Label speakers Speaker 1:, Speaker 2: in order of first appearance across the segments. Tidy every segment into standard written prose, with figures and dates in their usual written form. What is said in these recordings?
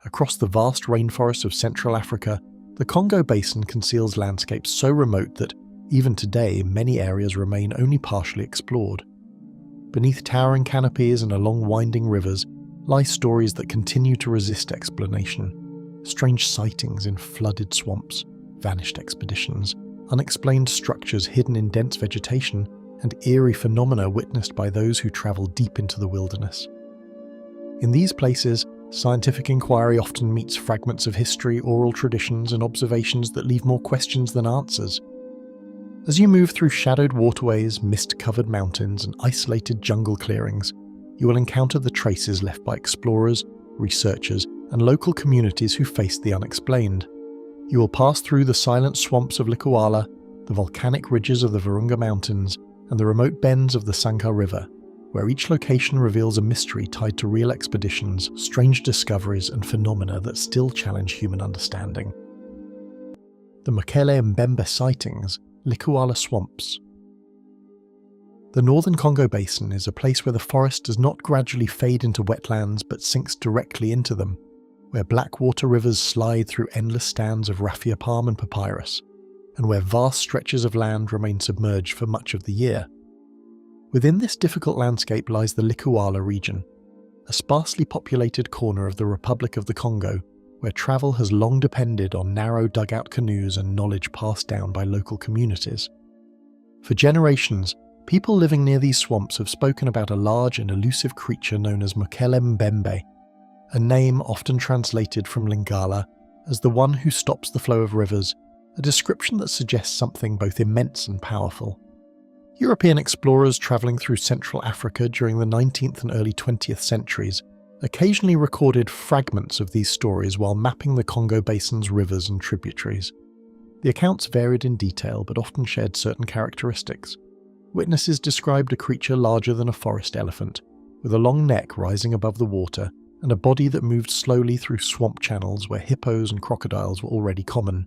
Speaker 1: across the vast rainforests of Central Africa, the Congo Basin conceals landscapes so remote that, even today, many areas remain only partially explored. Beneath towering canopies and along winding rivers lie stories that continue to resist explanation. Strange sightings in flooded swamps, vanished expeditions, unexplained structures hidden in dense vegetation, and eerie phenomena witnessed by those who travel deep into the wilderness. In these places, scientific inquiry often meets fragments of history, oral traditions, and observations that leave more questions than answers. As you move through shadowed waterways, mist-covered mountains, and isolated jungle clearings, you will encounter the traces left by explorers, researchers, and local communities who faced the unexplained. You will pass through the silent swamps of Likuala, the volcanic ridges of the Verunga Mountains, and the remote bends of the Sanka River, where each location reveals a mystery tied to real expeditions, strange discoveries, and phenomena that still challenge human understanding. The Mokele-mbembe sightings, Likuala swamps. The northern Congo Basin is a place where the forest does not gradually fade into wetlands but sinks directly into them, where black water rivers slide through endless stands of raffia palm and papyrus, and where vast stretches of land remain submerged for much of the year. Within this difficult landscape lies the Likuala region, a sparsely populated corner of the Republic of the Congo, where travel has long depended on narrow dugout canoes and knowledge passed down by local communities. For generations, people living near these swamps have spoken about a large and elusive creature known as Mokele-mbembe, a name often translated from Lingala as the one who stops the flow of rivers, a description that suggests something both immense and powerful. European explorers travelling through Central Africa during the 19th and early 20th centuries occasionally recorded fragments of these stories while mapping the Congo Basin's rivers and tributaries. The accounts varied in detail but often shared certain characteristics. Witnesses described a creature larger than a forest elephant, with a long neck rising above the water and a body that moved slowly through swamp channels where hippos and crocodiles were already common.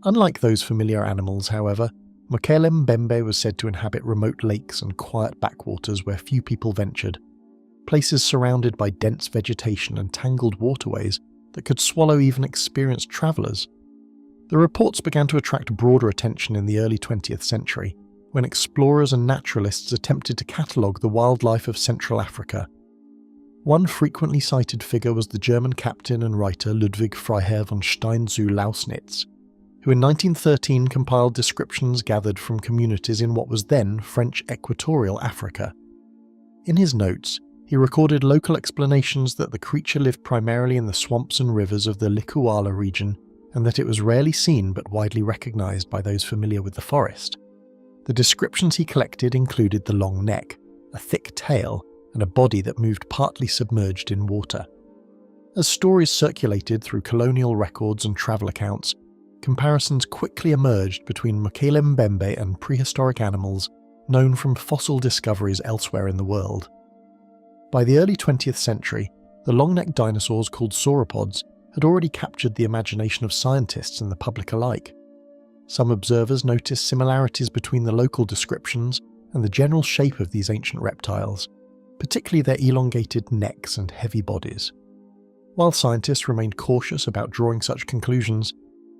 Speaker 1: Unlike those familiar animals, however, Mokele-mbembe was said to inhabit remote lakes and quiet backwaters where few people ventured, places surrounded by dense vegetation and tangled waterways that could swallow even experienced travellers. The reports began to attract broader attention in the early 20th century, when explorers and naturalists attempted to catalogue the wildlife of Central Africa. One frequently cited figure was the German captain and writer Ludwig Freiherr von Stein zu Lausnitz, who in 1913 compiled descriptions gathered from communities in what was then French Equatorial Africa. In his notes, he recorded local explanations that the creature lived primarily in the swamps and rivers of the Likuala region, and that it was rarely seen but widely recognised by those familiar with the forest. The descriptions he collected included the long neck, a thick tail, and a body that moved partly submerged in water. As stories circulated through colonial records and travel accounts, comparisons quickly emerged between Mokele-mbembe and prehistoric animals known from fossil discoveries elsewhere in the world. By the early 20th century, the long-necked dinosaurs called sauropods had already captured the imagination of scientists and the public alike. Some observers noticed similarities between the local descriptions and the general shape of these ancient reptiles, particularly their elongated necks and heavy bodies. While scientists remained cautious about drawing such conclusions,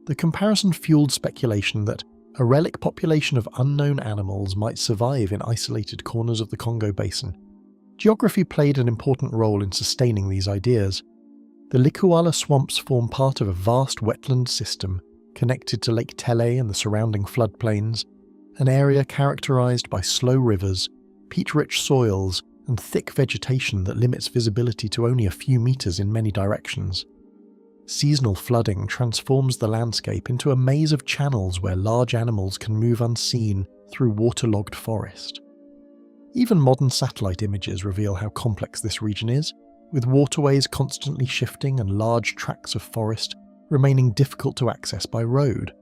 Speaker 1: the comparison fueled speculation that a relic population of unknown animals might survive in isolated corners of the Congo Basin. Geography played an important role in sustaining these ideas. The Likuala swamps form part of a vast wetland system connected to Lake Tele and the surrounding floodplains, an area characterized by slow rivers, peat-rich soils, and thick vegetation that limits visibility to only a few meters in many directions. Seasonal flooding transforms the landscape into a maze of channels where large animals can move unseen through waterlogged forest. Even modern satellite images reveal how complex this region is, with waterways constantly shifting and large tracts of forest remaining difficult to access by road.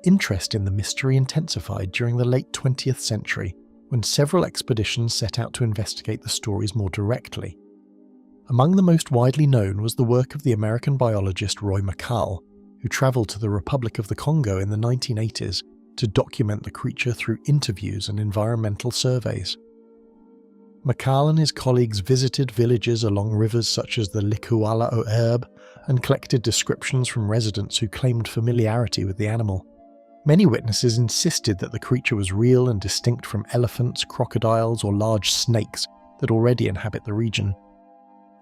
Speaker 1: Interest in the mystery intensified during the late 20th century, when several expeditions set out to investigate the stories more directly. Among the most widely known was the work of the American biologist Roy McCall, who travelled to the Republic of the Congo in the 1980s to document the creature through interviews and environmental surveys. Mokele and his colleagues visited villages along rivers such as the Likuala-o-Erbe and collected descriptions from residents who claimed familiarity with the animal. Many witnesses insisted that the creature was real and distinct from elephants, crocodiles, or large snakes that already inhabit the region.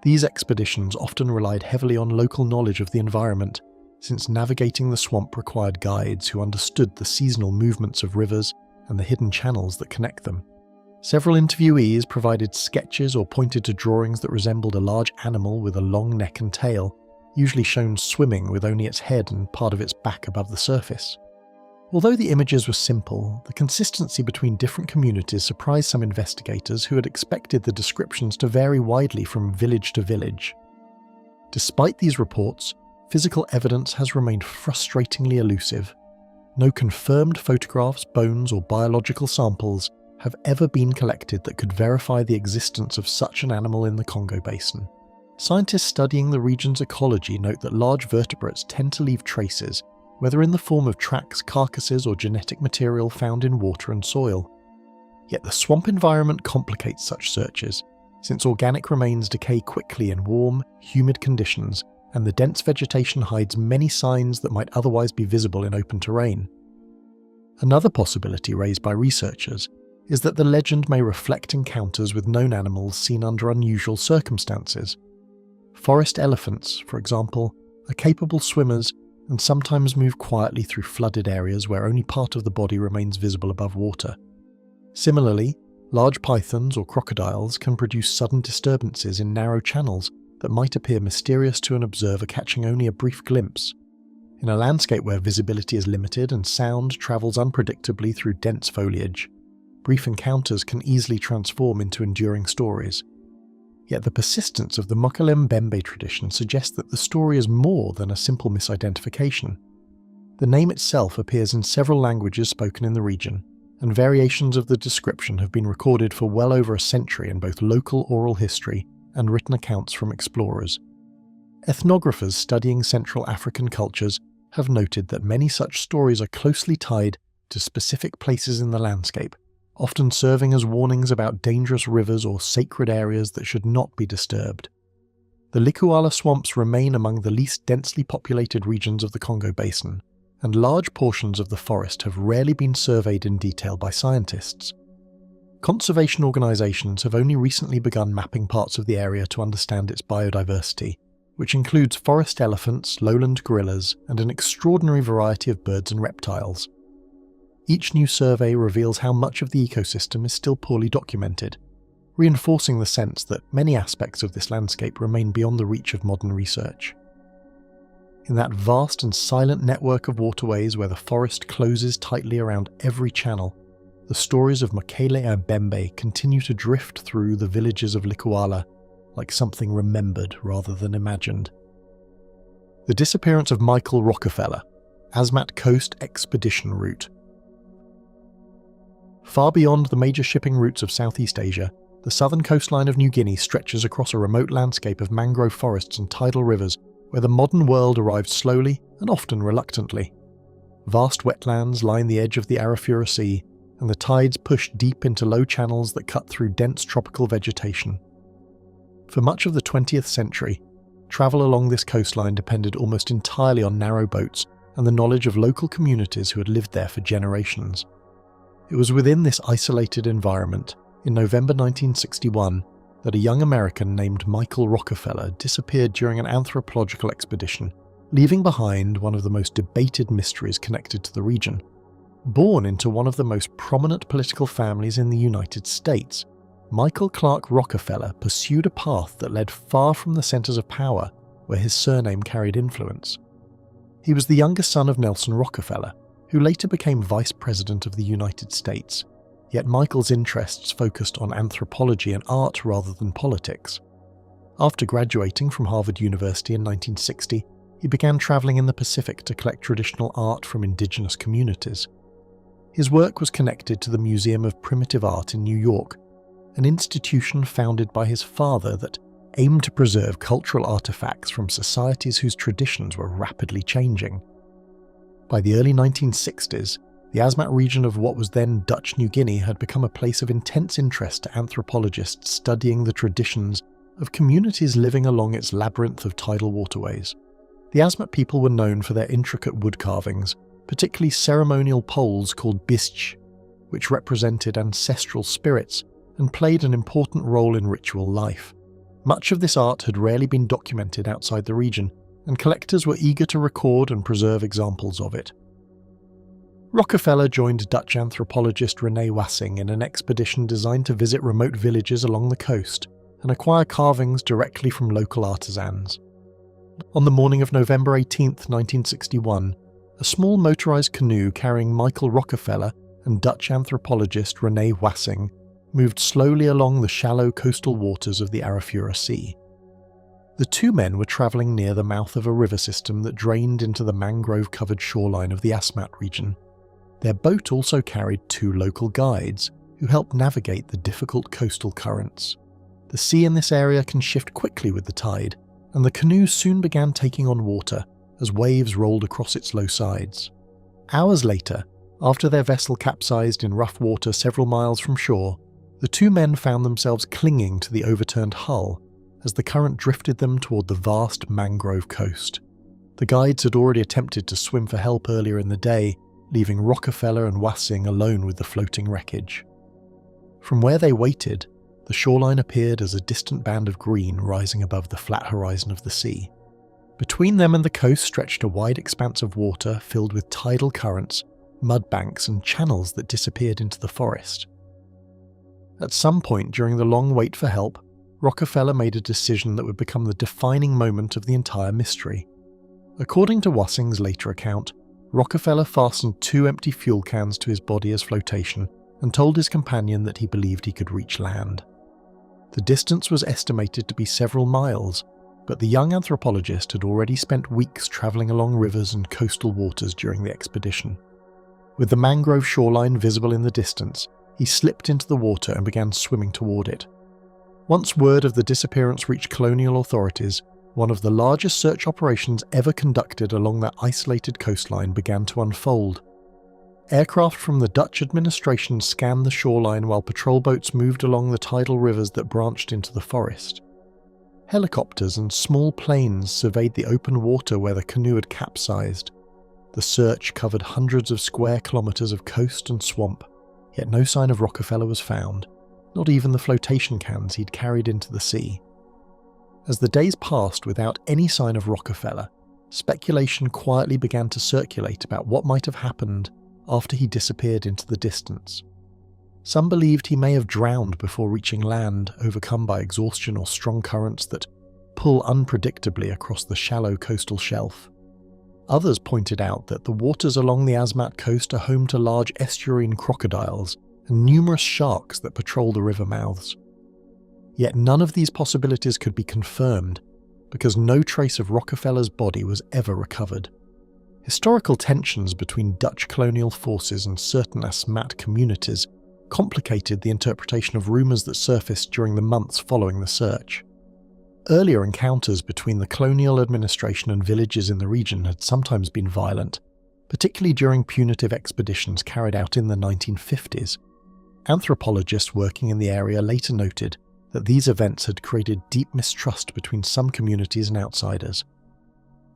Speaker 1: These expeditions often relied heavily on local knowledge of the environment, since navigating the swamp required guides who understood the seasonal movements of rivers and the hidden channels that connect them. Several interviewees provided sketches or pointed to drawings that resembled a large animal with a long neck and tail, usually shown swimming with only its head and part of its back above the surface. Although the images were simple, the consistency between different communities surprised some investigators who had expected the descriptions to vary widely from village to village. Despite these reports, physical evidence has remained frustratingly elusive. No confirmed photographs, bones, or biological samples have ever been collected that could verify the existence of such an animal in the Congo Basin. Scientists studying the region's ecology note that large vertebrates tend to leave traces, whether in the form of tracks, carcasses, or genetic material found in water and soil. Yet the swamp environment complicates such searches, since organic remains decay quickly in warm, humid conditions, and the dense vegetation hides many signs that might otherwise be visible in open terrain. Another possibility raised by researchers is that the legend may reflect encounters with known animals seen under unusual circumstances. Forest elephants, for example, are capable swimmers and sometimes move quietly through flooded areas where only part of the body remains visible above water. Similarly, large pythons or crocodiles can produce sudden disturbances in narrow channels that might appear mysterious to an observer catching only a brief glimpse. In a landscape where visibility is limited and sound travels unpredictably through dense foliage, brief encounters can easily transform into enduring stories. Yet the persistence of the Mokele-mbembe tradition suggests that the story is more than a simple misidentification. The name itself appears in several languages spoken in the region, and variations of the description have been recorded for well over a century in both local oral history and written accounts from explorers. Ethnographers studying Central African cultures have noted that many such stories are closely tied to specific places in the landscape, often serving as warnings about dangerous rivers or sacred areas that should not be disturbed. The Likuala swamps remain among the least densely populated regions of the Congo Basin, and large portions of the forest have rarely been surveyed in detail by scientists. Conservation organisations have only recently begun mapping parts of the area to understand its biodiversity, which includes forest elephants, lowland gorillas, and an extraordinary variety of birds and reptiles. Each new survey reveals how much of the ecosystem is still poorly documented, reinforcing the sense that many aspects of this landscape remain beyond the reach of modern research. In that vast and silent network of waterways where the forest closes tightly around every channel, the stories of Mokele-mbembe continue to drift through the villages of Likuala like something remembered rather than imagined. The disappearance of Michael Rockefeller, Asmat Coast Expedition Route. Far beyond the major shipping routes of Southeast Asia, the southern coastline of New Guinea stretches across a remote landscape of mangrove forests and tidal rivers where the modern world arrived slowly and often reluctantly. Vast wetlands line the edge of the Arafura Sea, and the tides push deep into low channels that cut through dense tropical vegetation. For much of the 20th century, travel along this coastline depended almost entirely on narrow boats and the knowledge of local communities who had lived there for generations. It was within this isolated environment, in November 1961, that a young American named Michael Rockefeller disappeared during an anthropological expedition, leaving behind one of the most debated mysteries connected to the region. Born into one of the most prominent political families in the United States, Michael Clark Rockefeller pursued a path that led far from the centers of power where his surname carried influence. He was the younger son of Nelson Rockefeller, who later became Vice President of the United States, yet Michael's interests focused on anthropology and art rather than politics. After graduating from Harvard University in 1960, he began traveling in the Pacific to collect traditional art from indigenous communities. His work was connected to the Museum of Primitive Art in New York, an institution founded by his father that aimed to preserve cultural artifacts from societies whose traditions were rapidly changing. By the early 1960s, The Asmat region of what was then Dutch New Guinea had become a place of intense interest to anthropologists studying the traditions of communities living along its labyrinth of tidal waterways. The Asmat people were known for their intricate wood carvings, particularly ceremonial poles called bisj, which represented ancestral spirits and played an important role in ritual life. Much of this art had rarely been documented outside the region, and collectors were eager to record and preserve examples of it. Rockefeller joined Dutch anthropologist René Wassing in an expedition designed to visit remote villages along the coast and acquire carvings directly from local artisans. On the morning of November 18, 1961, a small motorized canoe carrying Michael Rockefeller and Dutch anthropologist René Wassing moved slowly along the shallow coastal waters of the Arafura Sea. The two men were travelling near the mouth of a river system that drained into the mangrove-covered shoreline of the Asmat region. Their boat also carried two local guides who helped navigate the difficult coastal currents. The sea in this area can shift quickly with the tide, and the canoe soon began taking on water as waves rolled across its low sides. Hours later, after their vessel capsized in rough water several miles from shore, the two men found themselves clinging to the overturned hull as the current drifted them toward the vast mangrove coast. The guides had already attempted to swim for help earlier in the day, leaving Rockefeller and Wassing alone with the floating wreckage. From where they waited, the shoreline appeared as a distant band of green rising above the flat horizon of the sea. Between them and the coast stretched a wide expanse of water filled with tidal currents, mud banks and channels that disappeared into the forest. At some point during the long wait for help, Rockefeller made a decision that would become the defining moment of the entire mystery. According to Wassing's later account, Rockefeller fastened two empty fuel cans to his body as flotation and told his companion that he believed he could reach land. The distance was estimated to be several miles, but the young anthropologist had already spent weeks travelling along rivers and coastal waters during the expedition. With the mangrove shoreline visible in the distance, he slipped into the water and began swimming toward it. Once word of the disappearance reached colonial authorities, one of the largest search operations ever conducted along that isolated coastline began to unfold. Aircraft from the Dutch administration scanned the shoreline while patrol boats moved along the tidal rivers that branched into the forest. Helicopters and small planes surveyed the open water where the canoe had capsized. The search covered hundreds of square kilometres of coast and swamp, yet no sign of Rockefeller was found, not even the flotation cans he'd carried into the sea. As the days passed without any sign of Rockefeller, speculation quietly began to circulate about what might have happened after he disappeared into the distance. Some believed he may have drowned before reaching land, overcome by exhaustion or strong currents that pull unpredictably across the shallow coastal shelf. Others pointed out that the waters along the Asmat coast are home to large estuarine crocodiles and numerous sharks that patrol the river mouths. Yet none of these possibilities could be confirmed, because no trace of Rockefeller's body was ever recovered. Historical tensions between Dutch colonial forces and certain Asmat communities complicated the interpretation of rumours that surfaced during the months following the search. Earlier encounters between the colonial administration and villages in the region had sometimes been violent, particularly during punitive expeditions carried out in the 1950s. Anthropologists working in the area later noted that these events had created deep mistrust between some communities and outsiders.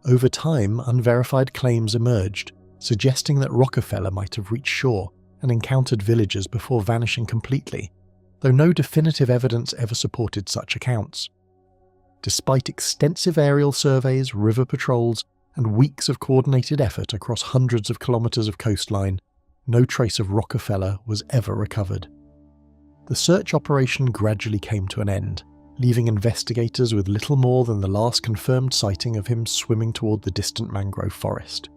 Speaker 1: Over time, unverified claims emerged, suggesting that Rockefeller might have reached shore and encountered villagers before vanishing completely, though no definitive evidence ever supported such accounts. Despite extensive aerial surveys, river patrols, and weeks of coordinated effort across hundreds of kilometres of coastline, no trace of Rockefeller was ever recovered. The search operation gradually came to an end, leaving investigators with little more than the last confirmed sighting of him swimming toward the distant mangrove forest.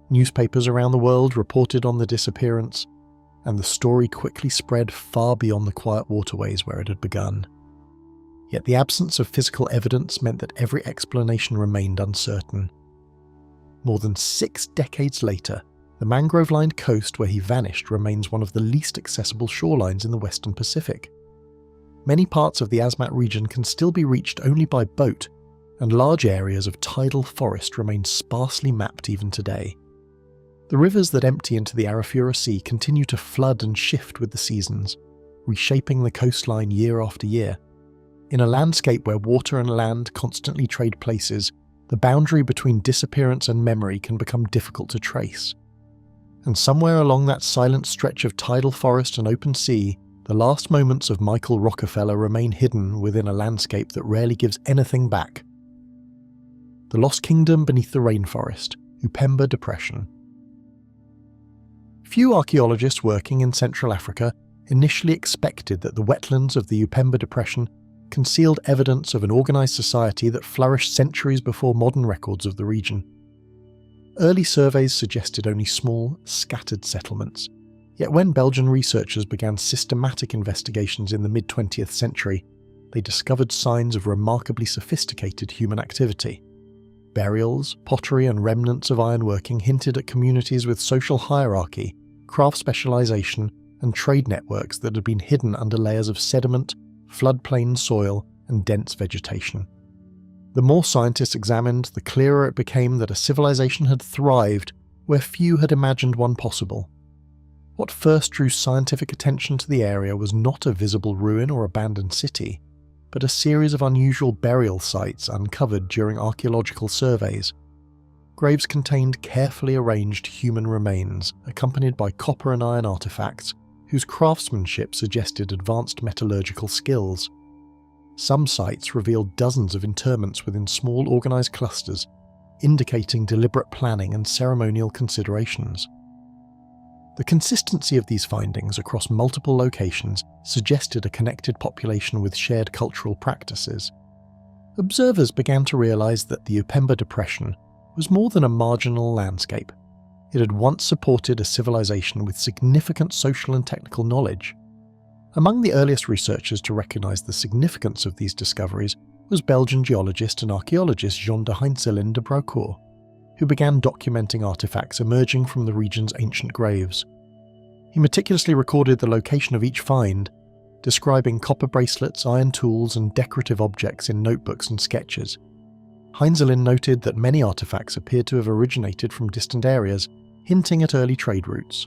Speaker 1: Newspapers around the world reported on the disappearance, and the story quickly spread far beyond the quiet waterways where it had begun. Yet the absence of physical evidence meant that every explanation remained uncertain. More than 6 decades later, the mangrove-lined coast where he vanished remains one of the least accessible shorelines in the Western Pacific. Many parts of the Asmat region can still be reached only by boat, and large areas of tidal forest remain sparsely mapped even today. The rivers that empty into the Arafura Sea continue to flood and shift with the seasons, reshaping the coastline year after year. In a landscape where water and land constantly trade places, the boundary between disappearance and memory can become difficult to trace. And somewhere along that silent stretch of tidal forest and open sea, the last moments of Michael Rockefeller remain hidden within a landscape that rarely gives anything back. The Lost Kingdom beneath the rainforest, Upemba Depression. Few archaeologists working in Central Africa initially expected that the wetlands of the Upemba Depression concealed evidence of an organised society that flourished centuries before modern records of the region. Early surveys suggested only small, scattered settlements, yet when Belgian researchers began systematic investigations in the mid-20th century, they discovered signs of remarkably sophisticated human activity. Burials, pottery and remnants of ironworking hinted at communities with social hierarchy, craft specialisation and trade networks that had been hidden under layers of sediment, floodplain soil and dense vegetation. The more scientists examined, the clearer it became that a civilization had thrived where few had imagined one possible. What first drew scientific attention to the area was not a visible ruin or abandoned city, but a series of unusual burial sites uncovered during archaeological surveys. Graves contained carefully arranged human remains, accompanied by copper and iron artifacts, whose craftsmanship suggested advanced metallurgical skills. Some sites revealed dozens of interments within small organised clusters, indicating deliberate planning and ceremonial considerations. The consistency of these findings across multiple locations suggested a connected population with shared cultural practices. Observers began to realise that the Upemba Depression was more than a marginal landscape. It had once supported a civilization with significant social and technical knowledge. Among the earliest researchers to recognise the significance of these discoveries was Belgian geologist and archaeologist Jean de Heinzelin de Broucourt, who began documenting artefacts emerging from the region's ancient graves. He meticulously recorded the location of each find, describing copper bracelets, iron tools and decorative objects in notebooks and sketches. Heinzelin noted that many artefacts appeared to have originated from distant areas, hinting at early trade routes.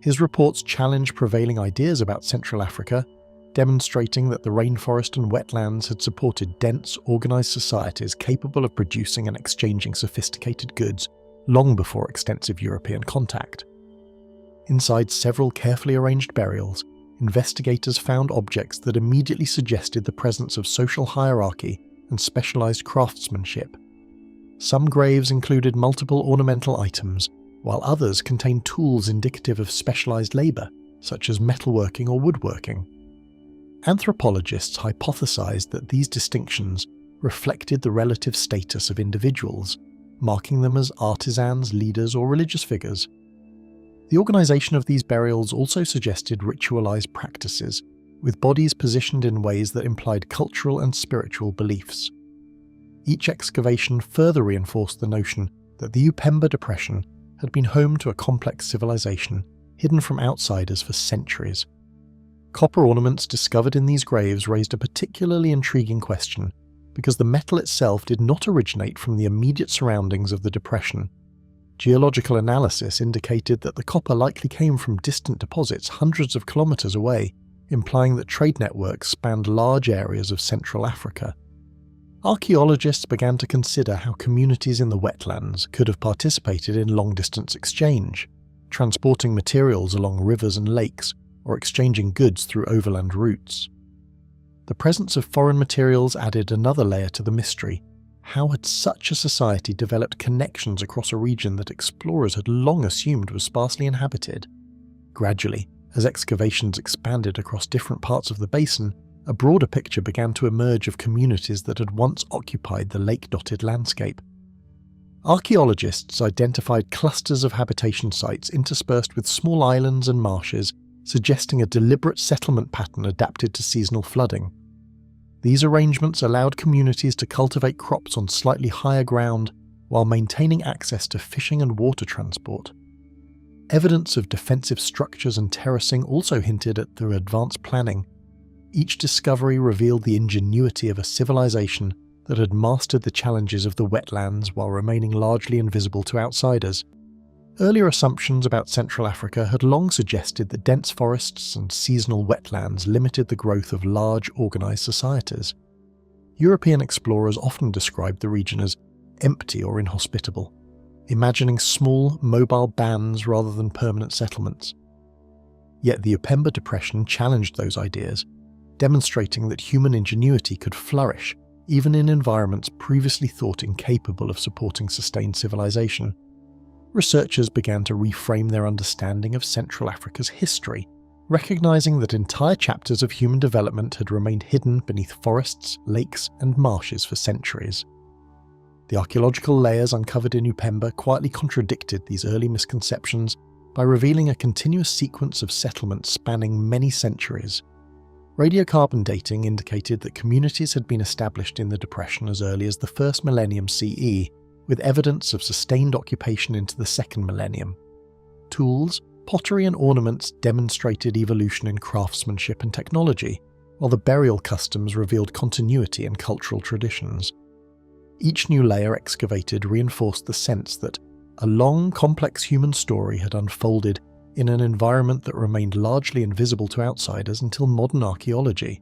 Speaker 1: His reports challenged prevailing ideas about Central Africa, demonstrating that the rainforest and wetlands had supported dense, organised societies capable of producing and exchanging sophisticated goods long before extensive European contact. Inside several carefully arranged burials, investigators found objects that immediately suggested the presence of social hierarchy and specialised craftsmanship. Some graves included multiple ornamental items, while others contained tools indicative of specialised labour, such as metalworking or woodworking. Anthropologists hypothesized that these distinctions reflected the relative status of individuals, marking them as artisans, leaders, or religious figures. The organization of these burials also suggested ritualized practices, with bodies positioned in ways that implied cultural and spiritual beliefs. Each excavation further reinforced the notion that the Upemba Depression had been home to a complex civilization hidden from outsiders for centuries. Copper ornaments discovered in these graves raised a particularly intriguing question, because the metal itself did not originate from the immediate surroundings of the depression. Geological analysis indicated that the copper likely came from distant deposits hundreds of kilometers away, implying that trade networks spanned large areas of Central Africa. Archaeologists began to consider how communities in the wetlands could have participated in long-distance exchange, transporting materials along rivers and lakes, or exchanging goods through overland routes. The presence of foreign materials added another layer to the mystery. How had such a society developed connections across a region that explorers had long assumed was sparsely inhabited? Gradually, as excavations expanded across different parts of the basin, a broader picture began to emerge of communities that had once occupied the lake-dotted landscape. Archaeologists identified clusters of habitation sites interspersed with small islands and marshes, suggesting a deliberate settlement pattern adapted to seasonal flooding. These arrangements allowed communities to cultivate crops on slightly higher ground while maintaining access to fishing and water transport. Evidence of defensive structures and terracing also hinted at their advanced planning. Each discovery revealed the ingenuity of a civilization that had mastered the challenges of the wetlands while remaining largely invisible to outsiders. Earlier assumptions about Central Africa had long suggested that dense forests and seasonal wetlands limited the growth of large, organised societies. European explorers often described the region as empty or inhospitable, imagining small, mobile bands rather than permanent settlements. Yet the Upemba Depression challenged those ideas, demonstrating that human ingenuity could flourish even in environments previously thought incapable of supporting sustained civilization. Researchers began to reframe their understanding of Central Africa's history, recognizing that entire chapters of human development had remained hidden beneath forests, lakes, and marshes for centuries. The archaeological layers uncovered in Upemba quietly contradicted these early misconceptions by revealing a continuous sequence of settlements spanning many centuries. Radiocarbon dating indicated that communities had been established in the depression as early as the first millennium CE, with evidence of sustained occupation into the second millennium. Tools, pottery and ornaments demonstrated evolution in craftsmanship and technology, while the burial customs revealed continuity in cultural traditions. Each new layer excavated reinforced the sense that a long, complex human story had unfolded in an environment that remained largely invisible to outsiders until modern archaeology.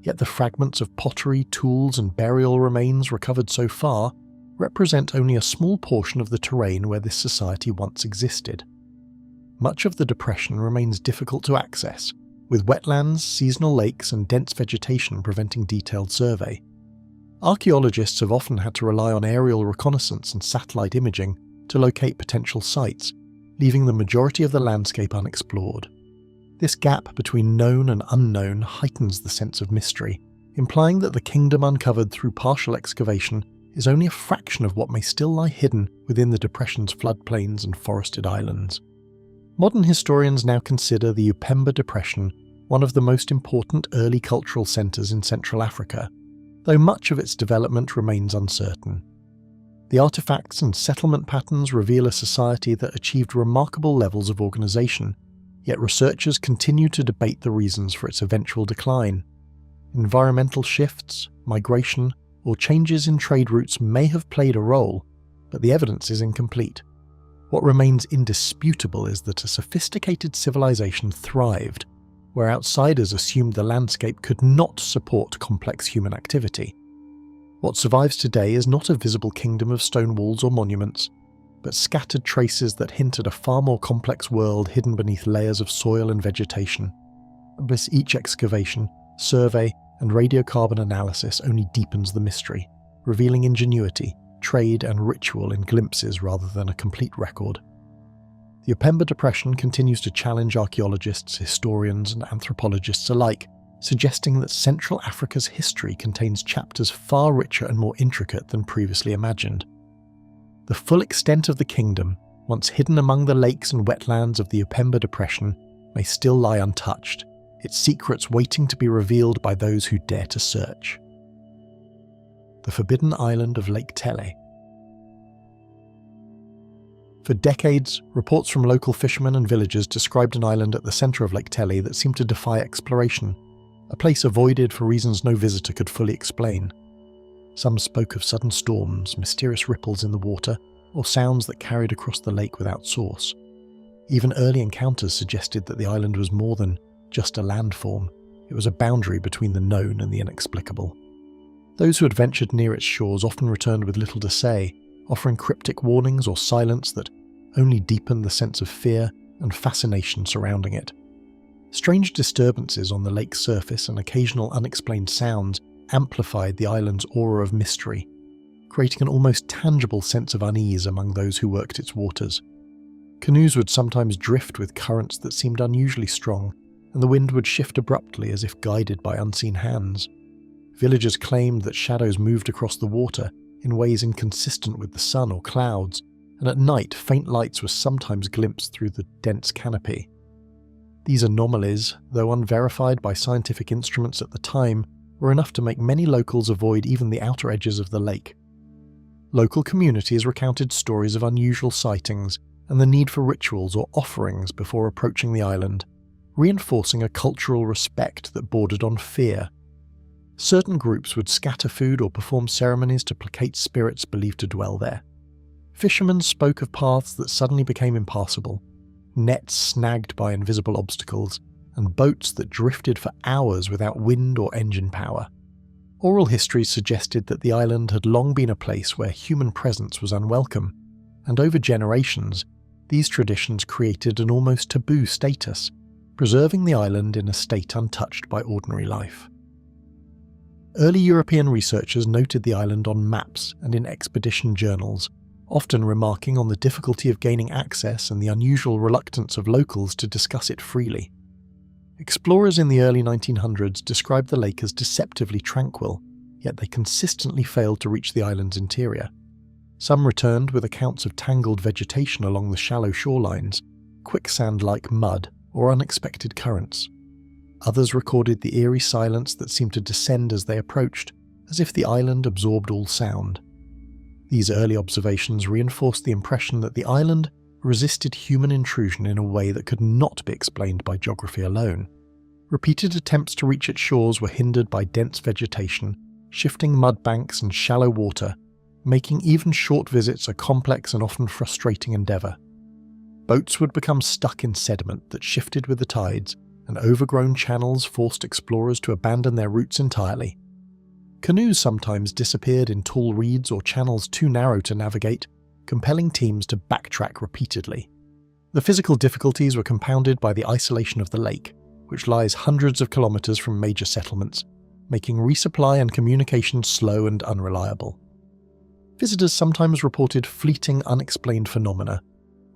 Speaker 1: Yet the fragments of pottery, tools, and burial remains recovered so far represent only a small portion of the terrain where this society once existed. Much of the depression remains difficult to access, with wetlands, seasonal lakes, and dense vegetation preventing detailed survey. Archaeologists have often had to rely on aerial reconnaissance and satellite imaging to locate potential sites, leaving the majority of the landscape unexplored. This gap between known and unknown heightens the sense of mystery, implying that the kingdom uncovered through partial excavation is only a fraction of what may still lie hidden within the depression's floodplains and forested islands. Modern historians now consider the Upemba Depression one of the most important early cultural centres in Central Africa, though much of its development remains uncertain. The artefacts and settlement patterns reveal a society that achieved remarkable levels of organisation, yet researchers continue to debate the reasons for its eventual decline. Environmental shifts, migration, or changes in trade routes may have played a role, but the evidence is incomplete. What remains indisputable is that a sophisticated civilization thrived, where outsiders assumed the landscape could not support complex human activity. What survives today is not a visible kingdom of stone walls or monuments, but scattered traces that hint at a far more complex world hidden beneath layers of soil and vegetation. With each excavation, survey, and radiocarbon analysis only deepens the mystery, revealing ingenuity, trade, and ritual in glimpses rather than a complete record. The Upemba Depression continues to challenge archaeologists, historians, and anthropologists alike, suggesting that Central Africa's history contains chapters far richer and more intricate than previously imagined. The full extent of the kingdom, once hidden among the lakes and wetlands of the Upemba Depression, may still lie untouched, its secrets waiting to be revealed by those who dare to search. The forbidden island of Lake Tele. For decades, reports from local fishermen and villagers described an island at the centre of Lake Tele that seemed to defy exploration, a place avoided for reasons no visitor could fully explain. Some spoke of sudden storms, mysterious ripples in the water, or sounds that carried across the lake without source. Even early encounters suggested that the island was more than just a landform. It was a boundary between the known and the inexplicable. Those who had ventured near its shores often returned with little to say, offering cryptic warnings or silence that only deepened the sense of fear and fascination surrounding it. Strange disturbances on the lake's surface and occasional unexplained sounds amplified the island's aura of mystery, creating an almost tangible sense of unease among those who worked its waters. Canoes would sometimes drift with currents that seemed unusually strong, and the wind would shift abruptly as if guided by unseen hands. Villagers claimed that shadows moved across the water in ways inconsistent with the sun or clouds, and at night faint lights were sometimes glimpsed through the dense canopy. These anomalies, though unverified by scientific instruments at the time, were enough to make many locals avoid even the outer edges of the lake. Local communities recounted stories of unusual sightings and the need for rituals or offerings before approaching the island, reinforcing a cultural respect that bordered on fear. Certain groups would scatter food or perform ceremonies to placate spirits believed to dwell there. Fishermen spoke of paths that suddenly became impassable, nets snagged by invisible obstacles, and boats that drifted for hours without wind or engine power. Oral histories suggested that the island had long been a place where human presence was unwelcome, and over generations, these traditions created an almost taboo status, preserving the island in a state untouched by ordinary life. Early European researchers noted the island on maps and in expedition journals, often remarking on the difficulty of gaining access and the unusual reluctance of locals to discuss it freely. Explorers in the early 1900s described the lake as deceptively tranquil, yet they consistently failed to reach the island's interior. Some returned with accounts of tangled vegetation along the shallow shorelines, quicksand-like mud, or unexpected currents. Others recorded the eerie silence that seemed to descend as they approached, as if the island absorbed all sound. These early observations reinforced the impression that the island resisted human intrusion in a way that could not be explained by geography alone. Repeated attempts to reach its shores were hindered by dense vegetation, shifting mud banks and shallow water, making even short visits a complex and often frustrating endeavour. Boats would become stuck in sediment that shifted with the tides, and overgrown channels forced explorers to abandon their routes entirely. Canoes sometimes disappeared in tall reeds or channels too narrow to navigate, compelling teams to backtrack repeatedly. The physical difficulties were compounded by the isolation of the lake, which lies hundreds of kilometres from major settlements, making resupply and communication slow and unreliable. Visitors sometimes reported fleeting, unexplained phenomena,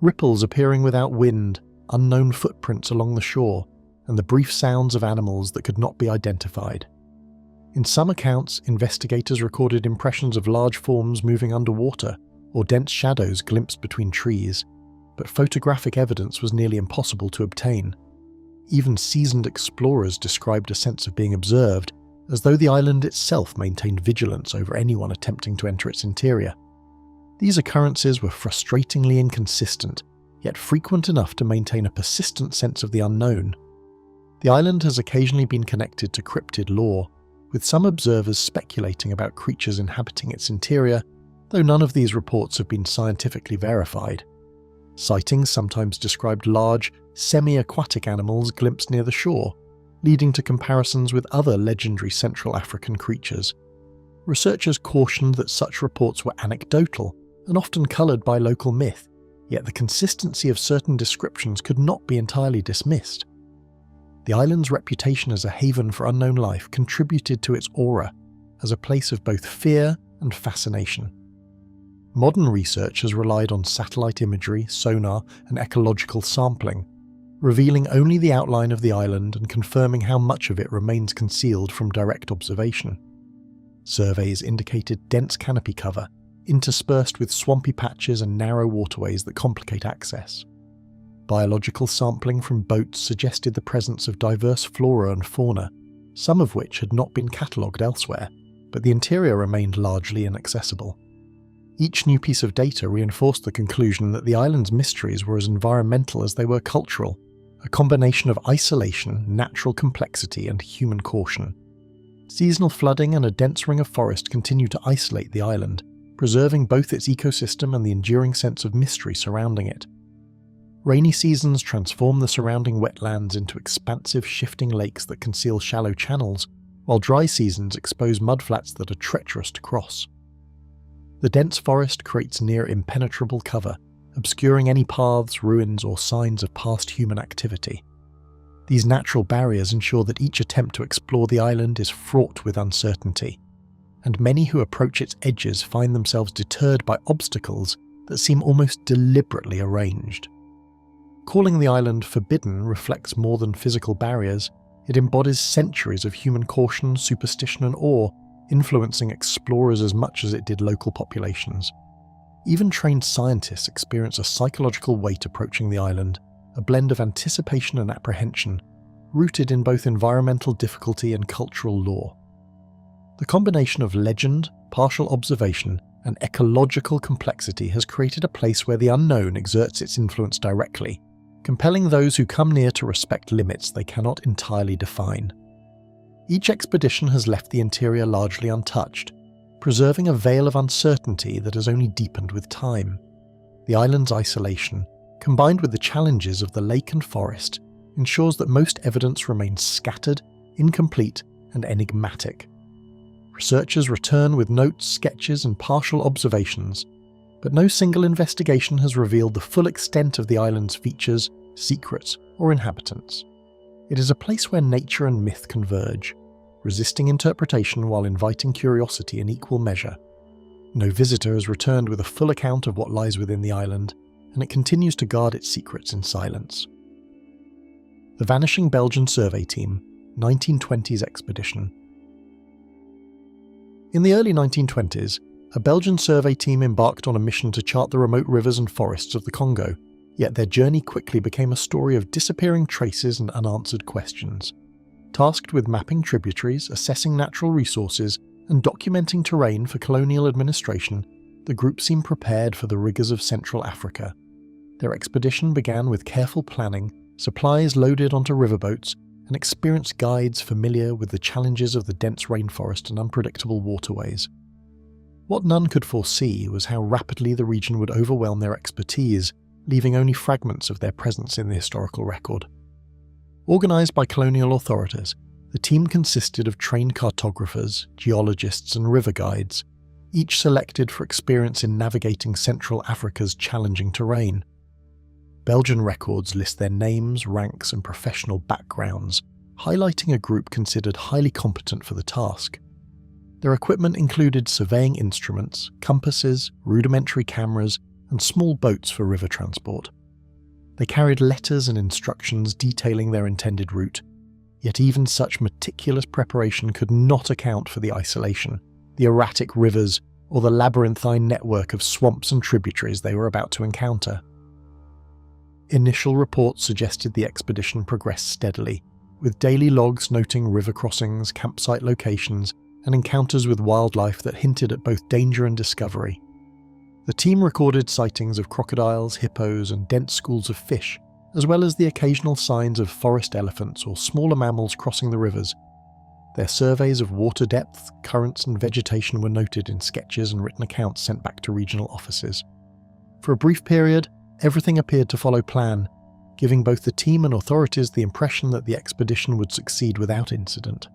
Speaker 1: ripples appearing without wind, unknown footprints along the shore, and the brief sounds of animals that could not be identified. In some accounts, investigators recorded impressions of large forms moving underwater, or dense shadows glimpsed between trees, but photographic evidence was nearly impossible to obtain. Even seasoned explorers described a sense of being observed, as though the island itself maintained vigilance over anyone attempting to enter its interior. These occurrences were frustratingly inconsistent, yet frequent enough to maintain a persistent sense of the unknown. The island has occasionally been connected to cryptid lore, with some observers speculating about creatures inhabiting its interior, though none of these reports have been scientifically verified. Sightings sometimes described large, semi-aquatic animals glimpsed near the shore, leading to comparisons with other legendary Central African creatures. Researchers cautioned that such reports were anecdotal and often coloured by local myth, yet the consistency of certain descriptions could not be entirely dismissed. The island's reputation as a haven for unknown life contributed to its aura as a place of both fear and fascination. Modern research has relied on satellite imagery, sonar, and ecological sampling, revealing only the outline of the island and confirming how much of it remains concealed from direct observation. Surveys indicated dense canopy cover, interspersed with swampy patches and narrow waterways that complicate access. Biological sampling from boats suggested the presence of diverse flora and fauna, some of which had not been catalogued elsewhere, but the interior remained largely inaccessible. Each new piece of data reinforced the conclusion that the island's mysteries were as environmental as they were cultural, a combination of isolation, natural complexity, and human caution. Seasonal flooding and a dense ring of forest continue to isolate the island, preserving both its ecosystem and the enduring sense of mystery surrounding it. Rainy seasons transform the surrounding wetlands into expansive, shifting lakes that conceal shallow channels, while dry seasons expose mudflats that are treacherous to cross. The dense forest creates near impenetrable cover, obscuring any paths, ruins, or signs of past human activity. These natural barriers ensure that each attempt to explore the island is fraught with uncertainty, and many who approach its edges find themselves deterred by obstacles that seem almost deliberately arranged. Calling the island forbidden reflects more than physical barriers. It embodies centuries of human caution, superstition, and awe, influencing explorers as much as it did local populations. Even trained scientists experience a psychological weight approaching the island, a blend of anticipation and apprehension, rooted in both environmental difficulty and cultural lore. The combination of legend, partial observation, and ecological complexity has created a place where the unknown exerts its influence directly, compelling those who come near to respect limits they cannot entirely define. Each expedition has left the interior largely untouched, preserving a veil of uncertainty that has only deepened with time. The island's isolation, combined with the challenges of the lake and forest, ensures that most evidence remains scattered, incomplete, and enigmatic. Researchers return with notes, sketches, and partial observations, but no single investigation has revealed the full extent of the island's features, secrets, or inhabitants. It is a place where nature and myth converge, resisting interpretation while inviting curiosity in equal measure. No visitor has returned with a full account of what lies within the island, and it continues to guard its secrets in silence. The Vanishing Belgian Survey Team, 1920s Expedition. In the early 1920s, a Belgian survey team embarked on a mission to chart the remote rivers and forests of the Congo, yet their journey quickly became a story of disappearing traces and unanswered questions. Tasked with mapping tributaries, assessing natural resources, and documenting terrain for colonial administration, the group seemed prepared for the rigours of Central Africa. Their expedition began with careful planning, supplies loaded onto riverboats, and experienced guides familiar with the challenges of the dense rainforest and unpredictable waterways. What none could foresee was how rapidly the region would overwhelm their expertise, leaving only fragments of their presence in the historical record. Organised by colonial authorities, the team consisted of trained cartographers, geologists, and river guides, each selected for experience in navigating Central Africa's challenging terrain. Belgian records list their names, ranks, and professional backgrounds, highlighting a group considered highly competent for the task. Their equipment included surveying instruments, compasses, rudimentary cameras, and small boats for river transport. They carried letters and instructions detailing their intended route, yet even such meticulous preparation could not account for the isolation, the erratic rivers, or the labyrinthine network of swamps and tributaries they were about to encounter. Initial reports suggested the expedition progressed steadily, with daily logs noting river crossings, campsite locations, and encounters with wildlife that hinted at both danger and discovery. The team recorded sightings of crocodiles, hippos, and dense schools of fish, as well as the occasional signs of forest elephants or smaller mammals crossing the rivers. Their surveys of water depth, currents, and vegetation were noted in sketches and written accounts sent back to regional offices. For a brief period, everything appeared to follow plan, giving both the team and authorities the impression that the expedition would succeed without incident.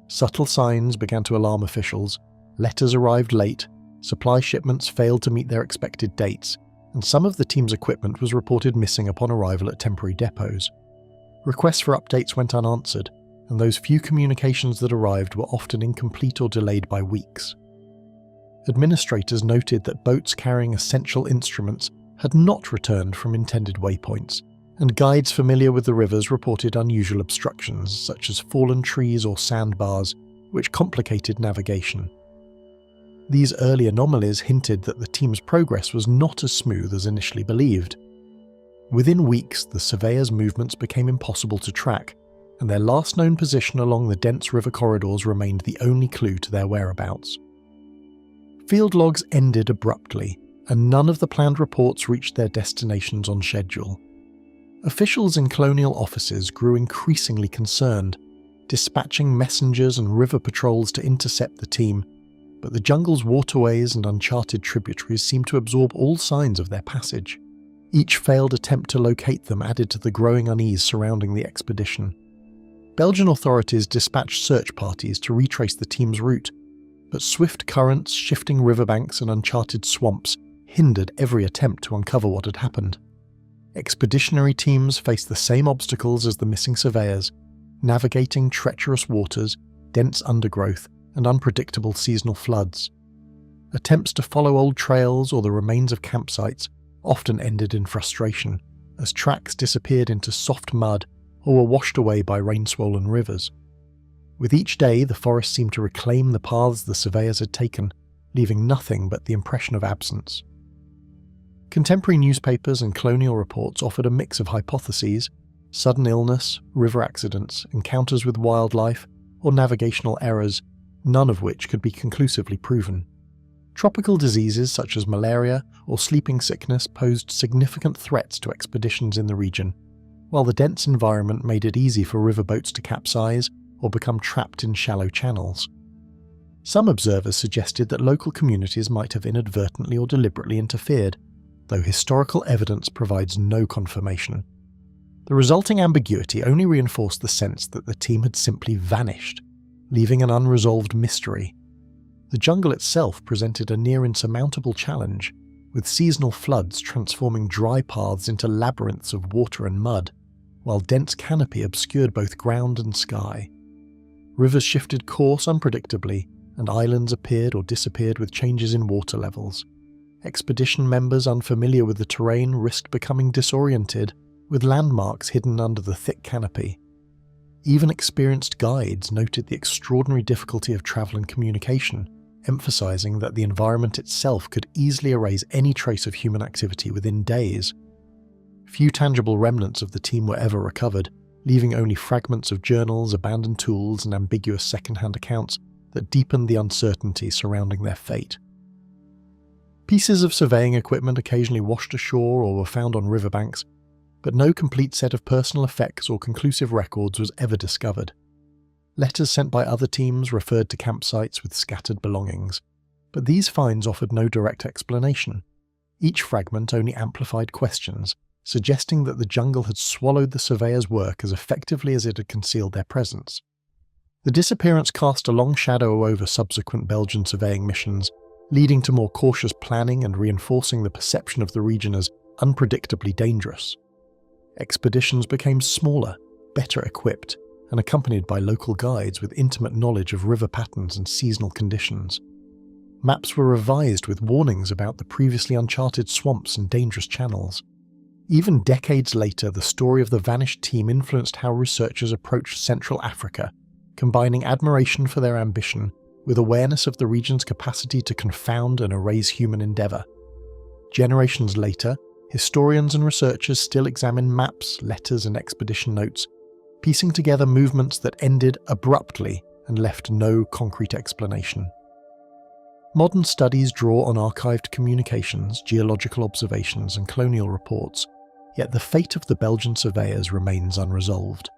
Speaker 1: Subtle signs began to alarm officials, letters arrived late, supply shipments failed to meet their expected dates, and some of the team's equipment was reported missing upon arrival at temporary depots. Requests for updates went unanswered, and those few communications that arrived were often incomplete or delayed by weeks. Administrators noted that boats carrying essential instruments had not returned from intended waypoints, and guides familiar with the rivers reported unusual obstructions such as fallen trees or sandbars, which complicated navigation. These early anomalies hinted that the team's progress was not as smooth as initially believed. Within weeks, the surveyors' movements became impossible to track, and their last known position along the dense river corridors remained the only clue to their whereabouts. Field logs ended abruptly, and none of the planned reports reached their destinations on schedule. Officials in colonial offices grew increasingly concerned, dispatching messengers and river patrols to intercept the team, but the jungle's waterways and uncharted tributaries seemed to absorb all signs of their passage. Each failed attempt to locate them added to the growing unease surrounding the expedition. Belgian authorities dispatched search parties to retrace the team's route, but swift currents, shifting riverbanks, and uncharted swamps hindered every attempt to uncover what had happened. Expeditionary teams faced the same obstacles as the missing surveyors, navigating treacherous waters, dense undergrowth, and unpredictable seasonal floods. Attempts to follow old trails or the remains of campsites often ended in frustration, as tracks disappeared into soft mud or were washed away by rain-swollen rivers. With each day, the forest seemed to reclaim the paths the surveyors had taken, leaving nothing but the impression of absence. Contemporary newspapers and colonial reports offered a mix of hypotheses: sudden illness, river accidents, encounters with wildlife, or navigational errors, none of which could be conclusively proven. Tropical diseases such as malaria or sleeping sickness posed significant threats to expeditions in the region, while the dense environment made it easy for riverboats to capsize or become trapped in shallow channels. Some observers suggested that local communities might have inadvertently or deliberately interfered, though historical evidence provides no confirmation. The resulting ambiguity only reinforced the sense that the team had simply vanished, leaving an unresolved mystery. The jungle itself presented a near insurmountable challenge, with seasonal floods transforming dry paths into labyrinths of water and mud, while dense canopy obscured both ground and sky. Rivers shifted course unpredictably, and islands appeared or disappeared with changes in water levels. Expedition members unfamiliar with the terrain risked becoming disoriented, with landmarks hidden under the thick canopy. Even experienced guides noted the extraordinary difficulty of travel and communication, emphasizing that the environment itself could easily erase any trace of human activity within days. Few tangible remnants of the team were ever recovered, leaving only fragments of journals, abandoned tools, and ambiguous second-hand accounts that deepened the uncertainty surrounding their fate. Pieces of surveying equipment occasionally washed ashore or were found on riverbanks, but no complete set of personal effects or conclusive records was ever discovered. Letters sent by other teams referred to campsites with scattered belongings, but these finds offered no direct explanation. Each fragment only amplified questions, suggesting that the jungle had swallowed the surveyors' work as effectively as it had concealed their presence. The disappearance cast a long shadow over subsequent Belgian surveying missions, leading to more cautious planning and reinforcing the perception of the region as unpredictably dangerous. Expeditions became smaller, better equipped, and accompanied by local guides with intimate knowledge of river patterns and seasonal conditions. Maps were revised with warnings about the previously uncharted swamps and dangerous channels. Even decades later, the story of the vanished team influenced how researchers approached Central Africa, combining admiration for their ambition with awareness of the region's capacity to confound and erase human endeavour. Generations later, historians and researchers still examine maps, letters, and expedition notes, piecing together movements that ended abruptly and left no concrete explanation. Modern studies draw on archived communications, geological observations, and colonial reports, yet the fate of the Belgian surveyors remains unresolved.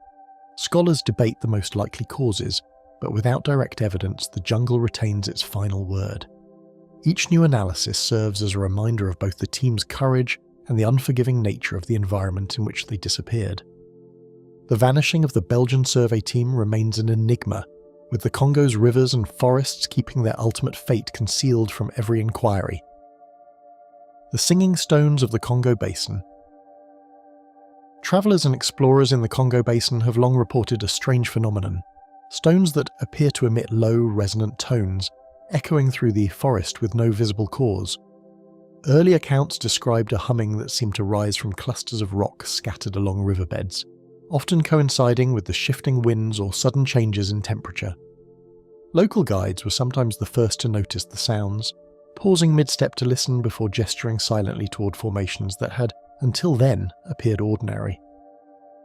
Speaker 1: Scholars debate the most likely causes, but without direct evidence, the jungle retains its final word. Each new analysis serves as a reminder of both the team's courage and the unforgiving nature of the environment in which they disappeared. The vanishing of the Belgian survey team remains an enigma, with the Congo's rivers and forests keeping their ultimate fate concealed from every inquiry. The singing stones of the Congo Basin. Travellers and explorers in the Congo Basin have long reported a strange phenomenon: stones that appear to emit low, resonant tones, echoing through the forest with no visible cause. Early accounts described a humming that seemed to rise from clusters of rock scattered along riverbeds, often coinciding with the shifting winds or sudden changes in temperature. Local guides were sometimes the first to notice the sounds, pausing mid-step to listen before gesturing silently toward formations that had, until then, appeared ordinary.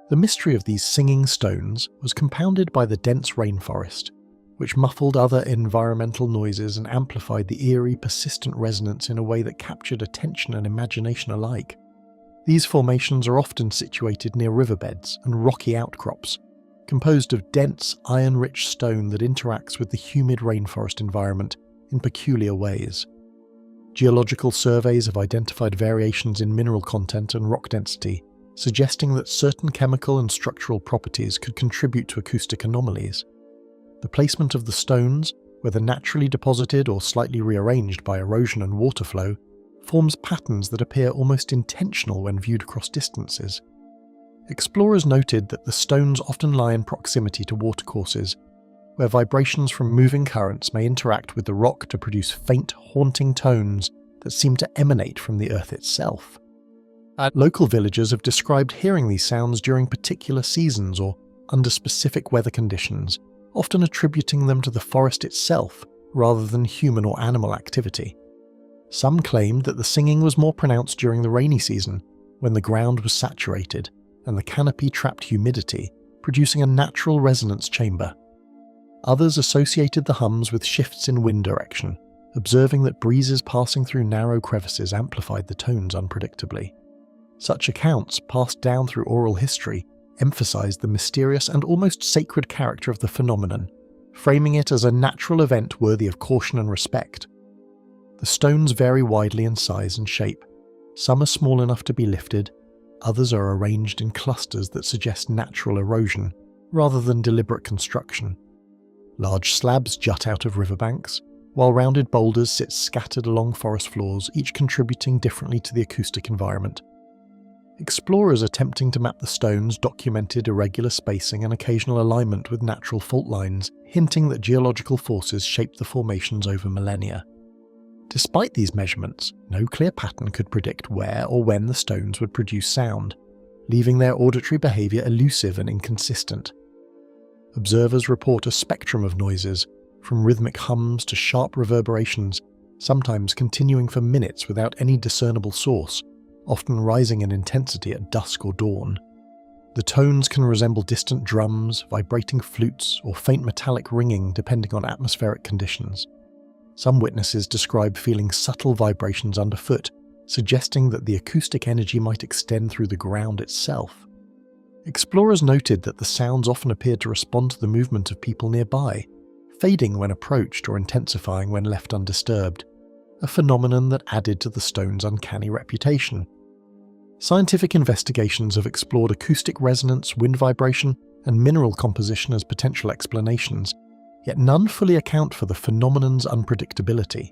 Speaker 1: The mystery of these singing stones was compounded by the dense rainforest, which muffled other environmental noises and amplified the eerie, persistent resonance in a way that captured attention and imagination alike. These formations are often situated near riverbeds and rocky outcrops, composed of dense, iron-rich stone that interacts with the humid rainforest environment in peculiar ways. Geological surveys have identified variations in mineral content and rock density, suggesting that certain chemical and structural properties could contribute to acoustic anomalies. The placement of the stones, whether naturally deposited or slightly rearranged by erosion and water flow, forms patterns that appear almost intentional when viewed across distances. Explorers noted that the stones often lie in proximity to watercourses, where vibrations from moving currents may interact with the rock to produce faint, haunting tones that seem to emanate from the earth itself. Local villagers have described hearing these sounds during particular seasons or under specific weather conditions, often attributing them to the forest itself rather than human or animal activity. Some claimed that the singing was more pronounced during the rainy season, when the ground was saturated and the canopy trapped humidity, producing a natural resonance chamber. Others associated the hums with shifts in wind direction, observing that breezes passing through narrow crevices amplified the tones unpredictably. Such accounts, passed down through oral history, emphasized the mysterious and almost sacred character of the phenomenon, framing it as a natural event worthy of caution and respect. The stones vary widely in size and shape. Some are small enough to be lifted, others are arranged in clusters that suggest natural erosion rather than deliberate construction. Large slabs jut out of riverbanks, while rounded boulders sit scattered along forest floors, each contributing differently to the acoustic environment. Explorers attempting to map the stones documented irregular spacing and occasional alignment with natural fault lines, hinting that geological forces shaped the formations over millennia. Despite these measurements, no clear pattern could predict where or when the stones would produce sound, leaving their auditory behaviour elusive and inconsistent. Observers report a spectrum of noises, from rhythmic hums to sharp reverberations, sometimes continuing for minutes without any discernible source, often rising in intensity at dusk or dawn. The tones can resemble distant drums, vibrating flutes, or faint metallic ringing depending on atmospheric conditions. Some witnesses describe feeling subtle vibrations underfoot, suggesting that the acoustic energy might extend through the ground itself. Explorers noted that the sounds often appeared to respond to the movement of people nearby, fading when approached or intensifying when left undisturbed, a phenomenon that added to the stone's uncanny reputation. Scientific investigations have explored acoustic resonance, wind vibration, and mineral composition as potential explanations, yet none fully account for the phenomenon's unpredictability.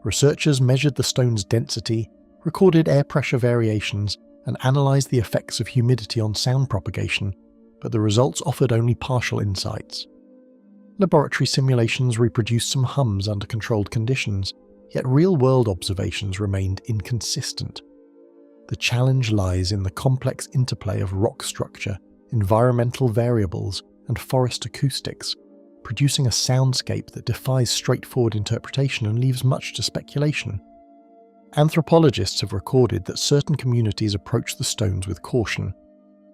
Speaker 1: Researchers measured the stone's density, recorded air pressure variations, and analysed the effects of humidity on sound propagation, but the results offered only partial insights. Laboratory simulations reproduced some hums under controlled conditions, yet real-world observations remained inconsistent. The challenge lies in the complex interplay of rock structure, environmental variables, and forest acoustics, producing a soundscape that defies straightforward interpretation and leaves much to speculation. Anthropologists have recorded that certain communities approach the stones with caution,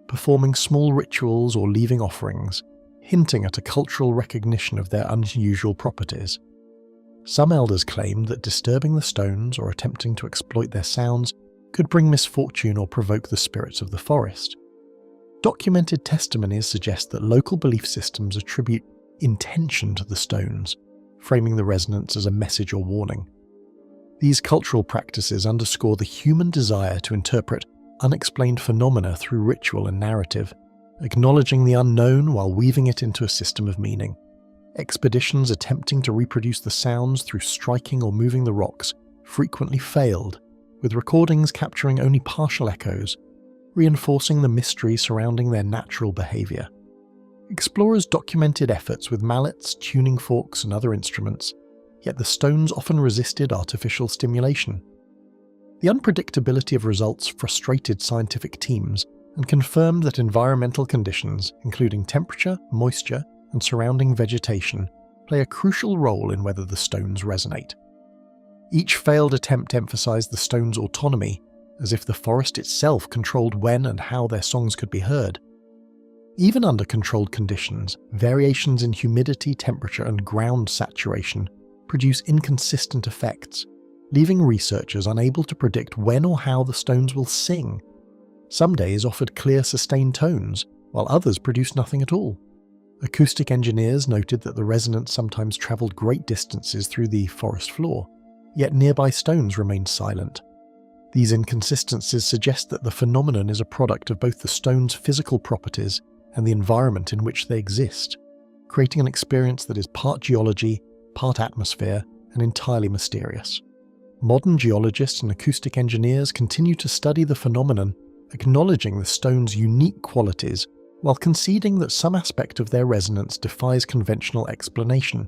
Speaker 1: performing small rituals or leaving offerings, hinting at a cultural recognition of their unusual properties. Some elders claimed that disturbing the stones or attempting to exploit their sounds could bring misfortune or provoke the spirits of the forest. Documented testimonies suggest that local belief systems attribute intention to the stones, framing the resonance as a message or warning. These cultural practices underscore the human desire to interpret unexplained phenomena through ritual and narrative, acknowledging the unknown while weaving it into a system of meaning. Expeditions attempting to reproduce the sounds through striking or moving the rocks frequently failed, with recordings capturing only partial echoes, reinforcing the mystery surrounding their natural behaviour. Explorers documented efforts with mallets, tuning forks, and other instruments, yet the stones often resisted artificial stimulation. The unpredictability of results frustrated scientific teams and confirmed that environmental conditions, including temperature, moisture, and surrounding vegetation, play a crucial role in whether the stones resonate. Each failed attempt emphasized the stone's autonomy, as if the forest itself controlled when and how their songs could be heard. Even under controlled conditions, variations in humidity, temperature, and ground saturation produce inconsistent effects, leaving researchers unable to predict when or how the stones will sing. Some days offered clear, sustained tones, while others produced nothing at all. Acoustic engineers noted that the resonance sometimes travelled great distances through the forest floor, yet nearby stones remained silent. These inconsistencies suggest that the phenomenon is a product of both the stone's physical properties and the environment in which they exist, creating an experience that is part geology, part atmosphere, and entirely mysterious. Modern geologists and acoustic engineers continue to study the phenomenon, acknowledging the stone's unique qualities while conceding that some aspect of their resonance defies conventional explanation.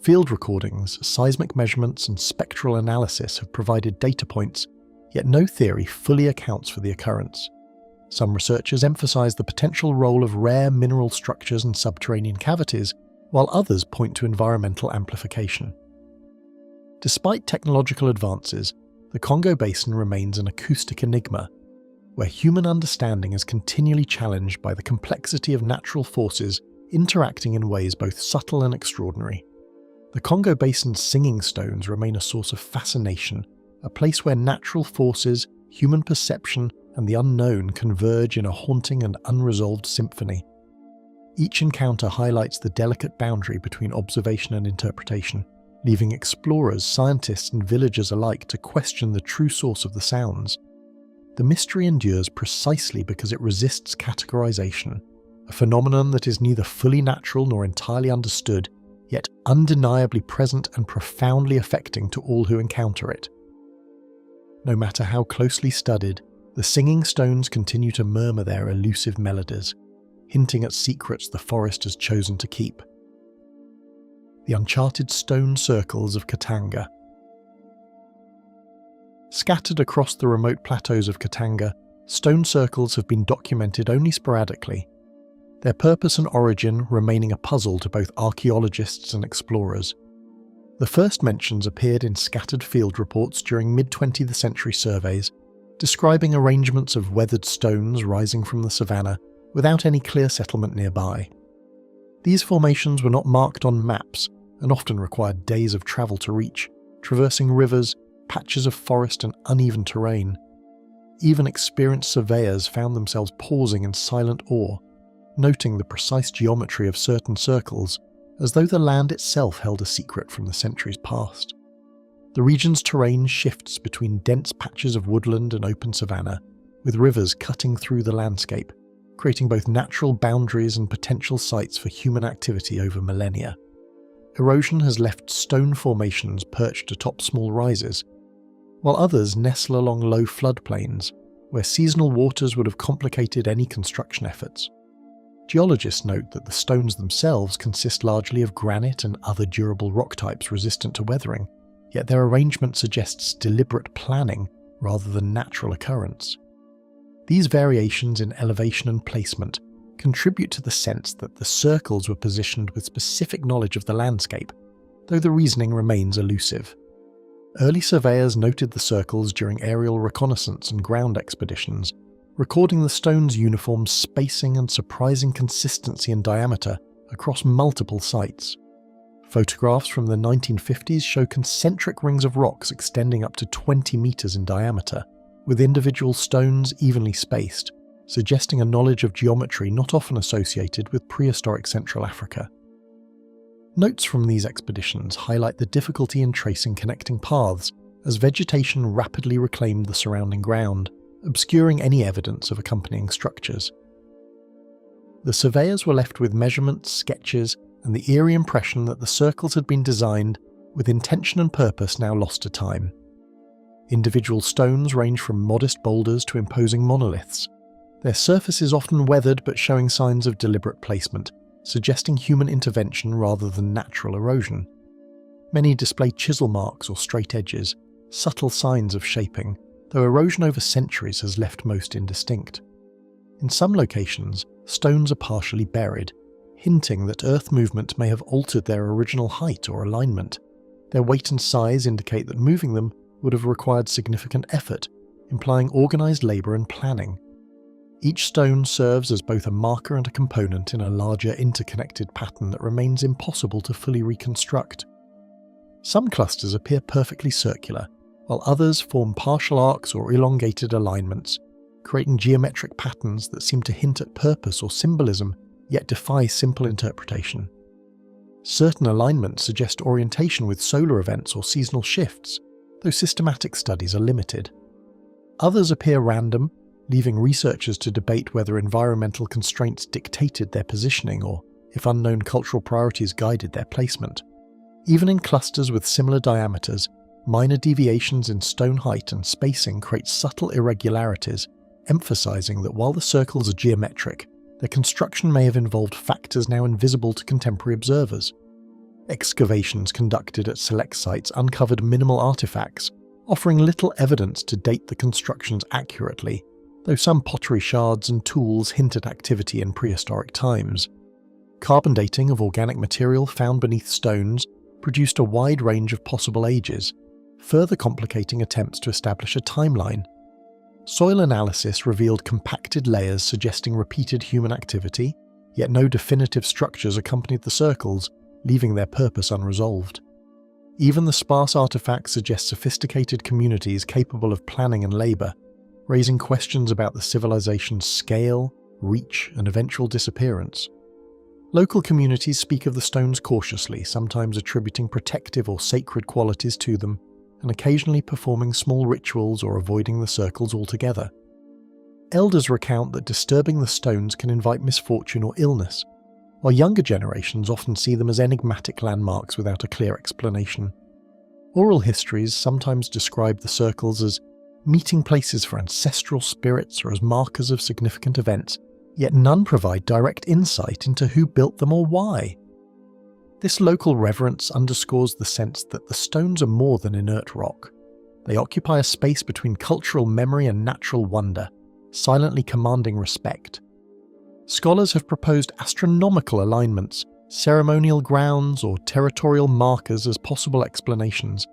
Speaker 1: Field recordings, seismic measurements, and spectral analysis have provided data points, yet no theory fully accounts for the occurrence. Some researchers emphasize the potential role of rare mineral structures and subterranean cavities, while others point to environmental amplification. Despite technological advances, the Congo Basin remains an acoustic enigma, where human understanding is continually challenged by the complexity of natural forces interacting in ways both subtle and extraordinary. The Congo Basin's singing stones remain a source of fascination, a place where natural forces, human perception, and the unknown converge in a haunting and unresolved symphony. Each encounter highlights the delicate boundary between observation and interpretation, leaving explorers, scientists, and villagers alike to question the true source of the sounds. The mystery endures precisely because it resists categorization, a phenomenon that is neither fully natural nor entirely understood, yet undeniably present and profoundly affecting to all who encounter it. No matter how closely studied, the singing stones continue to murmur their elusive melodies, hinting at secrets the forest has chosen to keep. The uncharted stone circles of Katanga. Scattered across the remote plateaus of Katanga, stone circles have been documented only sporadically, their purpose and origin remaining a puzzle to both archaeologists and explorers. The first mentions appeared in scattered field reports during mid-20th century surveys, describing arrangements of weathered stones rising from the savannah without any clear settlement nearby. These formations were not marked on maps and often required days of travel to reach, traversing rivers, patches of forest and uneven terrain. Even experienced surveyors found themselves pausing in silent awe, noting the precise geometry of certain circles, as though the land itself held a secret from the centuries past. The region's terrain shifts between dense patches of woodland and open savanna, with rivers cutting through the landscape, creating both natural boundaries and potential sites for human activity over millennia. Erosion has left stone formations perched atop small rises, while others nestle along low floodplains, where seasonal waters would have complicated any construction efforts. Geologists note that the stones themselves consist largely of granite and other durable rock types resistant to weathering, yet their arrangement suggests deliberate planning rather than natural occurrence. These variations in elevation and placement contribute to the sense that the circles were positioned with specific knowledge of the landscape, though the reasoning remains elusive. Early surveyors noted the circles during aerial reconnaissance and ground expeditions, recording the stone's uniform spacing and surprising consistency in diameter across multiple sites. Photographs from the 1950s show concentric rings of rocks extending up to 20 meters in diameter, with individual stones evenly spaced, suggesting a knowledge of geometry not often associated with prehistoric Central Africa. Notes from these expeditions highlight the difficulty in tracing connecting paths, as vegetation rapidly reclaimed the surrounding ground, obscuring any evidence of accompanying structures. The surveyors were left with measurements, sketches, and the eerie impression that the circles had been designed with intention and purpose now lost to time. Individual stones range from modest boulders to imposing monoliths, their surfaces often weathered but showing signs of deliberate placement, suggesting human intervention rather than natural erosion. Many display chisel marks or straight edges, subtle signs of shaping, though erosion over centuries has left most indistinct. In some locations, stones are partially buried, hinting that earth movement may have altered their original height or alignment. Their weight and size indicate that moving them would have required significant effort, implying organized labor and planning. Each stone serves as both a marker and a component in a larger interconnected pattern that remains impossible to fully reconstruct. Some clusters appear perfectly circular, while others form partial arcs or elongated alignments, creating geometric patterns that seem to hint at purpose or symbolism, yet defy simple interpretation. Certain alignments suggest orientation with solar events or seasonal shifts, though systematic studies are limited. Others appear random, leaving researchers to debate whether environmental constraints dictated their positioning or if unknown cultural priorities guided their placement. Even in clusters with similar diameters, minor deviations in stone height and spacing create subtle irregularities, emphasizing that while the circles are geometric, their construction may have involved factors now invisible to contemporary observers. Excavations conducted at select sites uncovered minimal artifacts, offering little evidence to date the constructions accurately, though some pottery shards and tools hint at activity in prehistoric times. Carbon dating of organic material found beneath stones produced a wide range of possible ages, further complicating attempts to establish a timeline. Soil analysis revealed compacted layers suggesting repeated human activity, yet no definitive structures accompanied the circles, leaving their purpose unresolved. Even the sparse artifacts suggest sophisticated communities capable of planning and labor, raising questions about the civilization's scale, reach, and eventual disappearance. Local communities speak of the stones cautiously, sometimes attributing protective or sacred qualities to them, and occasionally performing small rituals or avoiding the circles altogether. Elders recount that disturbing the stones can invite misfortune or illness, while younger generations often see them as enigmatic landmarks without a clear explanation. Oral histories sometimes describe the circles as meeting places for ancestral spirits or as markers of significant events, yet none provide direct insight into who built them or why. This local reverence underscores the sense that the stones are more than inert rock. They occupy a space between cultural memory and natural wonder, silently commanding respect. Scholars have proposed astronomical alignments, ceremonial grounds, or territorial markers as possible explanations,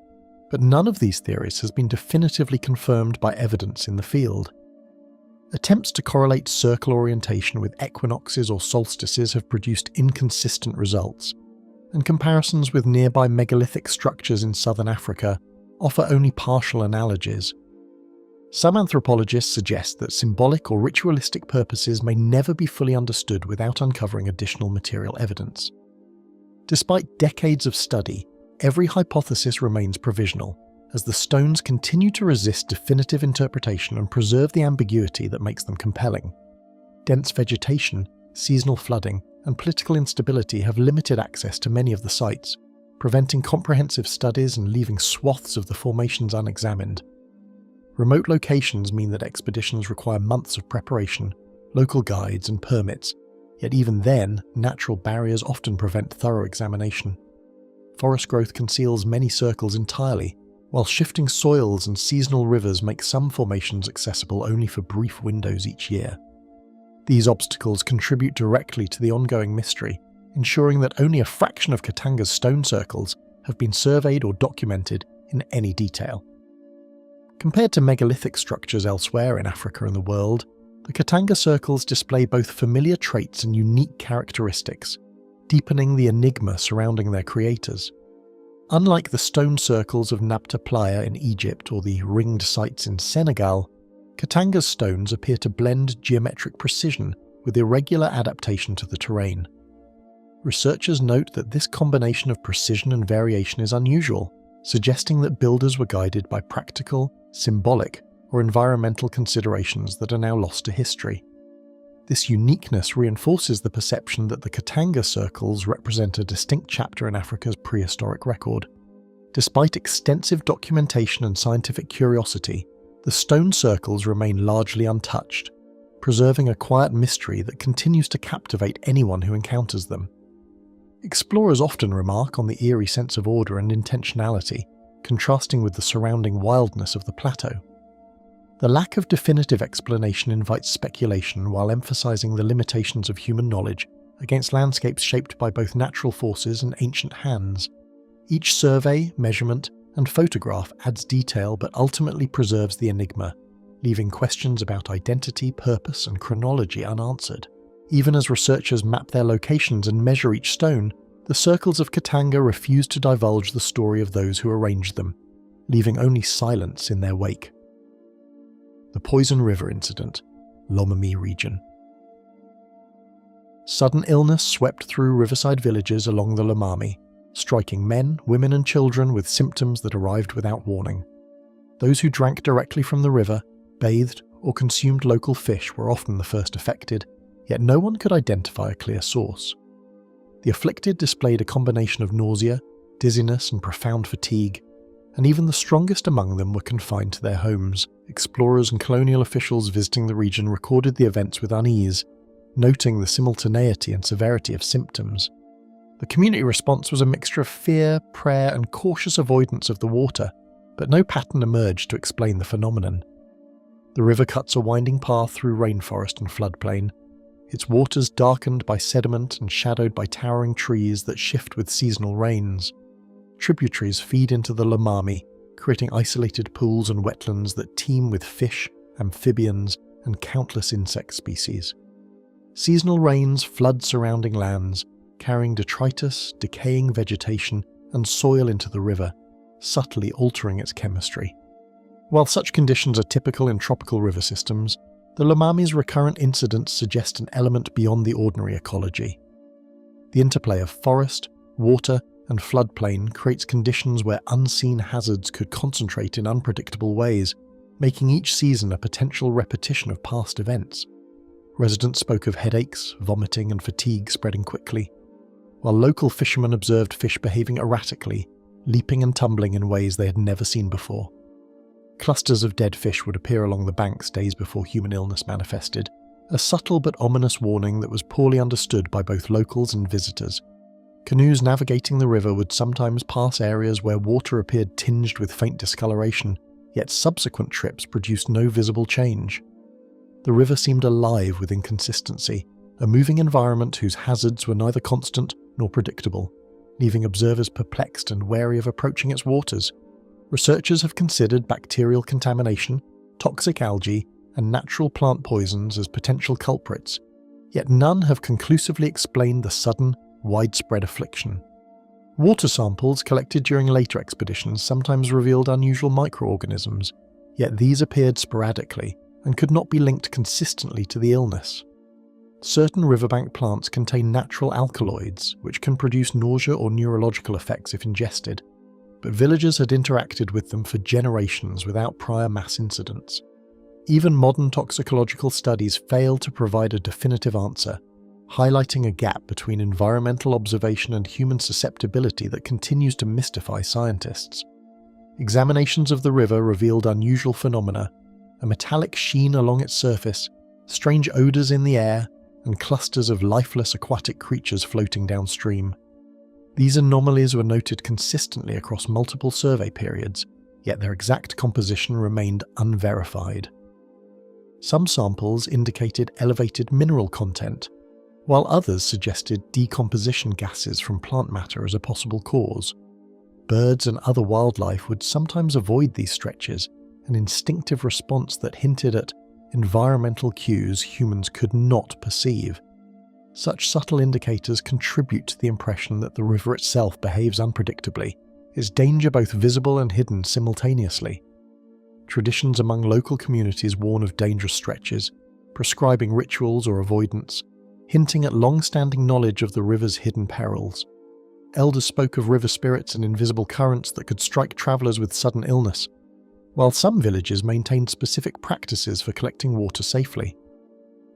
Speaker 1: but none of these theories has been definitively confirmed by evidence in the field. Attempts to correlate circle orientation with equinoxes or solstices have produced inconsistent results, and comparisons with nearby megalithic structures in southern Africa offer only partial analogies. Some anthropologists suggest that symbolic or ritualistic purposes may never be fully understood without uncovering additional material evidence. Despite decades of study, every hypothesis remains provisional, as the stones continue to resist definitive interpretation and preserve the ambiguity that makes them compelling. Dense vegetation, seasonal flooding, and political instability have limited access to many of the sites, preventing comprehensive studies and leaving swaths of the formations unexamined. Remote locations mean that expeditions require months of preparation, local guides, and permits, yet even then, natural barriers often prevent thorough examination. Forest growth conceals many circles entirely, while shifting soils and seasonal rivers make some formations accessible only for brief windows each year. These obstacles contribute directly to the ongoing mystery, ensuring that only a fraction of Katanga's stone circles have been surveyed or documented in any detail. Compared to megalithic structures elsewhere in Africa and the world, the Katanga circles display both familiar traits and unique characteristics, deepening the enigma surrounding their creators. Unlike the stone circles of Nabta Playa in Egypt or the ringed sites in Senegal, Katanga's stones appear to blend geometric precision with irregular adaptation to the terrain. Researchers note that this combination of precision and variation is unusual, suggesting that builders were guided by practical, symbolic, or environmental considerations that are now lost to history. This uniqueness reinforces the perception that the Katanga circles represent a distinct chapter in Africa's prehistoric record. Despite extensive documentation and scientific curiosity, the stone circles remain largely untouched, preserving a quiet mystery that continues to captivate anyone who encounters them. Explorers often remark on the eerie sense of order and intentionality, contrasting with the surrounding wildness of the plateau. The lack of definitive explanation invites speculation while emphasizing the limitations of human knowledge against landscapes shaped by both natural forces and ancient hands. Each survey, measurement, and photograph adds detail but ultimately preserves the enigma, leaving questions about identity, purpose, and chronology unanswered. Even as researchers map their locations and measure each stone, the circles of Katanga refuse to divulge the story of those who arranged them, leaving only silence in their wake. The Poison River Incident, Lomami region. Sudden illness swept through riverside villages along the Lomami, striking men, women, and children with symptoms that arrived without warning. Those who drank directly from the river, bathed, or consumed local fish were often the first affected, yet no one could identify a clear source. The afflicted displayed a combination of nausea, dizziness, and profound fatigue, and even the strongest among them were confined to their homes. Explorers and colonial officials visiting the region recorded the events with unease, noting the simultaneity and severity of symptoms. The community response was a mixture of fear, prayer, and cautious avoidance of the water, but no pattern emerged to explain the phenomenon. The river cuts a winding path through rainforest and floodplain, its waters darkened by sediment and shadowed by towering trees that shift with seasonal rains. Tributaries feed into the Lomami, creating isolated pools and wetlands that teem with fish, amphibians, and countless insect species. Seasonal rains flood surrounding lands, carrying detritus, decaying vegetation, and soil into the river, subtly altering its chemistry. While such conditions are typical in tropical river systems, the Lomami's recurrent incidents suggest an element beyond the ordinary ecology. The interplay of forest, water, and floodplain creates conditions where unseen hazards could concentrate in unpredictable ways, making each season a potential repetition of past events. Residents spoke of headaches, vomiting, and fatigue spreading quickly, while local fishermen observed fish behaving erratically, leaping and tumbling in ways they had never seen before. Clusters of dead fish would appear along the banks days before human illness manifested, a subtle but ominous warning that was poorly understood by both locals and visitors. Canoes navigating the river would sometimes pass areas where water appeared tinged with faint discoloration, yet subsequent trips produced no visible change. The river seemed alive with inconsistency, a moving environment whose hazards were neither constant nor predictable, leaving observers perplexed and wary of approaching its waters. Researchers have considered bacterial contamination, toxic algae, and natural plant poisons as potential culprits, yet none have conclusively explained the sudden, widespread affliction. Water samples collected during later expeditions sometimes revealed unusual microorganisms, yet these appeared sporadically and could not be linked consistently to the illness. Certain riverbank plants contain natural alkaloids, which can produce nausea or neurological effects if ingested, but villagers had interacted with them for generations without prior mass incidents. Even modern toxicological studies fail to provide a definitive answer, highlighting a gap between environmental observation and human susceptibility that continues to mystify scientists. Examinations of the river revealed unusual phenomena, a metallic sheen along its surface, strange odours in the air, and clusters of lifeless aquatic creatures floating downstream. These anomalies were noted consistently across multiple survey periods, yet their exact composition remained unverified. Some samples indicated elevated mineral content, while others suggested decomposition gases from plant matter as a possible cause. Birds and other wildlife would sometimes avoid these stretches, an instinctive response that hinted at environmental cues humans could not perceive. Such subtle indicators contribute to the impression that the river itself behaves unpredictably, its danger both visible and hidden simultaneously. Traditions among local communities warn of dangerous stretches, prescribing rituals or avoidance, hinting at long-standing knowledge of the river's hidden perils. Elders spoke of river spirits and invisible currents that could strike travellers with sudden illness, while some villages maintained specific practices for collecting water safely.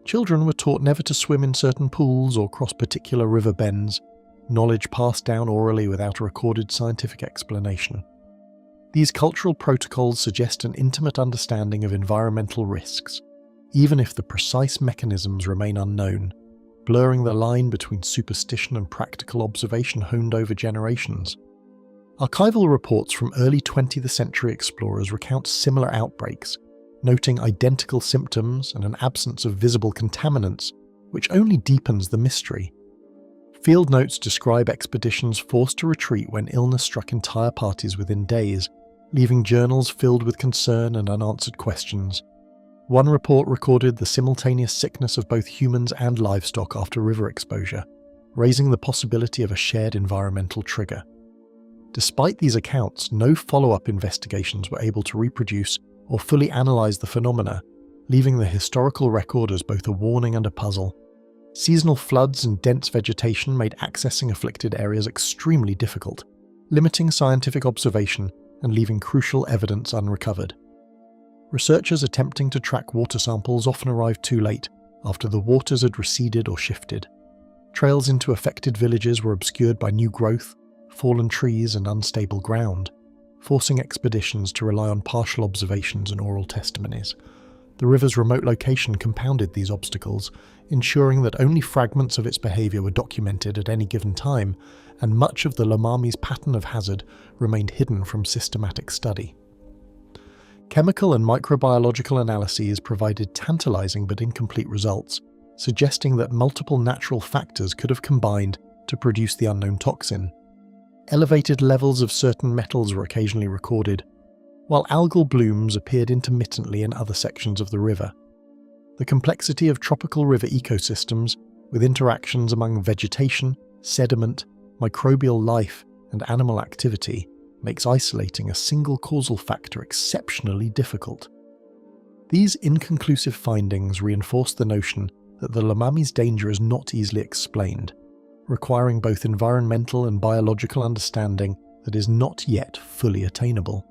Speaker 1: Children were taught never to swim in certain pools or cross particular river bends, knowledge passed down orally without a recorded scientific explanation. These cultural protocols suggest an intimate understanding of environmental risks, even if the precise mechanisms remain unknown, blurring the line between superstition and practical observation honed over generations. Archival reports from early 20th century explorers recount similar outbreaks, noting identical symptoms and an absence of visible contaminants, which only deepens the mystery. Field notes describe expeditions forced to retreat when illness struck entire parties within days, leaving journals filled with concern and unanswered questions. One report recorded the simultaneous sickness of both humans and livestock after river exposure, raising the possibility of a shared environmental trigger. Despite these accounts, no follow-up investigations were able to reproduce or fully analyze the phenomena, leaving the historical record as both a warning and a puzzle. Seasonal floods and dense vegetation made accessing afflicted areas extremely difficult, limiting scientific observation and leaving crucial evidence unrecovered. Researchers attempting to track water samples often arrived too late, after the waters had receded or shifted. Trails into affected villages were obscured by new growth, fallen trees and unstable ground, forcing expeditions to rely on partial observations and oral testimonies. The river's remote location compounded these obstacles, ensuring that only fragments of its behaviour were documented at any given time, and much of the Lomami's pattern of hazard remained hidden from systematic study. Chemical and microbiological analyses provided tantalising but incomplete results, suggesting that multiple natural factors could have combined to produce the unknown toxin. Elevated levels of certain metals were occasionally recorded, while algal blooms appeared intermittently in other sections of the river. The complexity of tropical river ecosystems, with interactions among vegetation, sediment, microbial life, and animal activity, makes isolating a single causal factor exceptionally difficult. These inconclusive findings reinforce the notion that the Lomami's danger is not easily explained, requiring both environmental and biological understanding that is not yet fully attainable.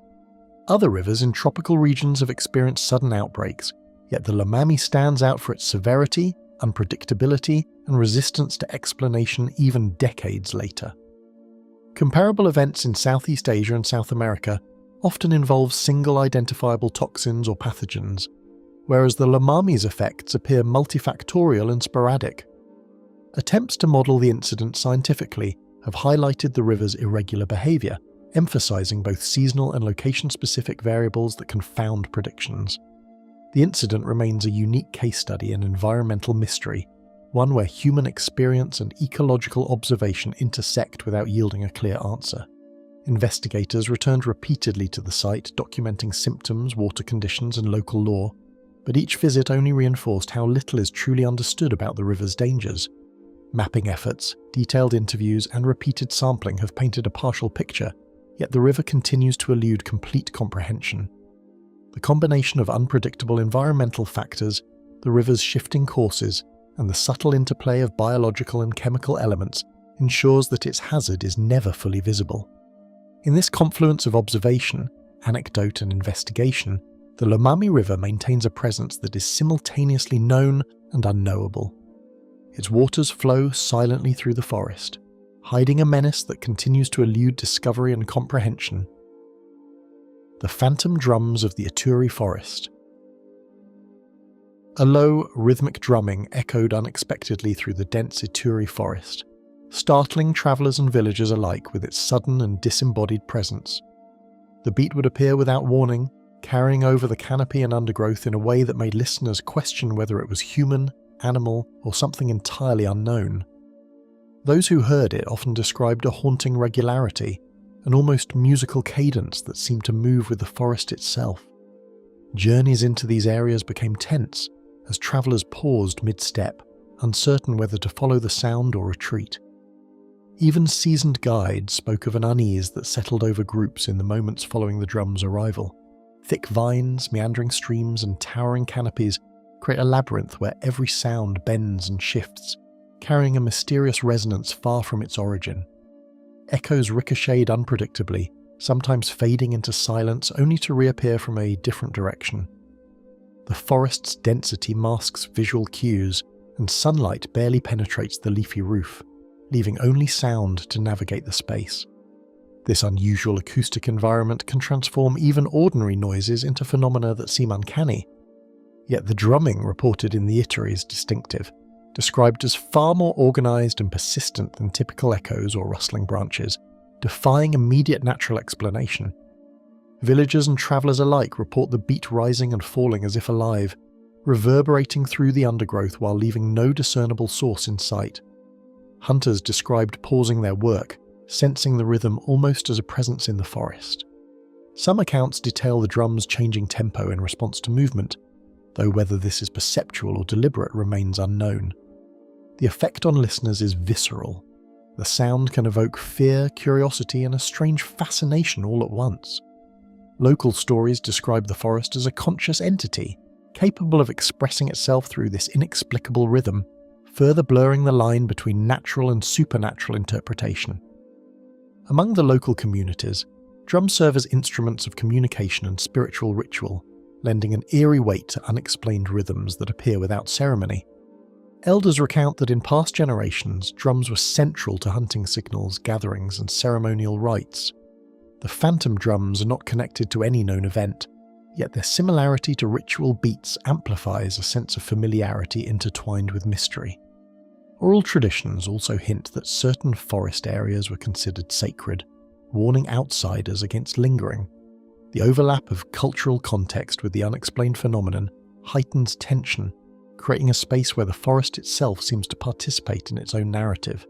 Speaker 1: Other rivers in tropical regions have experienced sudden outbreaks, yet the Lomami stands out for its severity, unpredictability, and resistance to explanation even decades later. Comparable events in Southeast Asia and South America often involve single identifiable toxins or pathogens, whereas the Lomami's effects appear multifactorial and sporadic. Attempts to model the incident scientifically have highlighted the river's irregular behaviour, emphasising both seasonal and location-specific variables that confound predictions. The incident remains a unique case study in environmental mystery, one where human experience and ecological observation intersect without yielding a clear answer. Investigators returned repeatedly to the site, documenting symptoms, water conditions, and local law, but each visit only reinforced how little is truly understood about the river's dangers. Mapping efforts, detailed interviews, and repeated sampling have painted a partial picture, yet the river continues to elude complete comprehension. The combination of unpredictable environmental factors, the river's shifting courses, and the subtle interplay of biological and chemical elements ensures that its hazard is never fully visible. In this confluence of observation, anecdote, and investigation, the Lomami River maintains a presence that is simultaneously known and unknowable. Its waters flow silently through the forest, hiding a menace that continues to elude discovery and comprehension. The phantom drums of the Ituri forest. A low, rhythmic drumming echoed unexpectedly through the dense Ituri forest, startling travellers and villagers alike with its sudden and disembodied presence. The beat would appear without warning, carrying over the canopy and undergrowth in a way that made listeners question whether it was human, animal, or something entirely unknown. Those who heard it often described a haunting regularity, an almost musical cadence that seemed to move with the forest itself. Journeys into these areas became tense as travellers paused mid-step, uncertain whether to follow the sound or retreat. Even seasoned guides spoke of an unease that settled over groups in the moments following the drum's arrival. Thick vines, meandering streams, and towering canopies create a labyrinth where every sound bends and shifts, carrying a mysterious resonance far from its origin. Echoes ricocheted unpredictably, sometimes fading into silence only to reappear from a different direction. The forest's density masks visual cues, and sunlight barely penetrates the leafy roof, leaving only sound to navigate the space. This unusual acoustic environment can transform even ordinary noises into phenomena that seem uncanny. Yet the drumming reported in the Ituri is distinctive, described as far more organised and persistent than typical echoes or rustling branches, defying immediate natural explanation. Villagers and travellers alike report the beat rising and falling as if alive, reverberating through the undergrowth while leaving no discernible source in sight. Hunters described pausing their work, sensing the rhythm almost as a presence in the forest. Some accounts detail the drum's changing tempo in response to movement, though whether this is perceptual or deliberate remains unknown. The effect on listeners is visceral. The sound can evoke fear, curiosity, and a strange fascination all at once. Local stories describe the forest as a conscious entity, capable of expressing itself through this inexplicable rhythm, further blurring the line between natural and supernatural interpretation. Among the local communities, drums serve as instruments of communication and spiritual ritual, lending an eerie weight to unexplained rhythms that appear without ceremony. Elders recount that in past generations, drums were central to hunting signals, gatherings, and ceremonial rites. The phantom drums are not connected to any known event, yet their similarity to ritual beats amplifies a sense of familiarity intertwined with mystery. Oral traditions also hint that certain forest areas were considered sacred, warning outsiders against lingering. The overlap of cultural context with the unexplained phenomenon heightens tension, creating a space where the forest itself seems to participate in its own narrative.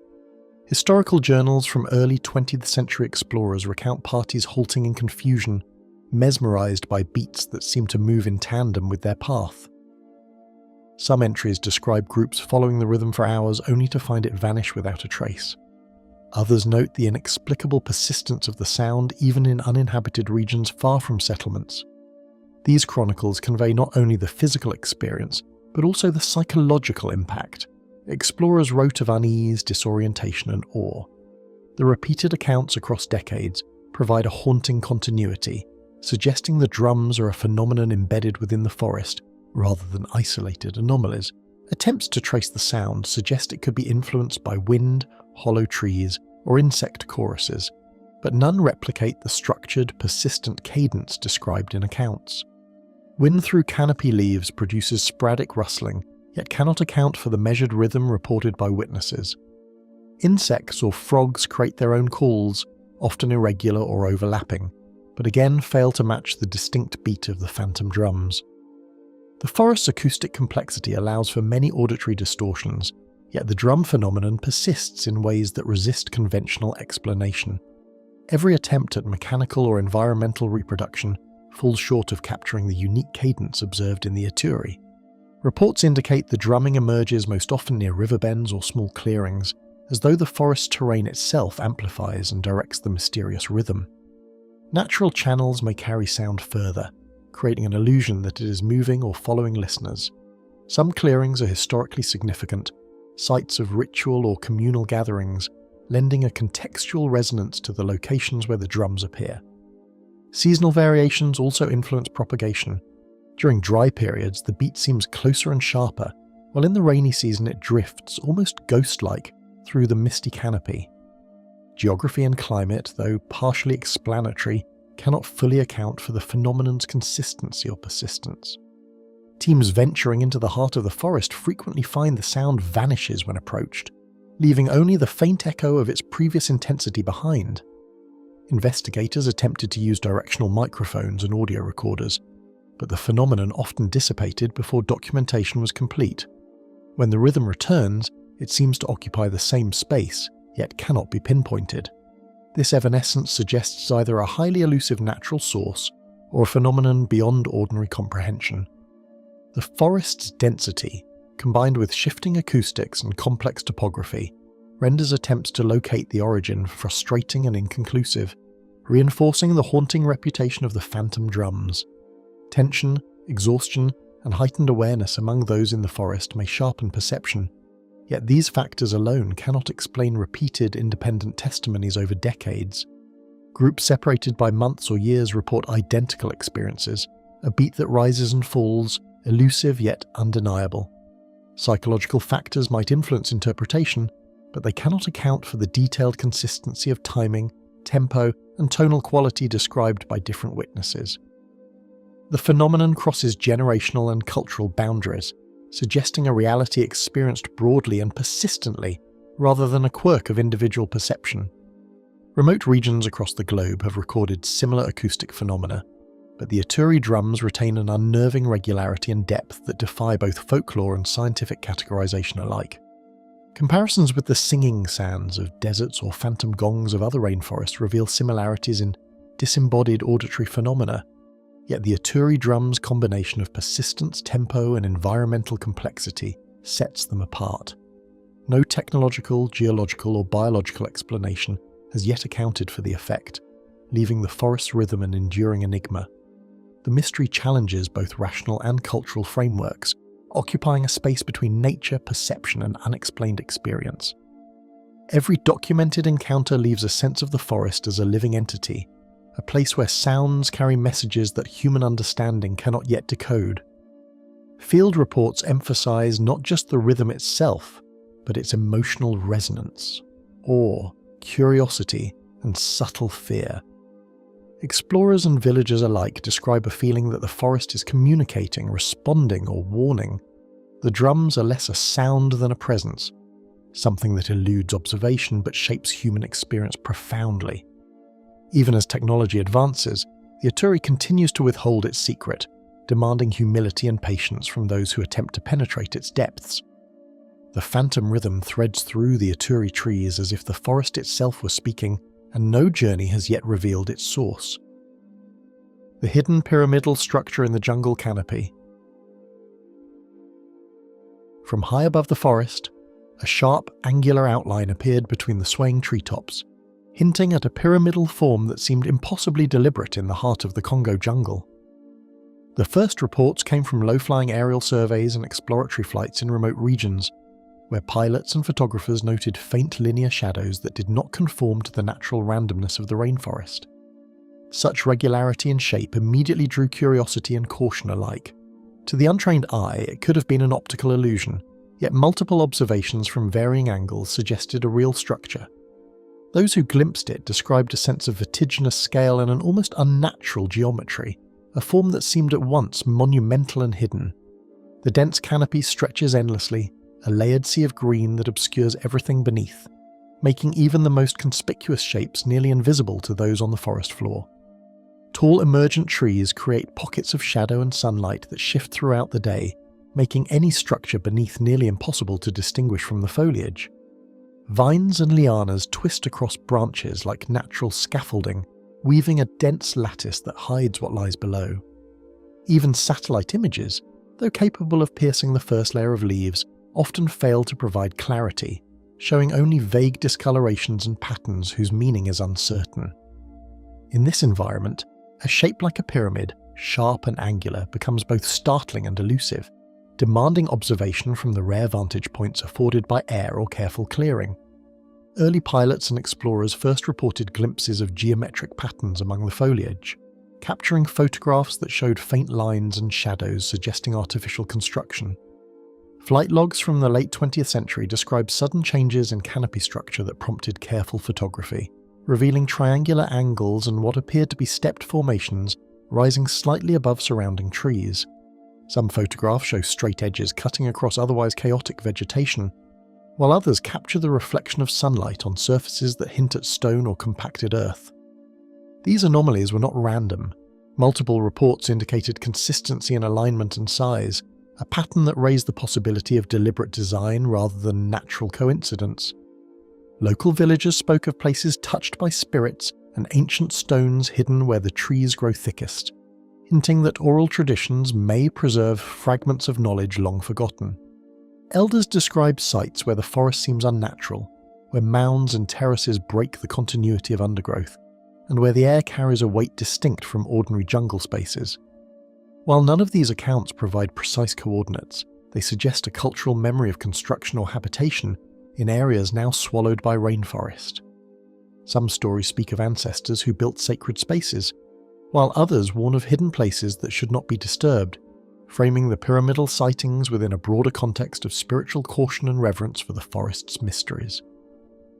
Speaker 1: Historical journals from early 20th century explorers recount parties halting in confusion, mesmerized by beats that seem to move in tandem with their path. Some entries describe groups following the rhythm for hours only to find it vanish without a trace. Others note the inexplicable persistence of the sound even in uninhabited regions far from settlements. These chronicles convey not only the physical experience, but also the psychological impact, explorers wrote of unease, disorientation, and awe. The repeated accounts across decades provide a haunting continuity, suggesting the drums are a phenomenon embedded within the forest rather than isolated anomalies. Attempts to trace the sound suggest it could be influenced by wind, hollow trees, or insect choruses, but none replicate the structured, persistent cadence described in accounts. Wind through canopy leaves produces sporadic rustling, yet cannot account for the measured rhythm reported by witnesses. Insects or frogs create their own calls, often irregular or overlapping, but again fail to match the distinct beat of the phantom drums. The forest's acoustic complexity allows for many auditory distortions, yet the drum phenomenon persists in ways that resist conventional explanation. Every attempt at mechanical or environmental reproduction falls short of capturing the unique cadence observed in the Ituri. Reports indicate the drumming emerges most often near river bends or small clearings, as though the forest terrain itself amplifies and directs the mysterious rhythm. Natural channels may carry sound further, creating an illusion that it is moving or following listeners. Some clearings are historically significant, sites of ritual or communal gatherings, lending a contextual resonance to the locations where the drums appear. Seasonal variations also influence propagation. During dry periods, the beat seems closer and sharper, while in the rainy season it drifts, almost ghost-like, through the misty canopy. Geography and climate, though partially explanatory, cannot fully account for the phenomenon's consistency or persistence. Teams venturing into the heart of the forest frequently find the sound vanishes when approached, leaving only the faint echo of its previous intensity behind. Investigators attempted to use directional microphones and audio recorders, but the phenomenon often dissipated before documentation was complete. When the rhythm returns, it seems to occupy the same space, yet cannot be pinpointed. This evanescence suggests either a highly elusive natural source or a phenomenon beyond ordinary comprehension. The forest's density, combined with shifting acoustics and complex topography, renders attempts to locate the origin frustrating and inconclusive, reinforcing the haunting reputation of the phantom drums. Tension, exhaustion, and heightened awareness among those in the forest may sharpen perception, yet these factors alone cannot explain repeated independent testimonies over decades. Groups separated by months or years report identical experiences, a beat that rises and falls, elusive yet undeniable. Psychological factors might influence interpretation, but they cannot account for the detailed consistency of timing, tempo, and tonal quality described by different witnesses. The phenomenon crosses generational and cultural boundaries, suggesting a reality experienced broadly and persistently, rather than a quirk of individual perception. Remote regions across the globe have recorded similar acoustic phenomena, but the Ituri drums retain an unnerving regularity and depth that defy both folklore and scientific categorization alike. Comparisons with the singing sounds of deserts or phantom gongs of other rainforests reveal similarities in disembodied auditory phenomena, yet the Ituri drum's combination of persistence, tempo, and environmental complexity sets them apart. No technological, geological, or biological explanation has yet accounted for the effect, leaving the forest's rhythm an enduring enigma. The mystery challenges both rational and cultural frameworks, occupying a space between nature, perception, and unexplained experience. Every documented encounter leaves a sense of the forest as a living entity, a place where sounds carry messages that human understanding cannot yet decode. Field reports emphasize not just the rhythm itself, but its emotional resonance, awe, curiosity, and subtle fear. Explorers and villagers alike describe a feeling that the forest is communicating, responding, or warning. The drums are less a sound than a presence, something that eludes observation but shapes human experience profoundly. Even as technology advances, the Ituri continues to withhold its secret, demanding humility and patience from those who attempt to penetrate its depths. The phantom rhythm threads through the Ituri trees as if the forest itself were speaking, and no journey has yet revealed its source. The hidden pyramidal structure in the jungle canopy. From high above the forest, a sharp, angular outline appeared between the swaying treetops, hinting at a pyramidal form that seemed impossibly deliberate in the heart of the Congo jungle. The first reports came from low-flying aerial surveys and exploratory flights in remote regions, where pilots and photographers noted faint linear shadows that did not conform to the natural randomness of the rainforest. Such regularity and shape immediately drew curiosity and caution alike. To the untrained eye, it could have been an optical illusion, yet multiple observations from varying angles suggested a real structure. Those who glimpsed it described a sense of vertiginous scale and an almost unnatural geometry, a form that seemed at once monumental and hidden. The dense canopy stretches endlessly, a layered sea of green that obscures everything beneath, making even the most conspicuous shapes nearly invisible to those on the forest floor. Tall emergent trees create pockets of shadow and sunlight that shift throughout the day, making any structure beneath nearly impossible to distinguish from the foliage. Vines and lianas twist across branches like natural scaffolding, weaving a dense lattice that hides what lies below. Even satellite images, though capable of piercing the first layer of leaves, often fail to provide clarity, showing only vague discolorations and patterns whose meaning is uncertain. In this environment, a shape like a pyramid, sharp and angular, becomes both startling and elusive, demanding observation from the rare vantage points afforded by air or careful clearing. Early pilots and explorers first reported glimpses of geometric patterns among the foliage, capturing photographs that showed faint lines and shadows suggesting artificial construction. Flight logs from the late 20th century describe sudden changes in canopy structure that prompted careful photography, revealing triangular angles and what appeared to be stepped formations rising slightly above surrounding trees. Some photographs show straight edges cutting across otherwise chaotic vegetation, while others capture the reflection of sunlight on surfaces that hint at stone or compacted earth. These anomalies were not random. Multiple reports indicated consistency in alignment and size, a pattern that raised the possibility of deliberate design rather than natural coincidence. Local villagers spoke of places touched by spirits and ancient stones hidden where the trees grow thickest, hinting that oral traditions may preserve fragments of knowledge long forgotten. Elders described sites where the forest seems unnatural, where mounds and terraces break the continuity of undergrowth, and where the air carries a weight distinct from ordinary jungle spaces. While none of these accounts provide precise coordinates, they suggest a cultural memory of construction or habitation in areas now swallowed by rainforest. Some stories speak of ancestors who built sacred spaces, while others warn of hidden places that should not be disturbed, framing the pyramidal sightings within a broader context of spiritual caution and reverence for the forest's mysteries.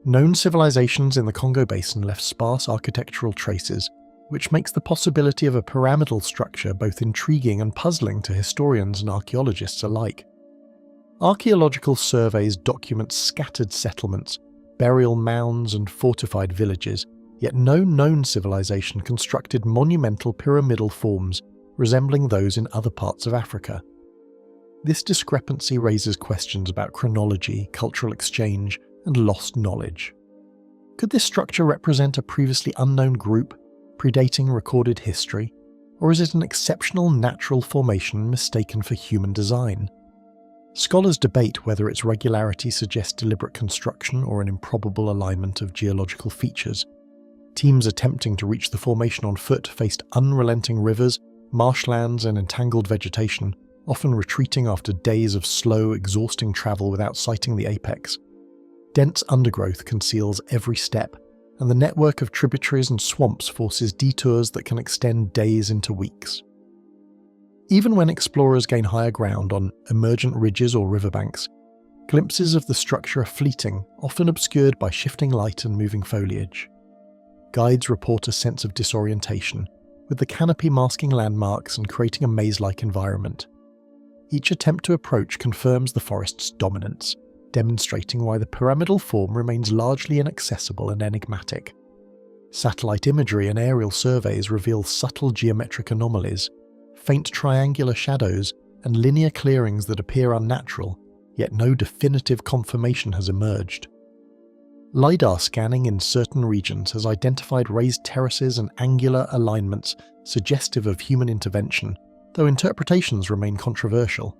Speaker 1: Known civilizations in the Congo Basin left sparse architectural traces, which makes the possibility of a pyramidal structure both intriguing and puzzling to historians and archaeologists alike. Archaeological surveys document scattered settlements, burial mounds and fortified villages, yet no known civilization constructed monumental pyramidal forms resembling those in other parts of Africa. This discrepancy raises questions about chronology, cultural exchange, and lost knowledge. Could this structure represent a previously unknown group, predating recorded history, or is it an exceptional natural formation mistaken for human design? Scholars debate whether its regularity suggests deliberate construction or an improbable alignment of geological features. Teams attempting to reach the formation on foot faced unrelenting rivers, marshlands, and entangled vegetation, often retreating after days of slow, exhausting travel without sighting the apex. Dense undergrowth conceals every step, and the network of tributaries and swamps forces detours that can extend days into weeks. Even when explorers gain higher ground on emergent ridges or riverbanks, glimpses of the structure are fleeting, often obscured by shifting light and moving foliage. Guides report a sense of disorientation, with the canopy masking landmarks and creating a maze-like environment. Each attempt to approach confirms the forest's dominance, demonstrating why the pyramidal form remains largely inaccessible and enigmatic. Satellite imagery and aerial surveys reveal subtle geometric anomalies, faint triangular shadows, and linear clearings that appear unnatural, yet no definitive confirmation has emerged. LiDAR scanning in certain regions has identified raised terraces and angular alignments suggestive of human intervention, though interpretations remain controversial.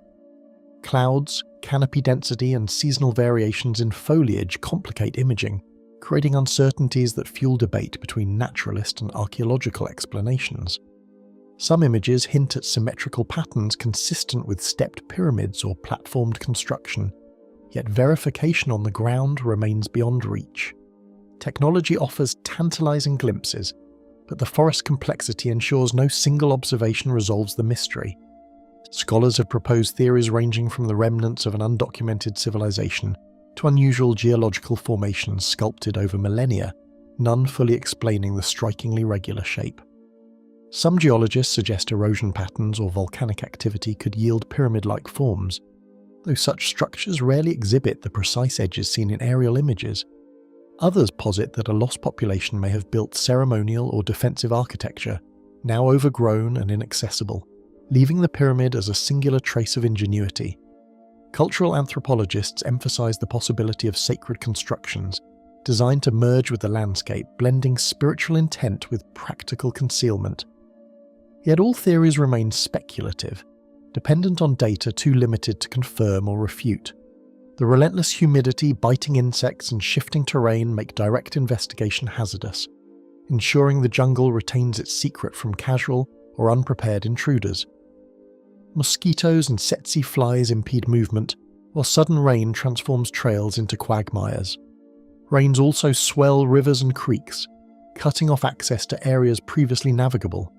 Speaker 1: Clouds, canopy density, and seasonal variations in foliage complicate imaging, creating uncertainties that fuel debate between naturalist and archaeological explanations. Some images hint at symmetrical patterns consistent with stepped pyramids or platformed construction, yet verification on the ground remains beyond reach. Technology offers tantalizing glimpses, but the forest complexity ensures no single observation resolves the mystery. Scholars have proposed theories ranging from the remnants of an undocumented civilization to unusual geological formations sculpted over millennia, none fully explaining the strikingly regular shape. Some geologists suggest erosion patterns or volcanic activity could yield pyramid-like forms, though such structures rarely exhibit the precise edges seen in aerial images. Others posit that a lost population may have built ceremonial or defensive architecture, now overgrown and inaccessible, leaving the pyramid as a singular trace of ingenuity. Cultural anthropologists emphasize the possibility of sacred constructions, designed to merge with the landscape, blending spiritual intent with practical concealment. Yet all theories remain speculative, dependent on data too limited to confirm or refute. The relentless humidity, biting insects, and shifting terrain make direct investigation hazardous, ensuring the jungle retains its secret from casual or unprepared intruders. Mosquitoes and tsetse flies impede movement, while sudden rain transforms trails into quagmires. Rains also swell rivers and creeks, cutting off access to areas previously navigable.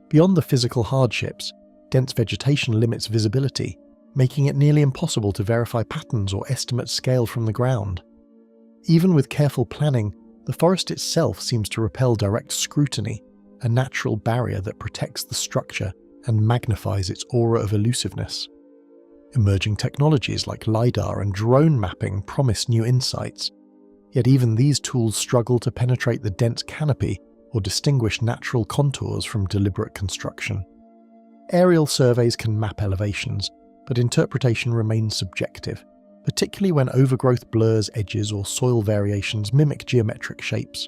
Speaker 1: Beyond the physical hardships, dense vegetation limits visibility, making it nearly impossible to verify patterns or estimate scale from the ground. Even with careful planning, the forest itself seems to repel direct scrutiny, a natural barrier that protects the structure and magnifies its aura of elusiveness. Emerging technologies like LiDAR and drone mapping promise new insights, yet even these tools struggle to penetrate the dense canopy or distinguish natural contours from deliberate construction. Aerial surveys can map elevations, but interpretation remains subjective, particularly when overgrowth blurs edges or soil variations mimic geometric shapes.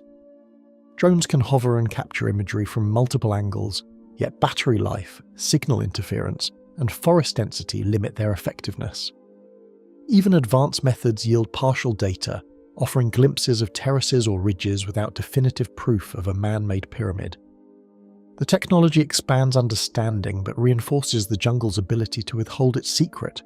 Speaker 1: Drones can hover and capture imagery from multiple angles, yet battery life, signal interference, and forest density limit their effectiveness. Even advanced methods yield partial data, offering glimpses of terraces or ridges without definitive proof of a man-made pyramid. The technology expands understanding but reinforces the jungle's ability to withhold its secret.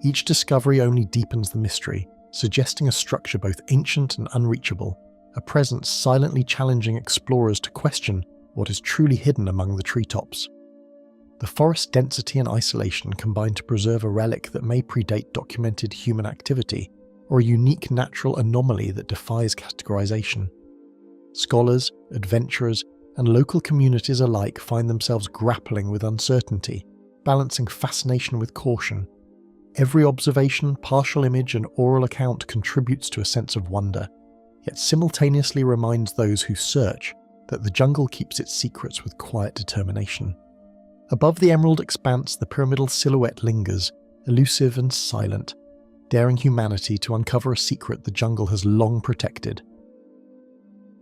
Speaker 1: Each discovery only deepens the mystery, suggesting a structure both ancient and unreachable, a presence silently challenging explorers to question what is truly hidden among the treetops. The forest's density and isolation combine to preserve a relic that may predate documented human activity, or a unique natural anomaly that defies categorization. Scholars, adventurers, and local communities alike find themselves grappling with uncertainty, balancing fascination with caution. Every observation, partial image, and oral account contributes to a sense of wonder, yet simultaneously reminds those who search that the jungle keeps its secrets with quiet determination. Above the emerald expanse, the pyramidal silhouette lingers, elusive and silent, daring humanity to uncover a secret the jungle has long protected.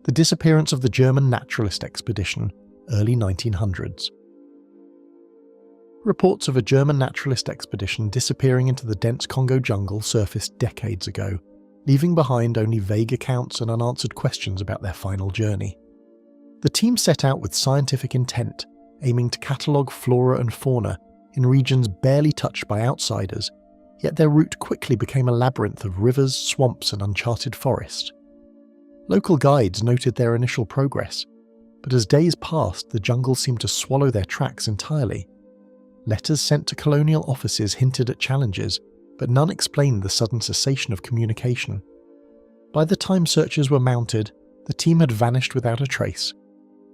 Speaker 1: The disappearance of the German naturalist expedition, early 1900s. Reports of a German naturalist expedition disappearing into the dense Congo jungle surfaced decades ago, leaving behind only vague accounts and unanswered questions about their final journey. The team set out with scientific intent, aiming to catalogue flora and fauna in regions barely touched by outsiders, yet their route quickly became a labyrinth of rivers, swamps, and uncharted forest. Local guides noted their initial progress, but as days passed, the jungle seemed to swallow their tracks entirely. Letters sent to colonial offices hinted at challenges, but none explained the sudden cessation of communication. By the time searches were mounted, the team had vanished without a trace,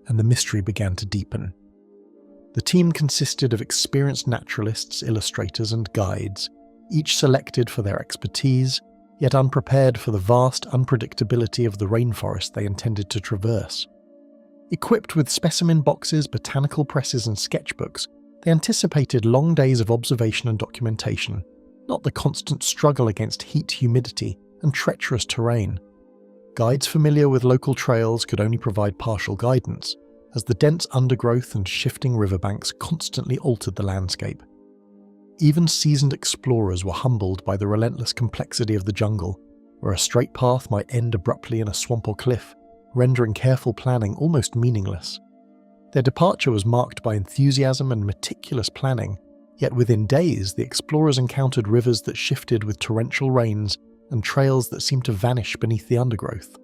Speaker 1: and the mystery began to deepen. The team consisted of experienced naturalists, illustrators, and guides, each selected for their expertise, yet unprepared for the vast unpredictability of the rainforest they intended to traverse. Equipped with specimen boxes, botanical presses, and sketchbooks, they anticipated long days of observation and documentation, not the constant struggle against heat, humidity, and treacherous terrain. Guides familiar with local trails could only provide partial guidance, as the dense undergrowth and shifting riverbanks constantly altered the landscape. Even seasoned explorers were humbled by the relentless complexity of the jungle, where a straight path might end abruptly in a swamp or cliff, rendering careful planning almost meaningless. Their departure was marked by enthusiasm and meticulous planning, Yet within days, the explorers encountered rivers that shifted with torrential rains and trails that seemed to vanish beneath the undergrowth.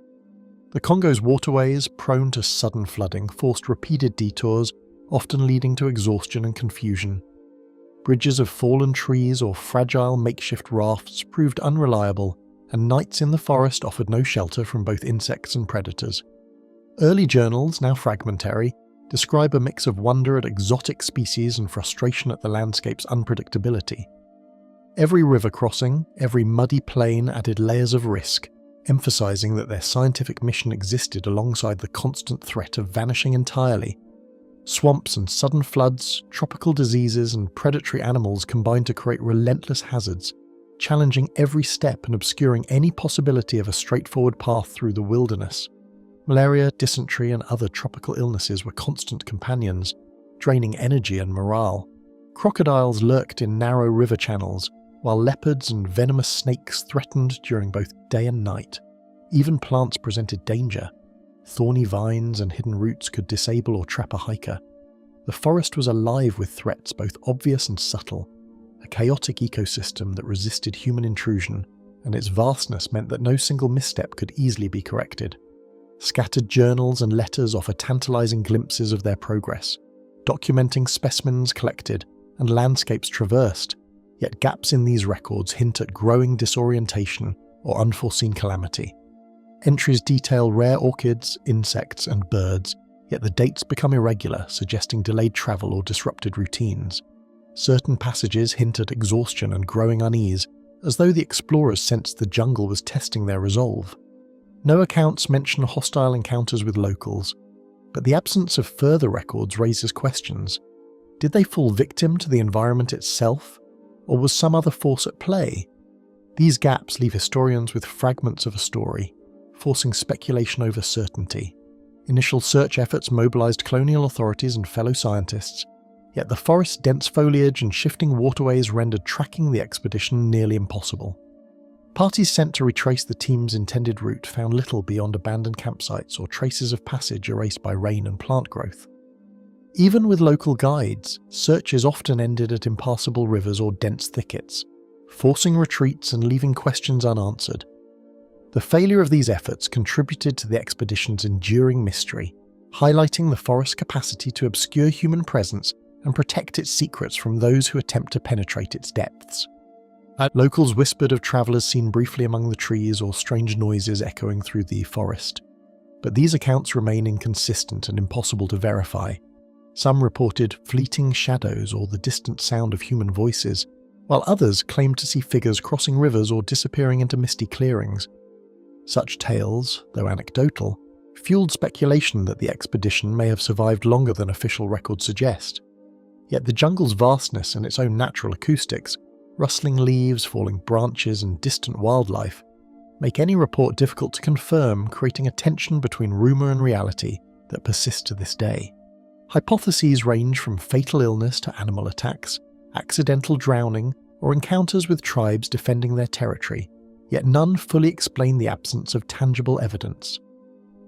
Speaker 1: The Congo's waterways, prone to sudden flooding, forced repeated detours, often leading to exhaustion and confusion. Bridges of fallen trees or fragile makeshift rafts proved unreliable, and nights in the forest offered no shelter from both insects and predators. Early journals, now fragmentary, describe a mix of wonder at exotic species and frustration at the landscape's unpredictability. Every river crossing, every muddy plain added layers of risk, emphasizing that their scientific mission existed alongside the constant threat of vanishing entirely. Swamps and sudden floods, tropical diseases and predatory animals combined to create relentless hazards, challenging every step and obscuring any possibility of a straightforward path through the wilderness. Malaria, dysentery and other tropical illnesses were constant companions, draining energy and morale. Crocodiles lurked in narrow river channels, while leopards and venomous snakes threatened during both day and night. Even plants presented danger. Thorny vines and hidden roots could disable or trap a hiker. The forest was alive with threats both obvious and subtle, a chaotic ecosystem that resisted human intrusion, and its vastness meant that no single misstep could easily be corrected. Scattered journals and letters offer tantalizing glimpses of their progress, documenting specimens collected and landscapes traversed, yet gaps in these records hint at growing disorientation or unforeseen calamity. Entries detail rare orchids, insects and birds, yet the dates become irregular, suggesting delayed travel or disrupted routines. Certain passages hint at exhaustion and growing unease, as though the explorers sensed the jungle was testing their resolve. No accounts mention hostile encounters with locals, but the absence of further records raises questions. Did they fall victim to the environment itself, or was some other force at play? These gaps leave historians with fragments of a story, forcing speculation over certainty. Initial search efforts mobilized colonial authorities and fellow scientists, yet the forest's dense foliage and shifting waterways rendered tracking the expedition nearly impossible. Parties sent to retrace the team's intended route found little beyond abandoned campsites or traces of passage erased by rain and plant growth. Even with local guides, searches often ended at impassable rivers or dense thickets, forcing retreats and leaving questions unanswered. The failure of these efforts contributed to the expedition's enduring mystery, highlighting the forest's capacity to obscure human presence and protect its secrets from those who attempt to penetrate its depths. Locals whispered of travellers seen briefly among the trees or strange noises echoing through the forest. But these accounts remain inconsistent and impossible to verify. Some reported fleeting shadows or the distant sound of human voices, while others claimed to see figures crossing rivers or disappearing into misty clearings. Such tales, though anecdotal, fueled speculation that the expedition may have survived longer than official records suggest. Yet the jungle's vastness and its own natural acoustics, rustling leaves, falling branches and distant wildlife, make any report difficult to confirm, creating a tension between rumour and reality that persists to this day. Hypotheses range from fatal illness to animal attacks, accidental drowning, or encounters with tribes defending their territory, yet none fully explain the absence of tangible evidence.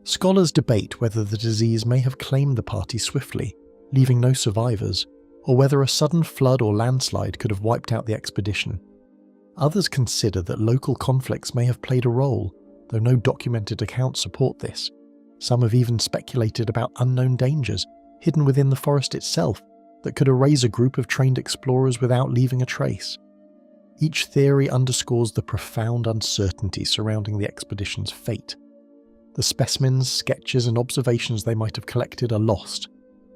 Speaker 1: Scholars debate whether the disease may have claimed the party swiftly, leaving no survivors, or whether a sudden flood or landslide could have wiped out the expedition. Others consider that local conflicts may have played a role, though no documented accounts support this. Some have even speculated about unknown dangers, hidden within the forest itself, that could erase a group of trained explorers without leaving a trace. Each theory underscores the profound uncertainty surrounding the expedition's fate. The specimens, sketches and observations they might have collected are lost,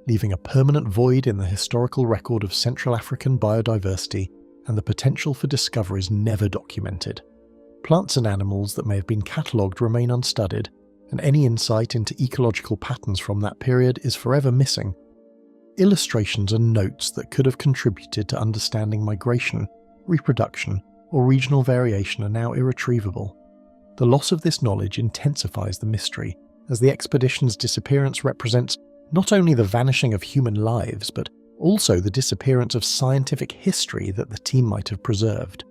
Speaker 1: leaving a permanent void in the historical record of Central African biodiversity and the potential for discoveries never documented. Plants and animals that may have been catalogued remain unstudied, and any insight into ecological patterns from that period is forever missing. Illustrations and notes that could have contributed to understanding migration, reproduction, or regional variation are now irretrievable. The loss of this knowledge intensifies the mystery, as the expedition's disappearance represents not only the vanishing of human lives, but also the disappearance of scientific history that the team might have preserved.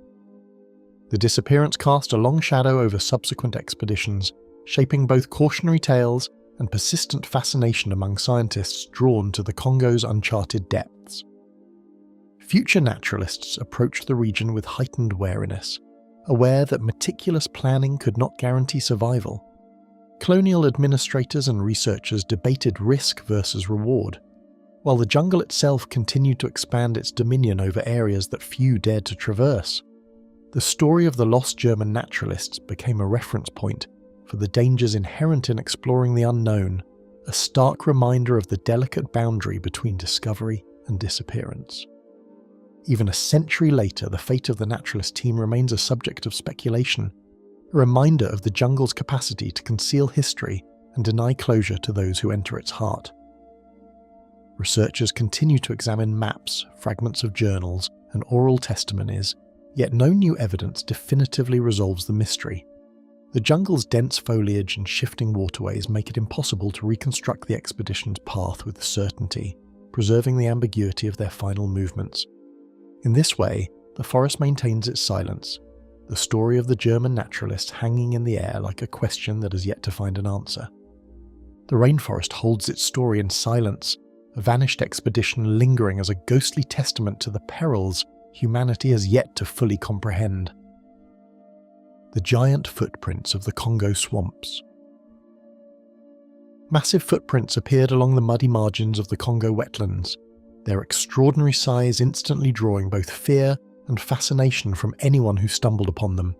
Speaker 1: The disappearance cast a long shadow over subsequent expeditions, shaping both cautionary tales and persistent fascination among scientists drawn to the Congo's uncharted depths. Future naturalists approached the region with heightened wariness, aware that meticulous planning could not guarantee survival. Colonial administrators and researchers debated risk versus reward, while the jungle itself continued to expand its dominion over areas that few dared to traverse. The story of the lost German naturalists became a reference point for the dangers inherent in exploring the unknown, a stark reminder of the delicate boundary between discovery and disappearance. Even a century later, the fate of the naturalist team remains a subject of speculation, a reminder of the jungle's capacity to conceal history and deny closure to those who enter its heart. Researchers continue to examine maps, fragments of journals, and oral testimonies, yet no new evidence definitively resolves the mystery. The jungle's dense foliage and shifting waterways make it impossible to reconstruct the expedition's path with certainty, preserving the ambiguity of their final movements. In this way, the forest maintains its silence, the story of the German naturalist hanging in the air like a question that has yet to find an answer. The rainforest holds its story in silence, a vanished expedition lingering as a ghostly testament to the perils humanity has yet to fully comprehend. The giant footprints of the Congo swamps. Massive footprints appeared along the muddy margins of the Congo wetlands, their extraordinary size instantly drawing both fear and fascination from anyone who stumbled upon them.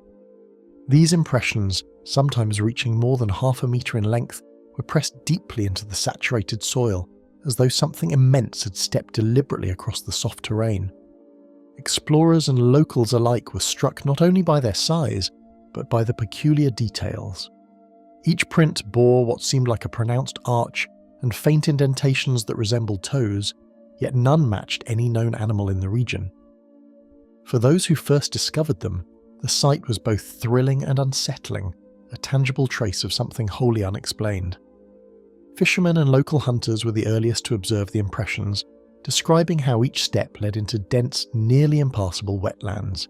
Speaker 1: These impressions, sometimes reaching more than half a metre in length, were pressed deeply into the saturated soil, as though something immense had stepped deliberately across the soft terrain. Explorers and locals alike were struck not only by their size, but by the peculiar details. Each print bore what seemed like a pronounced arch and faint indentations that resembled toes, yet none matched any known animal in the region. For those who first discovered them, the sight was both thrilling and unsettling, a tangible trace of something wholly unexplained. Fishermen and local hunters were the earliest to observe the impressions, describing how each step led into dense, nearly impassable wetlands.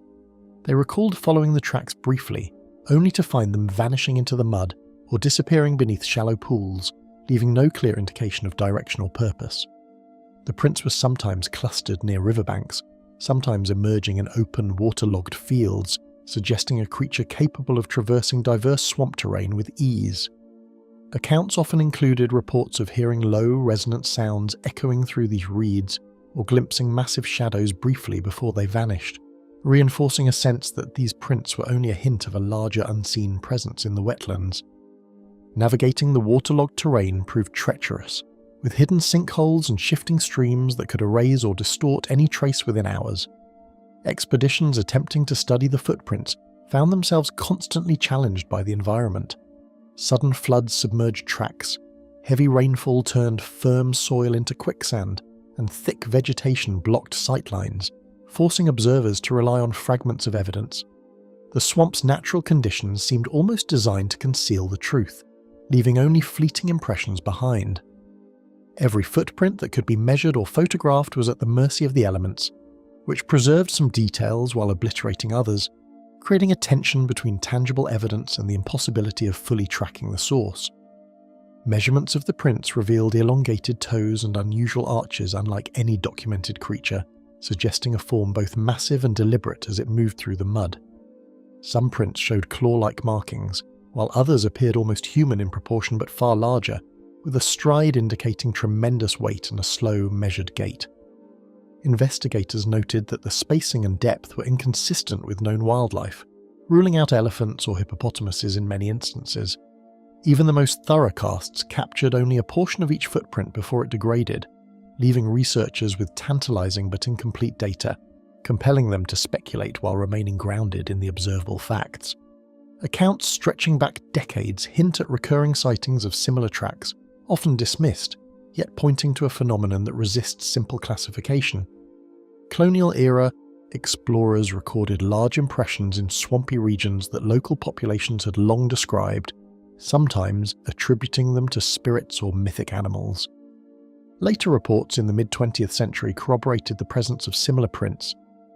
Speaker 1: They recalled following the tracks briefly, only to find them vanishing into the mud or disappearing beneath shallow pools, leaving no clear indication of direction or purpose. The prints were sometimes clustered near riverbanks, sometimes emerging in open, waterlogged fields, suggesting a creature capable of traversing diverse swamp terrain with ease. Accounts often included reports of hearing low, resonant sounds echoing through these reeds, or glimpsing massive shadows briefly before they vanished, reinforcing a sense that these prints were only a hint of a larger unseen presence in the wetlands. Navigating the waterlogged terrain proved treacherous, with hidden sinkholes and shifting streams that could erase or distort any trace within hours. Expeditions attempting to study the footprints found themselves constantly challenged by the environment. Sudden floods submerged tracks, heavy rainfall turned firm soil into quicksand, and thick vegetation blocked sightlines, forcing observers to rely on fragments of evidence. The swamp's natural conditions seemed almost designed to conceal the truth, leaving only fleeting impressions behind. Every footprint that could be measured or photographed was at the mercy of the elements, which preserved some details while obliterating others, creating a tension between tangible evidence and the impossibility of fully tracking the source. Measurements of the prints revealed elongated toes and unusual arches unlike any documented creature, suggesting a form both massive and deliberate as it moved through the mud. Some prints showed claw-like markings, while others appeared almost human in proportion but far larger, with a stride indicating tremendous weight and a slow, measured gait. Investigators noted that the spacing and depth were inconsistent with known wildlife, ruling out elephants or hippopotamuses in many instances. Even the most thorough casts captured only a portion of each footprint before it degraded, leaving researchers with tantalizing but incomplete data, compelling them to speculate while remaining grounded in the observable facts. Accounts stretching back decades hint at recurring sightings of similar tracks, often dismissed, yet pointing to a phenomenon that resists simple classification. Colonial-era explorers recorded large impressions in swampy regions that local populations had long described, sometimes attributing them to spirits or mythic animals. Later reports in the mid-20th century corroborated the presence of similar prints,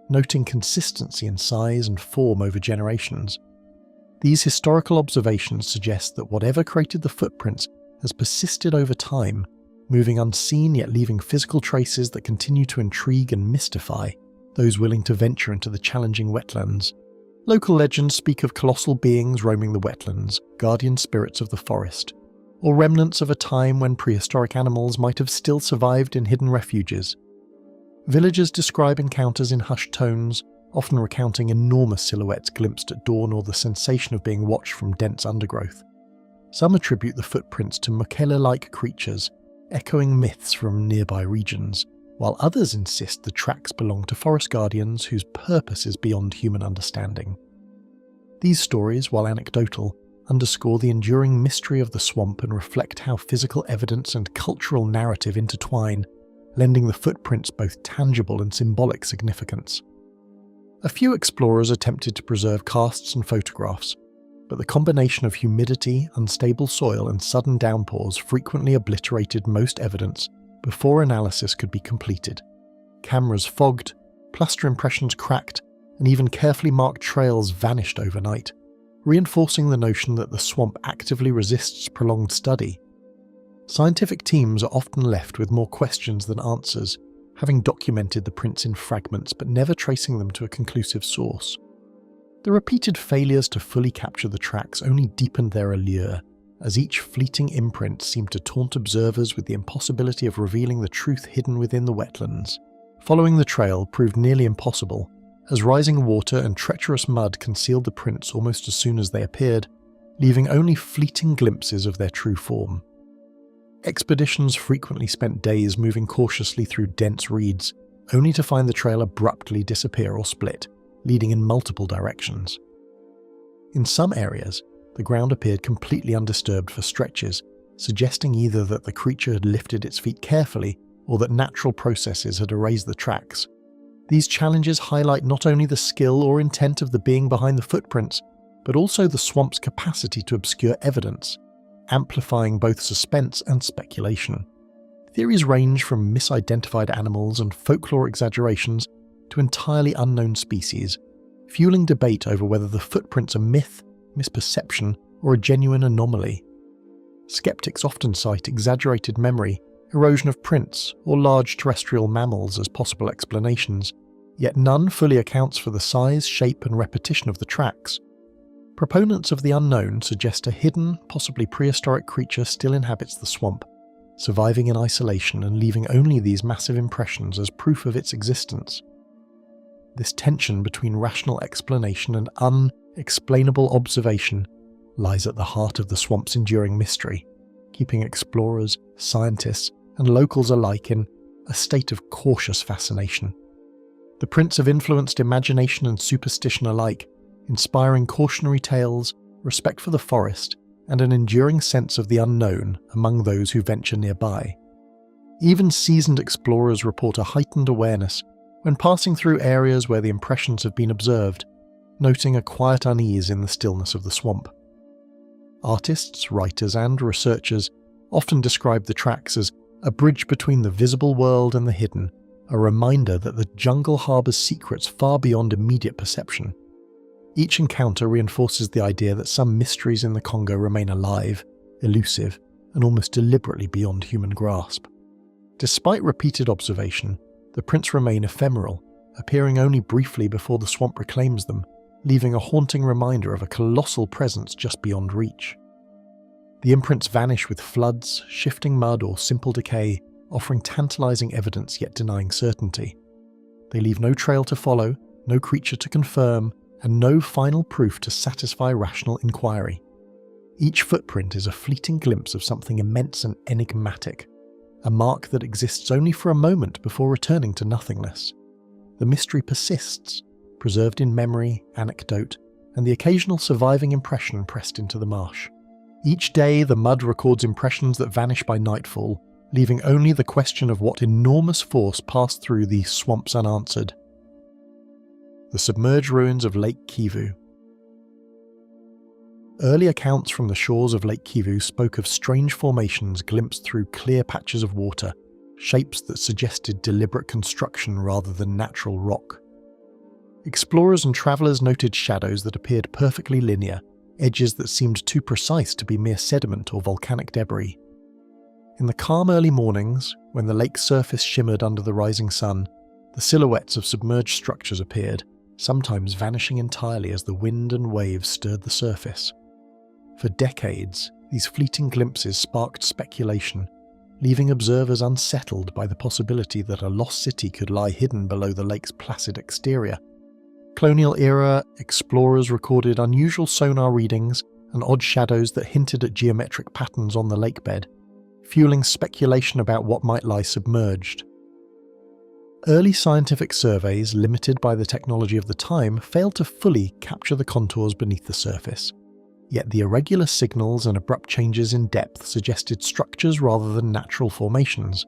Speaker 1: noting consistency in size and form over generations. These historical observations suggest that whatever created the footprints has persisted over time, moving unseen yet leaving physical traces that continue to intrigue and mystify. those willing to venture into the challenging wetlands. Local legends speak of colossal beings roaming the wetlands, guardian spirits of the forest, or remnants of a time when prehistoric animals might have still survived in hidden refuges. Villagers describe encounters in hushed tones, often recounting enormous silhouettes glimpsed at dawn or the sensation of being watched from dense undergrowth. Some attribute the footprints to Mokele-like creatures, echoing myths from nearby regions, while others insist the tracks belong to forest guardians whose purpose is beyond human understanding. These stories, while anecdotal, underscore the enduring mystery of the swamp and reflect how physical evidence and cultural narrative intertwine, lending the footprints both tangible and symbolic significance. A few explorers attempted to preserve casts and photographs, but the combination of humidity, unstable soil, and sudden downpours frequently obliterated most evidence before analysis could be completed. Cameras fogged, plaster impressions cracked, and even carefully marked trails vanished overnight, reinforcing the notion that the swamp actively resists prolonged study. Scientific teams are often left with more questions than answers, having documented the prints in fragments but never tracing them to a conclusive source. The repeated failures to fully capture the tracks only deepened their allure, as each fleeting imprint seemed to taunt observers with the impossibility of revealing the truth hidden within the wetlands. Following the trail proved nearly impossible, as rising water and treacherous mud concealed the prints almost as soon as they appeared, leaving only fleeting glimpses of their true form. Expeditions frequently spent days moving cautiously through dense reeds, only to find the trail abruptly disappear or split, leading in multiple directions. In some areas, the ground appeared completely undisturbed for stretches, suggesting either that the creature had lifted its feet carefully or that natural processes had erased the tracks. These challenges highlight not only the skill or intent of the being behind the footprints, but also the swamp's capacity to obscure evidence, amplifying both suspense and speculation. Theories range from misidentified animals and folklore exaggerations to entirely unknown species, fueling debate over whether the footprints are myth, misperception, or a genuine anomaly. Skeptics often cite exaggerated memory, erosion of prints, or large terrestrial mammals as possible explanations, yet none fully accounts for the size, shape, and repetition of the tracks. Proponents of the unknown suggest a hidden, possibly prehistoric creature still inhabits the swamp, surviving in isolation and leaving only these massive impressions as proof of its existence. This tension between rational explanation and unexplainable observation lies at the heart of the swamp's enduring mystery, keeping explorers, scientists, and locals alike in a state of cautious fascination. The prints have influenced imagination and superstition alike, inspiring cautionary tales, respect for the forest, and an enduring sense of the unknown among those who venture nearby. Even seasoned explorers report a heightened awareness when passing through areas where the impressions have been observed, noting a quiet unease in the stillness of the swamp. Artists, writers, and researchers often describe the tracks as a bridge between the visible world and the hidden, a reminder that the jungle harbours secrets far beyond immediate perception. Each encounter reinforces the idea that some mysteries in the Congo remain alive, elusive, and almost deliberately beyond human grasp. Despite repeated observation, the prints remain ephemeral, appearing only briefly before the swamp reclaims them, leaving a haunting reminder of a colossal presence just beyond reach. The imprints vanish with floods, shifting mud, or simple decay, offering tantalizing evidence yet denying certainty. They leave no trail to follow, no creature to confirm, and no final proof to satisfy rational inquiry. Each footprint is a fleeting glimpse of something immense and enigmatic, a mark that exists only for a moment before returning to nothingness. The mystery persists, preserved in memory, anecdote, and the occasional surviving impression pressed into the marsh. Each day, the mud records impressions that vanish by nightfall, leaving only the question of what enormous force passed through these swamps unanswered. The submerged ruins of Lake Kivu. Early accounts from the shores of Lake Kivu spoke of strange formations glimpsed through clear patches of water, shapes that suggested deliberate construction rather than natural rock. Explorers and travellers noted shadows that appeared perfectly linear, edges that seemed too precise to be mere sediment or volcanic debris. In the calm early mornings, when the lake's surface shimmered under the rising sun, The silhouettes of submerged structures appeared, sometimes vanishing entirely as the wind and waves stirred the surface. For decades, these fleeting glimpses sparked speculation, leaving observers unsettled by the possibility that a lost city could lie hidden below the lake's placid exterior. Colonial-era explorers recorded unusual sonar readings and odd shadows that hinted at geometric patterns on the lakebed, fueling speculation about what might lie submerged. Early scientific surveys, limited by the technology of the time, failed to fully capture the contours beneath the surface. Yet the irregular signals and abrupt changes in depth suggested structures rather than natural formations.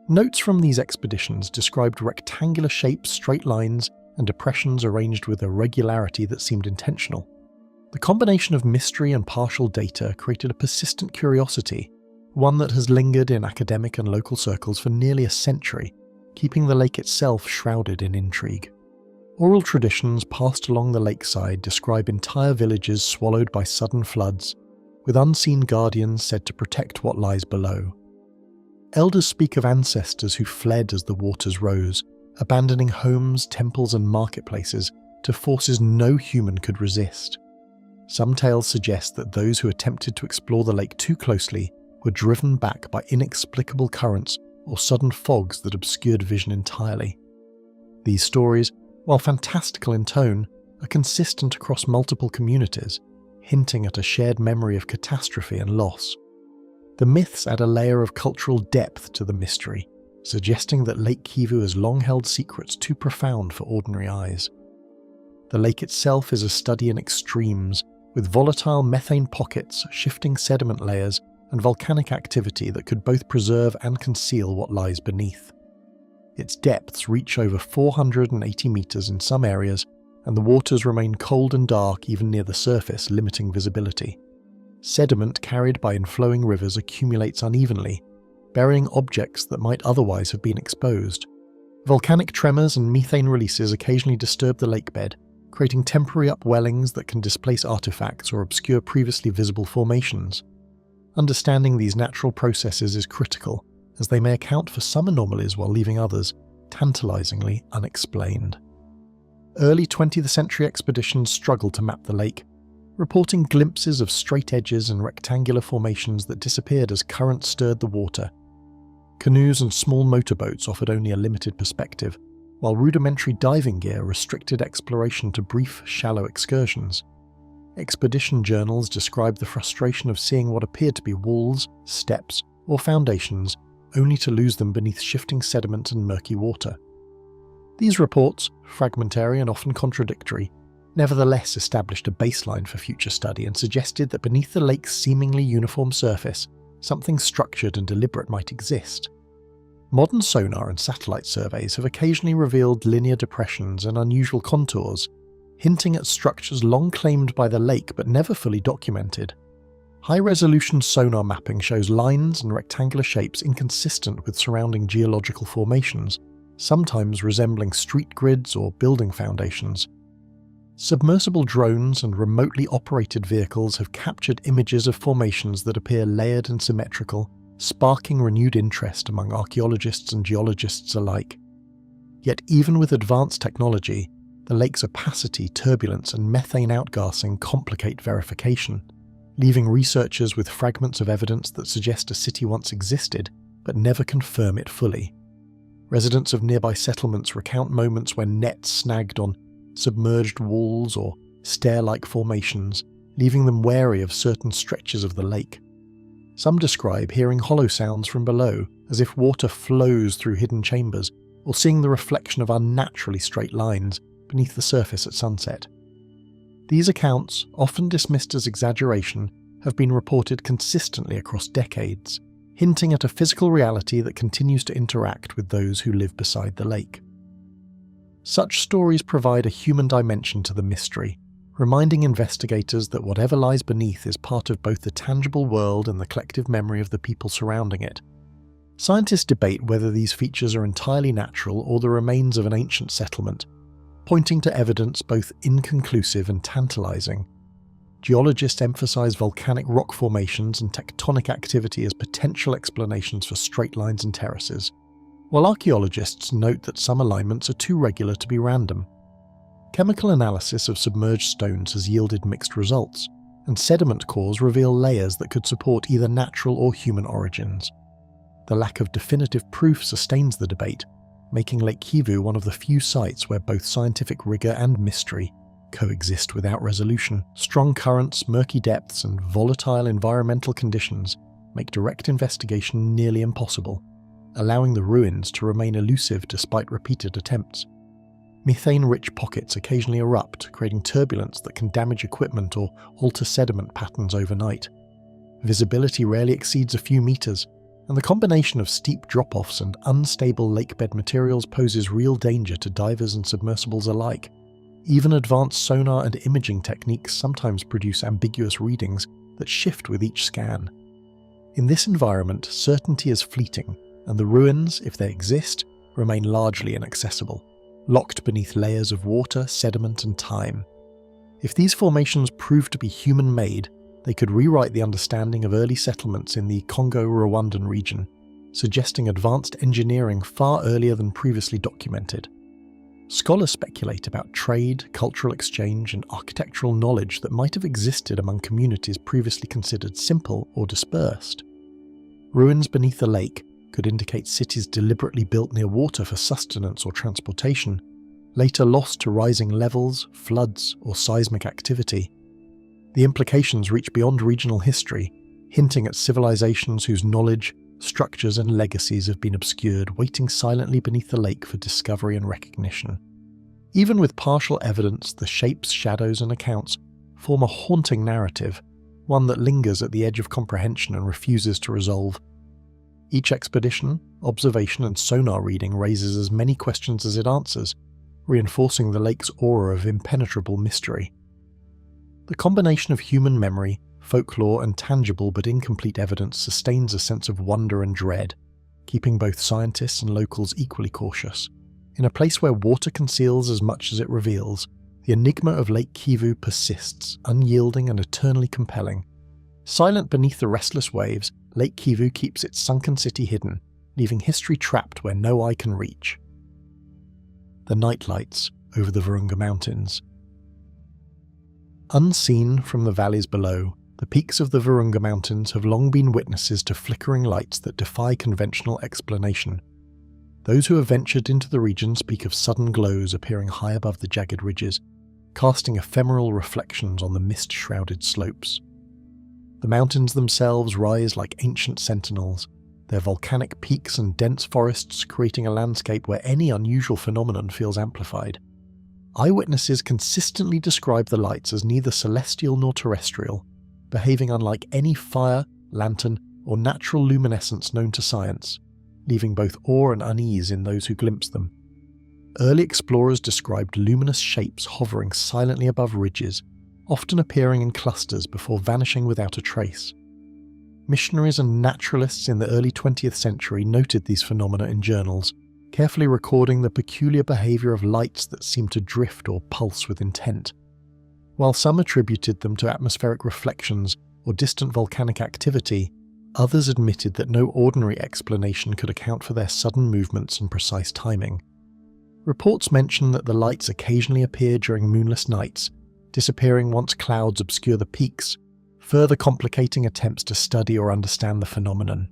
Speaker 1: Notes from these expeditions described rectangular shapes, straight lines, and depressions arranged with a regularity that seemed intentional. The combination of mystery and partial data created a persistent curiosity, one that has lingered in academic and local circles for nearly a century, keeping the lake itself shrouded in intrigue. Oral traditions passed along the lakeside describe entire villages swallowed by sudden floods, with unseen guardians said to protect what lies below. Elders speak of ancestors who fled as the waters rose, abandoning homes, temples, and marketplaces to forces no human could resist. Some tales suggest that those who attempted to explore the lake too closely were driven back by inexplicable currents or sudden fogs that obscured vision entirely. These stories, while fantastical in tone, are consistent across multiple communities, hinting at a shared memory of catastrophe and loss. The myths add a layer of cultural depth to the mystery, suggesting that Lake Kivu has long held secrets too profound for ordinary eyes. The lake itself is a study in extremes, with volatile methane pockets, shifting sediment layers, and volcanic activity that could both preserve and conceal what lies beneath. Its depths reach over 480 meters in some areas, and the waters remain cold and dark even near the surface, limiting visibility. Sediment carried by inflowing rivers accumulates unevenly, burying objects that might otherwise have been exposed. Volcanic tremors and methane releases occasionally disturb the lakebed, creating temporary upwellings that can displace artifacts or obscure previously visible formations. Understanding these natural processes is critical, as they may account for some anomalies while leaving others tantalizingly unexplained. Early 20th century expeditions struggled to map the lake, reporting glimpses of straight edges and rectangular formations that disappeared as currents stirred the water. Canoes and small motorboats offered only a limited perspective, while rudimentary diving gear restricted exploration to brief, shallow excursions. Expedition journals described the frustration of seeing what appeared to be walls, steps, or foundations, only to lose them beneath shifting sediment and murky water. These reports, fragmentary and often contradictory, nevertheless established a baseline for future study and suggested that beneath the lake's seemingly uniform surface, something structured and deliberate might exist. Modern sonar and satellite surveys have occasionally revealed linear depressions and unusual contours, hinting at structures long claimed by the lake but never fully documented. High-resolution sonar mapping shows lines and rectangular shapes inconsistent with surrounding geological formations, sometimes resembling street grids or building foundations. Submersible drones and remotely operated vehicles have captured images of formations that appear layered and symmetrical, sparking renewed interest among archaeologists and geologists alike. Yet even with advanced technology, the lake's opacity, turbulence, and methane outgassing complicate verification, leaving researchers with fragments of evidence that suggest a city once existed, but never confirm it fully. Residents of nearby settlements recount moments when nets snagged on submerged walls or stair-like formations, leaving them wary of certain stretches of the lake. Some describe hearing hollow sounds from below, as if water flows through hidden chambers, or seeing the reflection of unnaturally straight lines beneath the surface at sunset. These accounts, often dismissed as exaggeration, have been reported consistently across decades, hinting at a physical reality that continues to interact with those who live beside the lake. Such stories provide a human dimension to the mystery, reminding investigators that whatever lies beneath is part of both the tangible world and the collective memory of the people surrounding it. Scientists debate whether these features are entirely natural or the remains of an ancient settlement, pointing to evidence both inconclusive and tantalizing. Geologists emphasize volcanic rock formations and tectonic activity as potential explanations for straight lines and terraces, while archaeologists note that some alignments are too regular to be random. Chemical analysis of submerged stones has yielded mixed results, and sediment cores reveal layers that could support either natural or human origins. The lack of definitive proof sustains the debate, making Lake Kivu one of the few sites where both scientific rigour and mystery coexist without resolution. Strong currents, murky depths, and volatile environmental conditions make direct investigation nearly impossible, allowing the ruins to remain elusive despite repeated attempts. Methane-rich pockets occasionally erupt, creating turbulence that can damage equipment or alter sediment patterns overnight. Visibility rarely exceeds a few meters, and the combination of steep drop-offs and unstable lakebed materials poses real danger to divers and submersibles alike. Even advanced sonar and imaging techniques sometimes produce ambiguous readings that shift with each scan. In this environment, certainty is fleeting, and the ruins, if they exist, remain largely inaccessible, locked beneath layers of water, sediment, and time. If these formations prove to be human-made, they could rewrite the understanding of early settlements in the Congo-Rwandan region, suggesting advanced engineering far earlier than previously documented. Scholars speculate about trade, cultural exchange, and architectural knowledge that might have existed among communities previously considered simple or dispersed. Ruins beneath the lake could indicate cities deliberately built near water for sustenance or transportation, later lost to rising levels, floods, or seismic activity. The implications reach beyond regional history, hinting at civilizations whose knowledge, structures, and legacies have been obscured, waiting silently beneath the lake for discovery and recognition. Even with partial evidence, the shapes, shadows, and accounts form a haunting narrative, one that lingers at the edge of comprehension and refuses to resolve. Each expedition, observation, and sonar reading raises as many questions as it answers, reinforcing the lake's aura of impenetrable mystery. The combination of human memory, folklore, and tangible but incomplete evidence sustains a sense of wonder and dread, keeping both scientists and locals equally cautious. In a place where water conceals as much as it reveals, the enigma of Lake Kivu persists, unyielding and eternally compelling. Silent beneath the restless waves, Lake Kivu keeps its sunken city hidden, leaving history trapped where no eye can reach. The nightlights over the Verunga Mountains. Unseen from the valleys below, the peaks of the Verunga Mountains have long been witnesses to flickering lights that defy conventional explanation. Those who have ventured into the region speak of sudden glows appearing high above the jagged ridges, casting ephemeral reflections on the mist-shrouded slopes. The mountains themselves rise like ancient sentinels, their volcanic peaks and dense forests creating a landscape where any unusual phenomenon feels amplified. Eyewitnesses consistently describe the lights as neither celestial nor terrestrial, behaving unlike any fire, lantern, or natural luminescence known to science, leaving both awe and unease in those who glimpse them. Early explorers described luminous shapes hovering silently above ridges, often appearing in clusters before vanishing without a trace. Missionaries and naturalists in the early 20th century noted these phenomena in journals, carefully recording the peculiar behaviour of lights that seemed to drift or pulse with intent. While some attributed them to atmospheric reflections or distant volcanic activity, others admitted that no ordinary explanation could account for their sudden movements and precise timing. Reports mention that the lights occasionally appear during moonless nights, disappearing once clouds obscure the peaks, further complicating attempts to study or understand the phenomenon.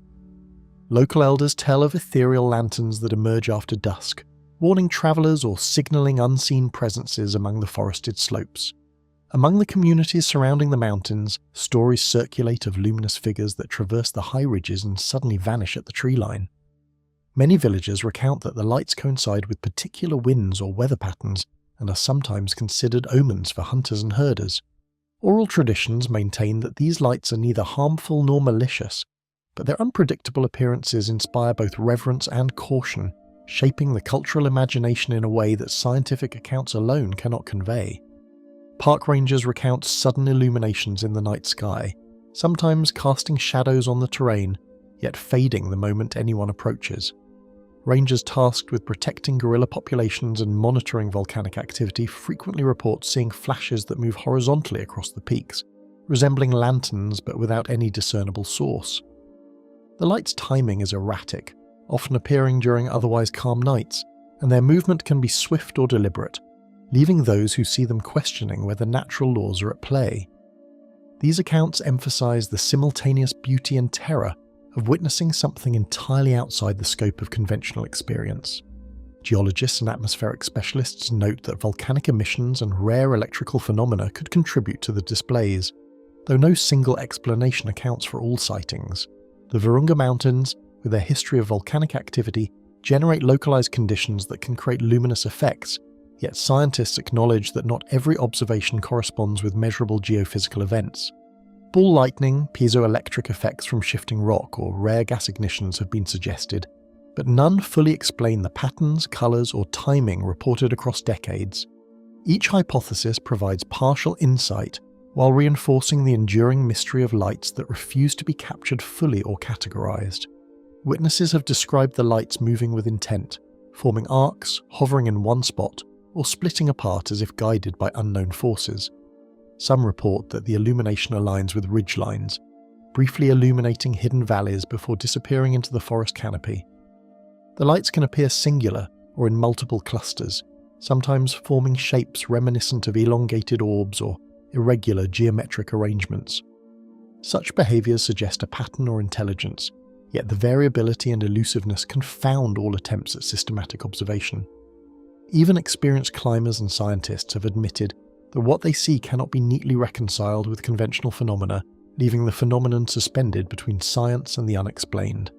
Speaker 1: Local elders tell of ethereal lanterns that emerge after dusk, warning travellers or signalling unseen presences among the forested slopes. Among the communities surrounding the mountains, stories circulate of luminous figures that traverse the high ridges and suddenly vanish at the tree line. Many villagers recount that the lights coincide with particular winds or weather patterns and are sometimes considered omens for hunters and herders. Oral traditions maintain that these lights are neither harmful nor malicious, but their unpredictable appearances inspire both reverence and caution, shaping the cultural imagination in a way that scientific accounts alone cannot convey. Park rangers recount sudden illuminations in the night sky, sometimes casting shadows on the terrain, yet fading the moment anyone approaches. Rangers tasked with protecting gorilla populations and monitoring volcanic activity frequently report seeing flashes that move horizontally across the peaks, resembling lanterns but without any discernible source. The light's timing is erratic, often appearing during otherwise calm nights, and their movement can be swift or deliberate, leaving those who see them questioning whether natural laws are at play. These accounts emphasize the simultaneous beauty and terror of witnessing something entirely outside the scope of conventional experience. Geologists and atmospheric specialists note that volcanic emissions and rare electrical phenomena could contribute to the displays, though no single explanation accounts for all sightings. The Verunga Mountains, with their history of volcanic activity, generate localized conditions that can create luminous effects, yet scientists acknowledge that not every observation corresponds with measurable geophysical events. Ball lightning, piezoelectric effects from shifting rock, or rare gas ignitions have been suggested, but none fully explain the patterns, colors, or timing reported across decades. Each hypothesis provides partial insight while reinforcing the enduring mystery of lights that refuse to be captured fully or categorized. Witnesses have described the lights moving with intent, forming arcs, hovering in one spot, or splitting apart as if guided by unknown forces. Some report that the illumination aligns with ridgelines, briefly illuminating hidden valleys before disappearing into the forest canopy. The lights can appear singular or in multiple clusters, sometimes forming shapes reminiscent of elongated orbs or irregular geometric arrangements. Such behaviours suggest a pattern or intelligence, yet the variability and elusiveness confound all attempts at systematic observation. Even experienced climbers and scientists have admitted that what they see cannot be neatly reconciled with conventional phenomena, leaving the phenomenon suspended between science and the unexplained.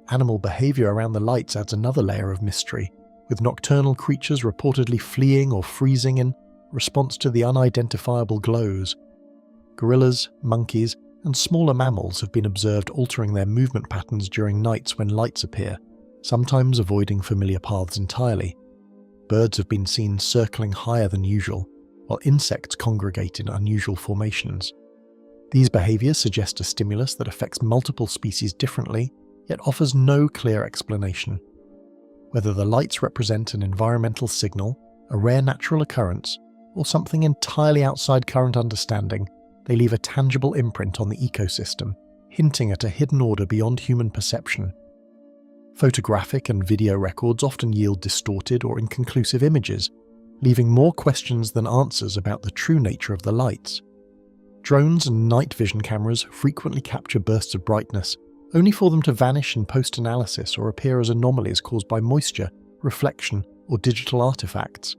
Speaker 1: Animal behaviour around the lights adds another layer of mystery, with nocturnal creatures reportedly fleeing or freezing in response to the unidentifiable glows. Gorillas, monkeys, and smaller mammals have been observed altering their movement patterns during nights when lights appear, sometimes avoiding familiar paths entirely. Birds have been seen circling higher than usual, while insects congregate in unusual formations. These behaviours suggest a stimulus that affects multiple species differently, yet offers no clear explanation. Whether the lights represent an environmental signal, a rare natural occurrence, or something entirely outside current understanding, they leave a tangible imprint on the ecosystem, hinting at a hidden order beyond human perception. Photographic and video records often yield distorted or inconclusive images, leaving more questions than answers about the true nature of the lights. Drones and night vision cameras frequently capture bursts of brightness, only for them to vanish in post-analysis or appear as anomalies caused by moisture, reflection, or digital artifacts.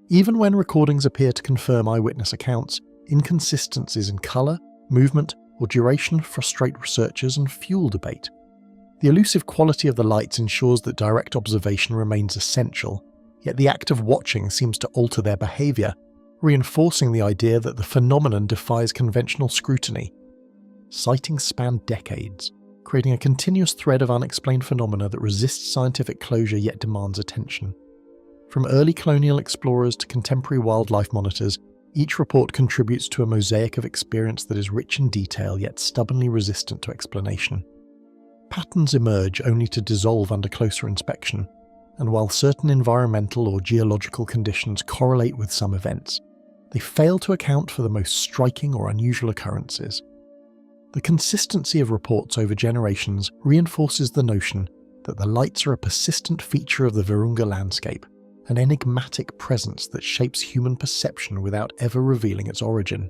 Speaker 1: Even when recordings appear to confirm eyewitness accounts, inconsistencies in colour, movement, or duration frustrate researchers and fuel debate. The elusive quality of the lights ensures that direct observation remains essential, yet the act of watching seems to alter their behaviour, reinforcing the idea that the phenomenon defies conventional scrutiny. Sightings span decades, creating a continuous thread of unexplained phenomena that resists scientific closure yet demands attention. From early colonial explorers to contemporary wildlife monitors, each report contributes to a mosaic of experience that is rich in detail yet stubbornly resistant to explanation. Patterns emerge only to dissolve under closer inspection, and while certain environmental or geological conditions correlate with some events, they fail to account for the most striking or unusual occurrences. The consistency of reports over generations reinforces the notion that the lights are a persistent feature of the Verunga landscape, an enigmatic presence that shapes human perception without ever revealing its origin.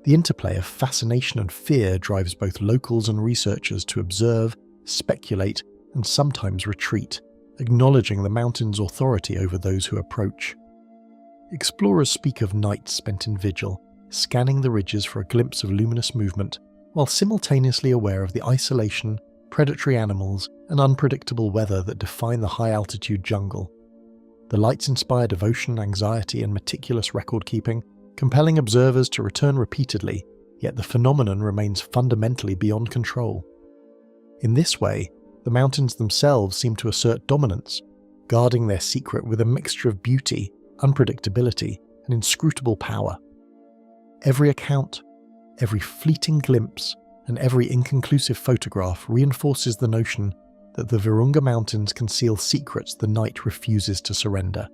Speaker 1: The interplay of fascination and fear drives both locals and researchers to observe, speculate, and sometimes retreat, acknowledging the mountain's authority over those who approach. Explorers speak of nights spent in vigil, scanning the ridges for a glimpse of luminous movement, while simultaneously aware of the isolation, predatory animals, and unpredictable weather that define the high-altitude jungle. The lights inspire devotion, anxiety, and meticulous record-keeping, compelling observers to return repeatedly, yet the phenomenon remains fundamentally beyond control. In this way, the mountains themselves seem to assert dominance, guarding their secret with a mixture of beauty, unpredictability, and inscrutable power. Every account, every fleeting glimpse, and every inconclusive photograph reinforces the notion that the Verunga Mountains conceal secrets the night refuses to surrender.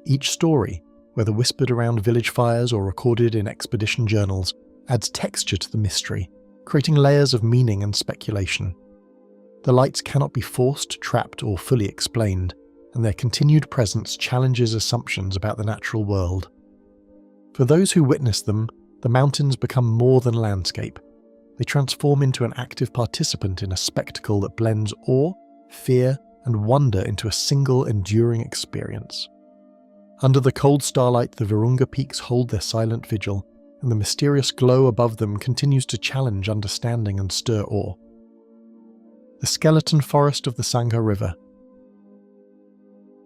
Speaker 1: Each story, whether whispered around village fires or recorded in expedition journals, adds texture to the mystery, creating layers of meaning and speculation. The lights cannot be forced, trapped, or fully explained, and their continued presence challenges assumptions about the natural world. For those who witness them, the mountains become more than landscape. They transform into an active participant in a spectacle that blends awe, fear, and wonder into a single enduring experience. Under the cold starlight, the Verunga peaks hold their silent vigil, and the mysterious glow above them continues to challenge understanding and stir awe. The skeleton forest of the Sanka River.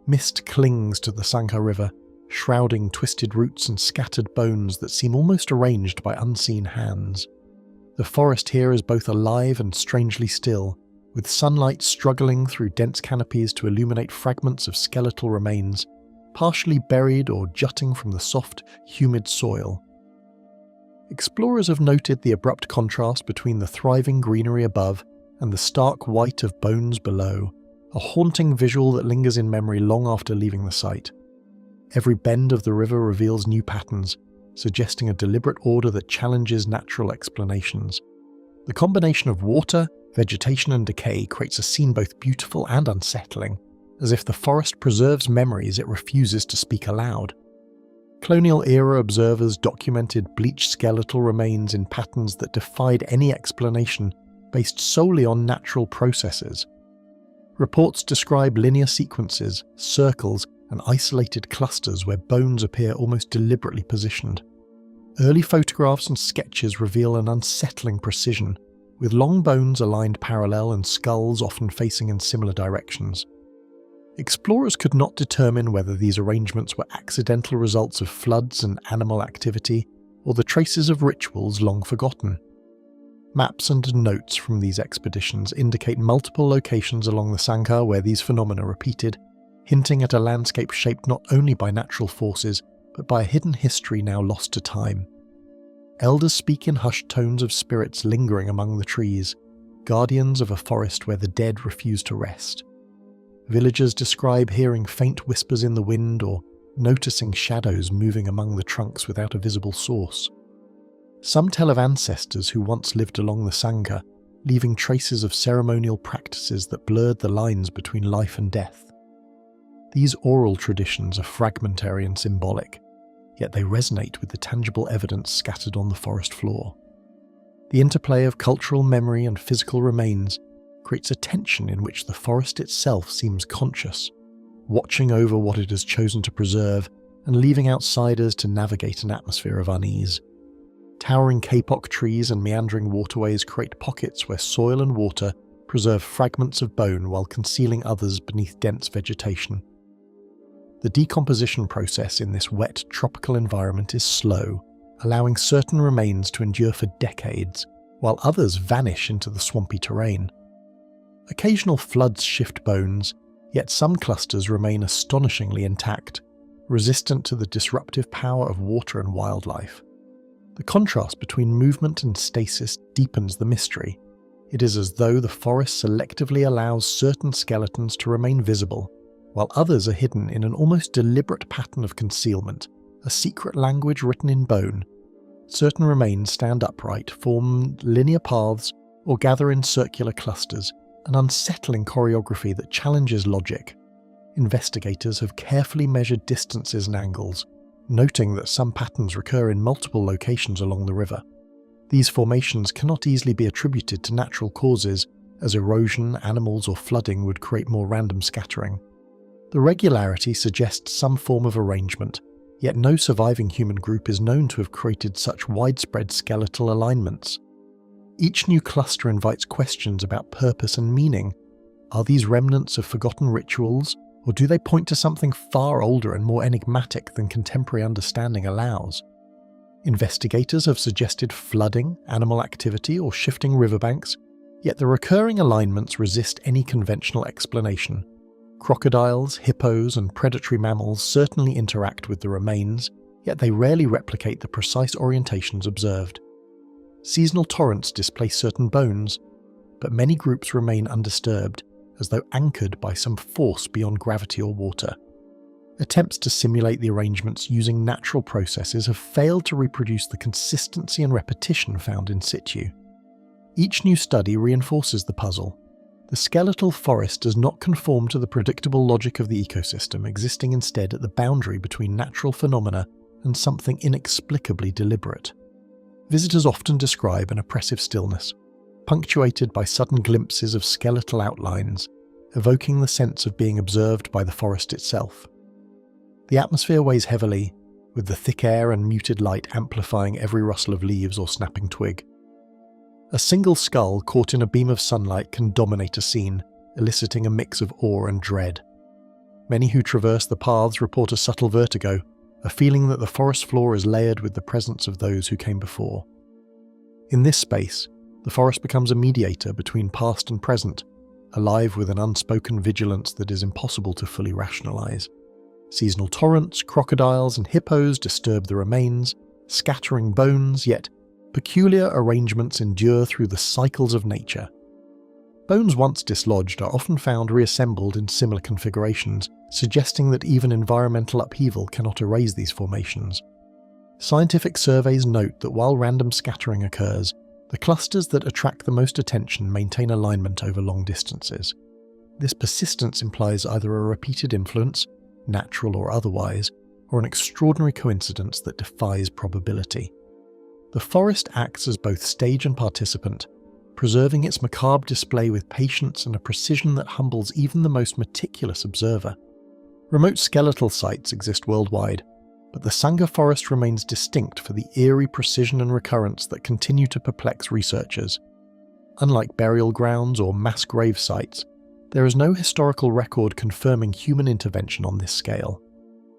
Speaker 1: Mist clings to the Sanka River, shrouding twisted roots and scattered bones that seem almost arranged by unseen hands. The forest here is both alive and strangely still, with sunlight struggling through dense canopies to illuminate fragments of skeletal remains, partially buried or jutting from the soft, humid soil. Explorers have noted the abrupt contrast between the thriving greenery above and the stark white of bones below, a haunting visual that lingers in memory long after leaving the site. Every bend of the river reveals new patterns, suggesting a deliberate order that challenges natural explanations. The combination of water, vegetation, and decay creates a scene both beautiful and unsettling, as if the forest preserves memories it refuses to speak aloud. Colonial-era observers documented bleached skeletal remains in patterns that defied any explanation based solely on natural processes. Reports describe linear sequences, circles, and isolated clusters where bones appear almost deliberately positioned. Early photographs and sketches reveal an unsettling precision, with long bones aligned parallel and skulls often facing in similar directions. Explorers could not determine whether these arrangements were accidental results of floods and animal activity, or the traces of rituals long forgotten. Maps and notes from these expeditions indicate multiple locations along the Sanka where these phenomena repeated, hinting at a landscape shaped not only by natural forces, but by a hidden history now lost to time. Elders speak in hushed tones of spirits lingering among the trees, guardians of a forest where the dead refuse to rest. Villagers describe hearing faint whispers in the wind or noticing shadows moving among the trunks without a visible source. Some tell of ancestors who once lived along the Sanka, leaving traces of ceremonial practices that blurred the lines between life and death. These oral traditions are fragmentary and symbolic, yet they resonate with the tangible evidence scattered on the forest floor. The interplay of cultural memory and physical remains creates a tension in which the forest itself seems conscious, watching over what it has chosen to preserve and leaving outsiders to navigate an atmosphere of unease. Towering kapok trees and meandering waterways create pockets where soil and water preserve fragments of bone while concealing others beneath dense vegetation. The decomposition process in this wet, tropical environment is slow, allowing certain remains to endure for decades, while others vanish into the swampy terrain. Occasional floods shift bones, yet some clusters remain astonishingly intact, resistant to the disruptive power of water and wildlife. The contrast between movement and stasis deepens the mystery. It is as though the forest selectively allows certain skeletons to remain visible, while others are hidden in an almost deliberate pattern of concealment, a secret language written in bone. Certain remains stand upright, form linear paths, or gather in circular clusters, an unsettling choreography that challenges logic. Investigators have carefully measured distances and angles, noting that some patterns recur in multiple locations along the river. These formations cannot easily be attributed to natural causes, as erosion, animals, or flooding would create more random scattering. The regularity suggests some form of arrangement, yet no surviving human group is known to have created such widespread skeletal alignments. Each new cluster invites questions about purpose and meaning. Are these remnants of forgotten rituals, or do they point to something far older and more enigmatic than contemporary understanding allows? Investigators have suggested flooding, animal activity, or shifting riverbanks, yet the recurring alignments resist any conventional explanation. Crocodiles, hippos, and predatory mammals certainly interact with the remains, yet they rarely replicate the precise orientations observed. Seasonal torrents displace certain bones, but many groups remain undisturbed, as though anchored by some force beyond gravity or water. Attempts to simulate the arrangements using natural processes have failed to reproduce the consistency and repetition found in situ. Each new study reinforces the puzzle. The skeletal forest does not conform to the predictable logic of the ecosystem, existing instead at the boundary between natural phenomena and something inexplicably deliberate. Visitors often describe an oppressive stillness, punctuated by sudden glimpses of skeletal outlines, evoking the sense of being observed by the forest itself. The atmosphere weighs heavily, with the thick air and muted light amplifying every rustle of leaves or snapping twig. A single skull caught in a beam of sunlight can dominate a scene, eliciting a mix of awe and dread. Many who traverse the paths report a subtle vertigo, a feeling that the forest floor is layered with the presence of those who came before. In this space, the forest becomes a mediator between past and present, alive with an unspoken vigilance that is impossible to fully rationalize. Seasonal torrents, crocodiles, and hippos disturb the remains, scattering bones, yet peculiar arrangements endure through the cycles of nature. Bones once dislodged are often found reassembled in similar configurations, suggesting that even environmental upheaval cannot erase these formations. Scientific surveys note that while random scattering occurs, the clusters that attract the most attention maintain alignment over long distances. This persistence implies either a repeated influence, natural or otherwise, or an extraordinary coincidence that defies probability. The forest acts as both stage and participant, preserving its macabre display with patience and a precision that humbles even the most meticulous observer. Remote skeletal sites exist worldwide, but the Sanka forest remains distinct for the eerie precision and recurrence that continue to perplex researchers. Unlike burial grounds or mass grave sites, there is no historical record confirming human intervention on this scale.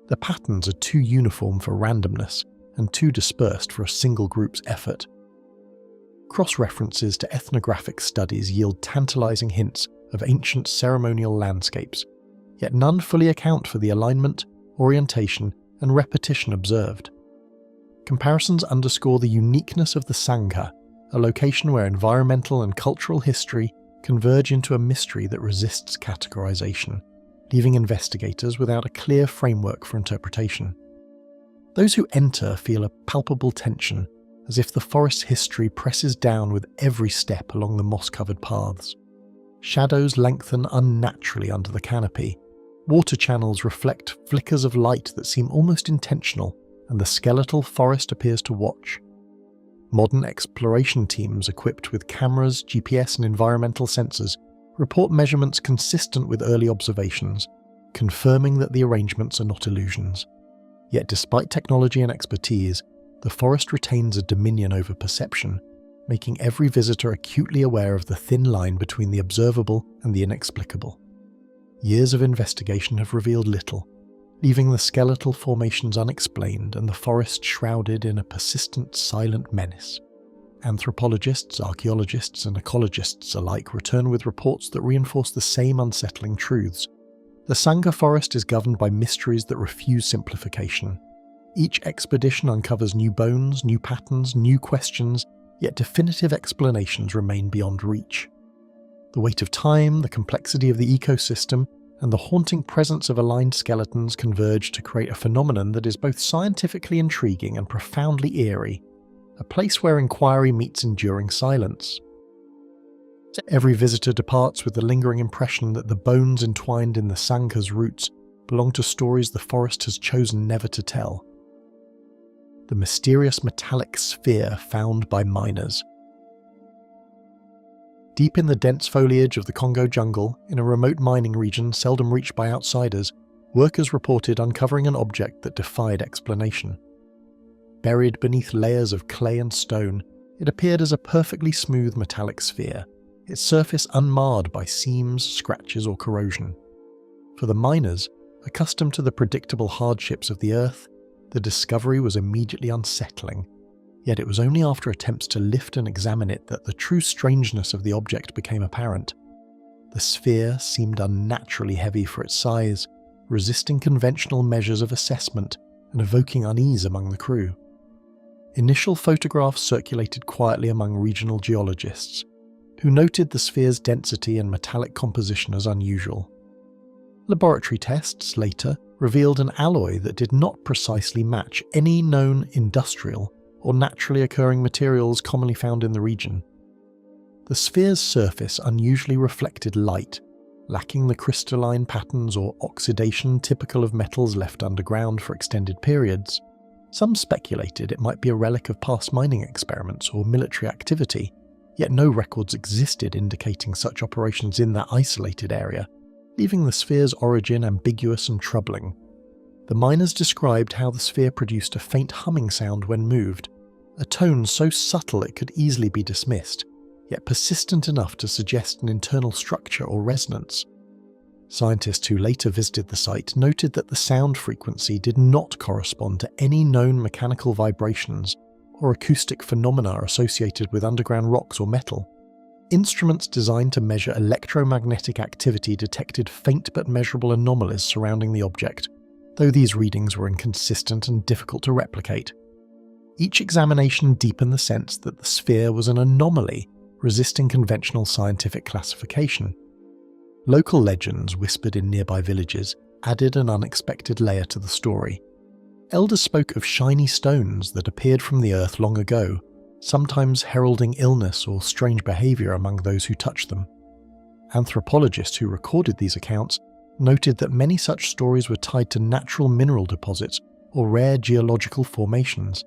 Speaker 1: The patterns are too uniform for randomness and too dispersed for a single group's effort. Cross-references to ethnographic studies yield tantalizing hints of ancient ceremonial landscapes, yet none fully account for the alignment, orientation, and repetition observed. Comparisons underscore the uniqueness of the Sanka, a location where environmental and cultural history converge into a mystery that resists categorization, leaving investigators without a clear framework for interpretation. Those who enter feel a palpable tension, as if the forest's history presses down with every step along the moss-covered paths. Shadows lengthen unnaturally under the canopy. Water channels reflect flickers of light that seem almost intentional, and the skeletal forest appears to watch. Modern exploration teams equipped with cameras, GPS, and environmental sensors report measurements consistent with early observations, confirming that the arrangements are not illusions. Yet despite technology and expertise, the forest retains a dominion over perception, making every visitor acutely aware of the thin line between the observable and the inexplicable. Years of investigation have revealed little, leaving the skeletal formations unexplained and the forest shrouded in a persistent, silent menace. Anthropologists, archaeologists, and ecologists alike return with reports that reinforce the same unsettling truths. The Sanka forest is governed by mysteries that refuse simplification. Each expedition uncovers new bones, new patterns, new questions, yet definitive explanations remain beyond reach. The weight of time, the complexity of the ecosystem, and the haunting presence of aligned skeletons converge to create a phenomenon that is both scientifically intriguing and profoundly eerie, a place where inquiry meets enduring silence. Every visitor departs with the lingering impression that the bones entwined in the Sanka's roots belong to stories the forest has chosen never to tell. The mysterious metallic sphere found by miners. Deep in the dense foliage of the Congo jungle, in a remote mining region seldom reached by outsiders, workers reported uncovering an object that defied explanation. Buried beneath layers of clay and stone, it appeared as a perfectly smooth metallic sphere, its surface unmarred by seams, scratches, or corrosion. For the miners, accustomed to the predictable hardships of the earth, the discovery was immediately unsettling. Yet it was only after attempts to lift and examine it that the true strangeness of the object became apparent. The sphere seemed unnaturally heavy for its size, resisting conventional measures of assessment and evoking unease among the crew. Initial photographs circulated quietly among regional geologists, who noted the sphere's density and metallic composition as unusual. Laboratory tests later revealed an alloy that did not precisely match any known industrial or naturally occurring materials commonly found in the region. The sphere's surface unusually reflected light, lacking the crystalline patterns or oxidation typical of metals left underground for extended periods. Some speculated it might be a relic of past mining experiments or military activity, yet no records existed indicating such operations in that isolated area, leaving the sphere's origin ambiguous and troubling. The miners described how the sphere produced a faint humming sound when moved, a tone so subtle it could easily be dismissed, yet persistent enough to suggest an internal structure or resonance. Scientists who later visited the site noted that the sound frequency did not correspond to any known mechanical vibrations or acoustic phenomena associated with underground rocks or metal. Instruments designed to measure electromagnetic activity detected faint but measurable anomalies surrounding the object, though these readings were inconsistent and difficult to replicate. Each examination deepened the sense that the sphere was an anomaly resisting conventional scientific classification. Local legends whispered in nearby villages added an unexpected layer to the story. Elders spoke of shiny stones that appeared from the earth long ago, sometimes heralding illness or strange behaviour among those who touched them. Anthropologists who recorded these accounts noted that many such stories were tied to natural mineral deposits or rare geological formations,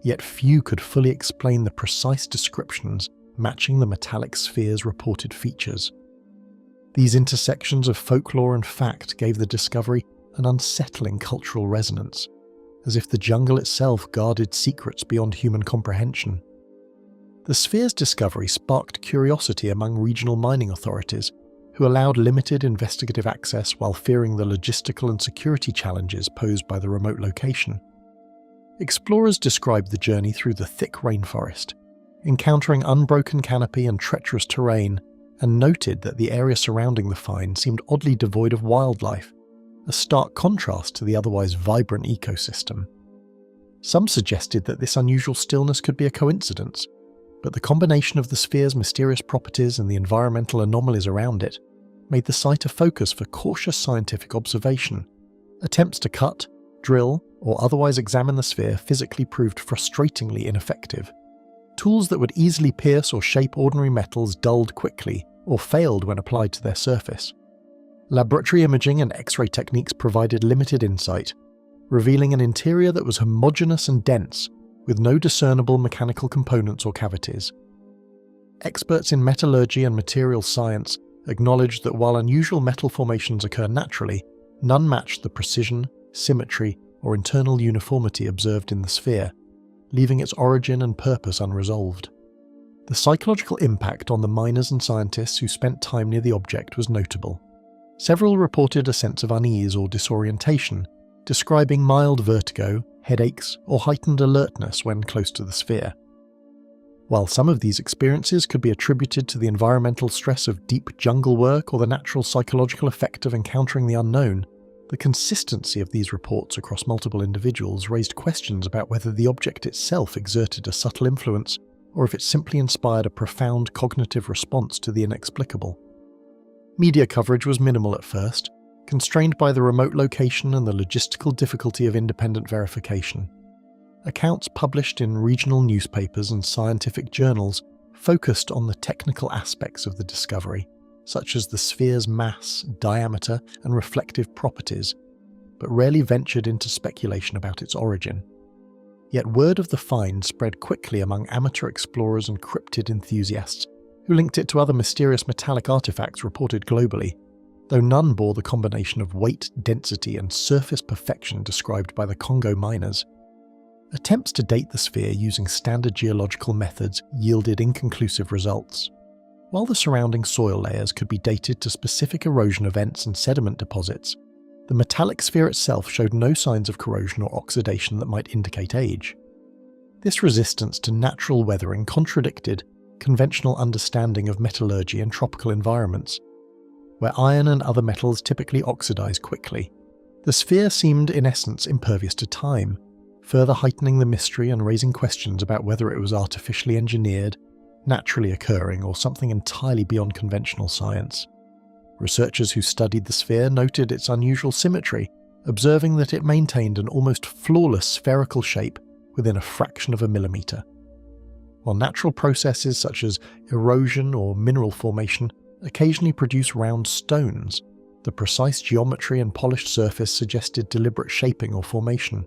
Speaker 1: yet few could fully explain the precise descriptions matching the metallic sphere's reported features. These intersections of folklore and fact gave the discovery an unsettling cultural resonance, as if the jungle itself guarded secrets beyond human comprehension. The sphere's discovery sparked curiosity among regional mining authorities, who allowed limited investigative access while fearing the logistical and security challenges posed by the remote location. Explorers described the journey through the thick rainforest, encountering unbroken canopy and treacherous terrain, and noted that the area surrounding the find seemed oddly devoid of wildlife, a stark contrast to the otherwise vibrant ecosystem. Some suggested that this unusual stillness could be a coincidence, but the combination of the sphere's mysterious properties and the environmental anomalies around it made the site a focus for cautious scientific observation. Attempts to cut, drill, or otherwise examine the sphere physically proved frustratingly ineffective. Tools that would easily pierce or shape ordinary metals dulled quickly or failed when applied to their surface. Laboratory imaging and X-ray techniques provided limited insight, revealing an interior that was homogeneous and dense, with no discernible mechanical components or cavities. Experts in metallurgy and materials science acknowledged that while unusual metal formations occur naturally, none matched the precision, symmetry, or internal uniformity observed in the sphere, leaving its origin and purpose unresolved. The psychological impact on the miners and scientists who spent time near the object was notable. Several reported a sense of unease or disorientation, describing mild vertigo, headaches, or heightened alertness when close to the sphere. While some of these experiences could be attributed to the environmental stress of deep jungle work or the natural psychological effect of encountering the unknown, the consistency of these reports across multiple individuals raised questions about whether the object itself exerted a subtle influence or if it simply inspired a profound cognitive response to the inexplicable. Media coverage was minimal at first, constrained by the remote location and the logistical difficulty of independent verification. Accounts published in regional newspapers and scientific journals focused on the technical aspects of the discovery, such as the sphere's mass, diameter, and reflective properties, but rarely ventured into speculation about its origin. Yet word of the find spread quickly among amateur explorers and cryptid enthusiasts, who linked it to other mysterious metallic artifacts reported globally, though none bore the combination of weight, density, and surface perfection described by the Congo miners. Attempts to date the sphere using standard geological methods yielded inconclusive results. While the surrounding soil layers could be dated to specific erosion events and sediment deposits, the metallic sphere itself showed no signs of corrosion or oxidation that might indicate age. This resistance to natural weathering contradicted conventional understanding of metallurgy in tropical environments, where iron and other metals typically oxidize quickly. The sphere seemed in essence impervious to time, further heightening the mystery and raising questions about whether it was artificially engineered, naturally occurring, or something entirely beyond conventional science. Researchers who studied the sphere noted its unusual symmetry, observing that it maintained an almost flawless spherical shape within a fraction of a millimeter. while natural processes such as erosion or mineral formation occasionally produce round stones. The precise geometry and polished surface suggested deliberate shaping or formation.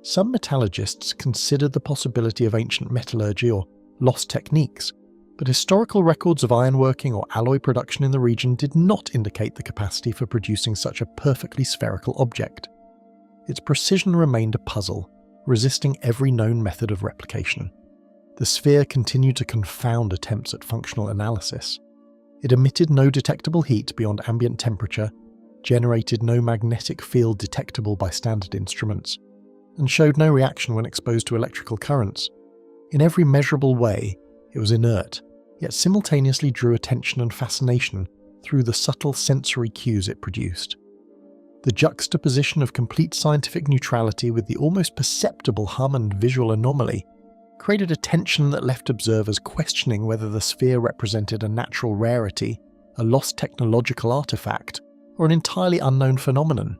Speaker 1: Some metallurgists considered the possibility of ancient metallurgy or lost techniques, but historical records of ironworking or alloy production in the region did not indicate the capacity for producing such a perfectly spherical object. Its precision remained a puzzle, resisting every known method of replication. The sphere continued to confound attempts at functional analysis. It emitted no detectable heat beyond ambient temperature, generated no magnetic field detectable by standard instruments, and showed no reaction when exposed to electrical currents. In every measurable way, it was inert, yet simultaneously drew attention and fascination through the subtle sensory cues it produced. The juxtaposition of complete scientific neutrality with the almost perceptible hum and visual anomaly created a tension that left observers questioning whether the sphere represented a natural rarity, a lost technological artifact, or an entirely unknown phenomenon.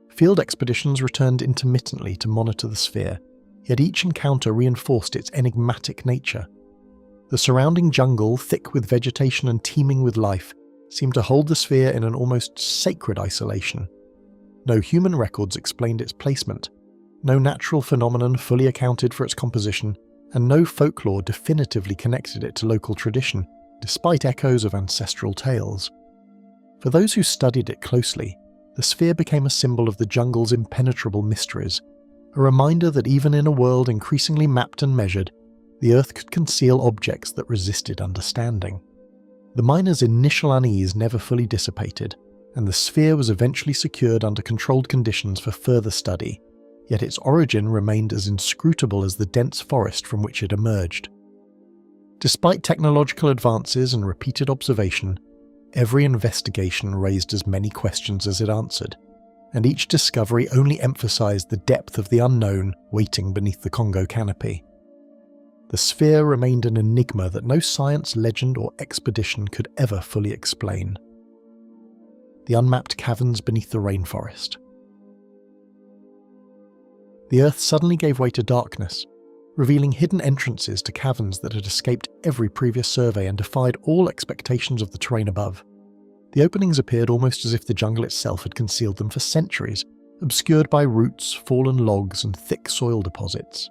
Speaker 1: Field expeditions returned intermittently to monitor the sphere, yet each encounter reinforced its enigmatic nature. The surrounding jungle, thick with vegetation and teeming with life, seemed to hold the sphere in an almost sacred isolation. No human records explained its placement, no natural phenomenon fully accounted for its composition, and no folklore definitively connected it to local tradition, despite echoes of ancestral tales. For those who studied it closely, the sphere became a symbol of the jungle's impenetrable mysteries, a reminder that even in a world increasingly mapped and measured, the Earth could conceal objects that resisted understanding. The miners' initial unease never fully dissipated, and the sphere was eventually secured under controlled conditions for further study, yet its origin remained as inscrutable as the dense forest from which it emerged. Despite technological advances and repeated observation, every investigation raised as many questions as it answered, and each discovery only emphasized the depth of the unknown waiting beneath the Congo canopy. The sphere remained an enigma that no science, legend, or expedition could ever fully explain. The unmapped caverns beneath the rainforest. The Earth suddenly gave way to darkness, revealing hidden entrances to caverns that had escaped every previous survey and defied all expectations of the terrain above. The openings appeared almost as if the jungle itself had concealed them for centuries, obscured by roots, fallen logs, and thick soil deposits.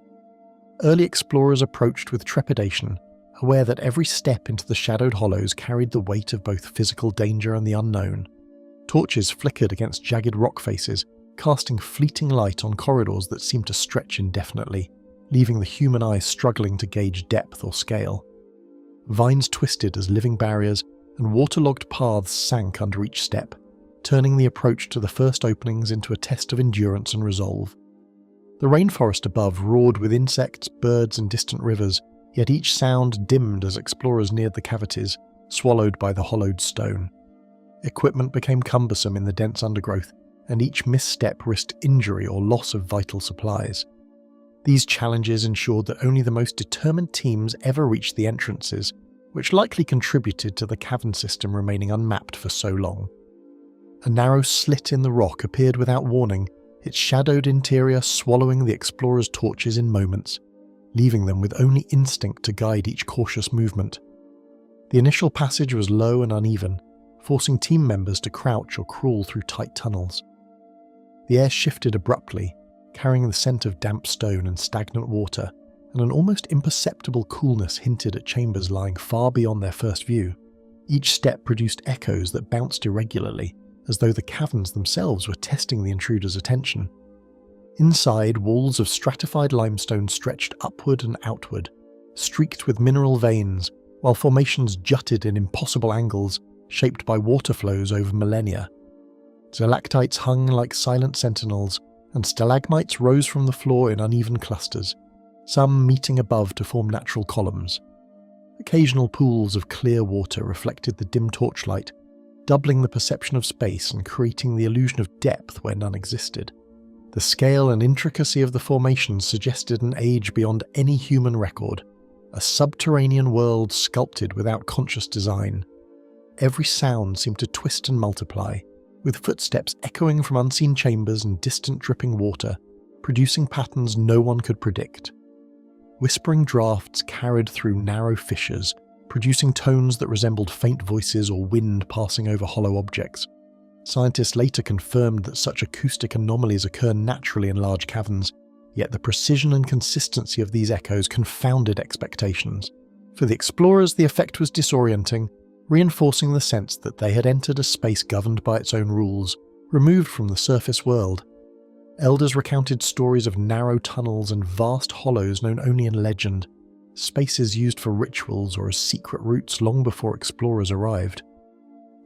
Speaker 1: Early explorers approached with trepidation, aware that every step into the shadowed hollows carried the weight of both physical danger and the unknown. Torches flickered against jagged rock faces, casting fleeting light on corridors that seemed to stretch indefinitely, leaving the human eye struggling to gauge depth or scale. Vines twisted as living barriers, and waterlogged paths sank under each step, turning the approach to the first openings into a test of endurance and resolve. The rainforest above roared with insects, birds, and distant rivers, yet each sound dimmed as explorers neared the cavities, swallowed by the hollowed stone. Equipment became cumbersome in the dense undergrowth, and each misstep risked injury or loss of vital supplies. These challenges ensured that only the most determined teams ever reached the entrances, which likely contributed to the cavern system remaining unmapped for so long. A narrow slit in the rock appeared without warning, its shadowed interior swallowing the explorers' torches in moments, leaving them with only instinct to guide each cautious movement. The initial passage was low and uneven, forcing team members to crouch or crawl through tight tunnels. The air shifted abruptly, carrying the scent of damp stone and stagnant water, and an almost imperceptible coolness hinted at chambers lying far beyond their first view. Each step produced echoes that bounced irregularly, as though the caverns themselves were testing the intruder's attention. Inside, walls of stratified limestone stretched upward and outward, streaked with mineral veins, while formations jutted in impossible angles, shaped by water flows over millennia. Stalactites hung like silent sentinels, and stalagmites rose from the floor in uneven clusters, some meeting above to form natural columns. Occasional pools of clear water reflected the dim torchlight, doubling the perception of space and creating the illusion of depth where none existed. The scale and intricacy of the formations suggested an age beyond any human record, a subterranean world sculpted without conscious design. Every sound seemed to twist and multiply, with footsteps echoing from unseen chambers and distant dripping water, producing patterns no one could predict. whispering drafts carried through narrow fissures, producing tones that resembled faint voices or wind passing over hollow objects. Scientists later confirmed that such acoustic anomalies occur naturally in large caverns, yet the precision and consistency of these echoes confounded expectations. For the explorers, the effect was disorienting, reinforcing the sense that they had entered a space governed by its own rules, removed from the surface world. Elders recounted stories of narrow tunnels and vast hollows known only in legend, spaces used for rituals or as secret routes long before explorers arrived.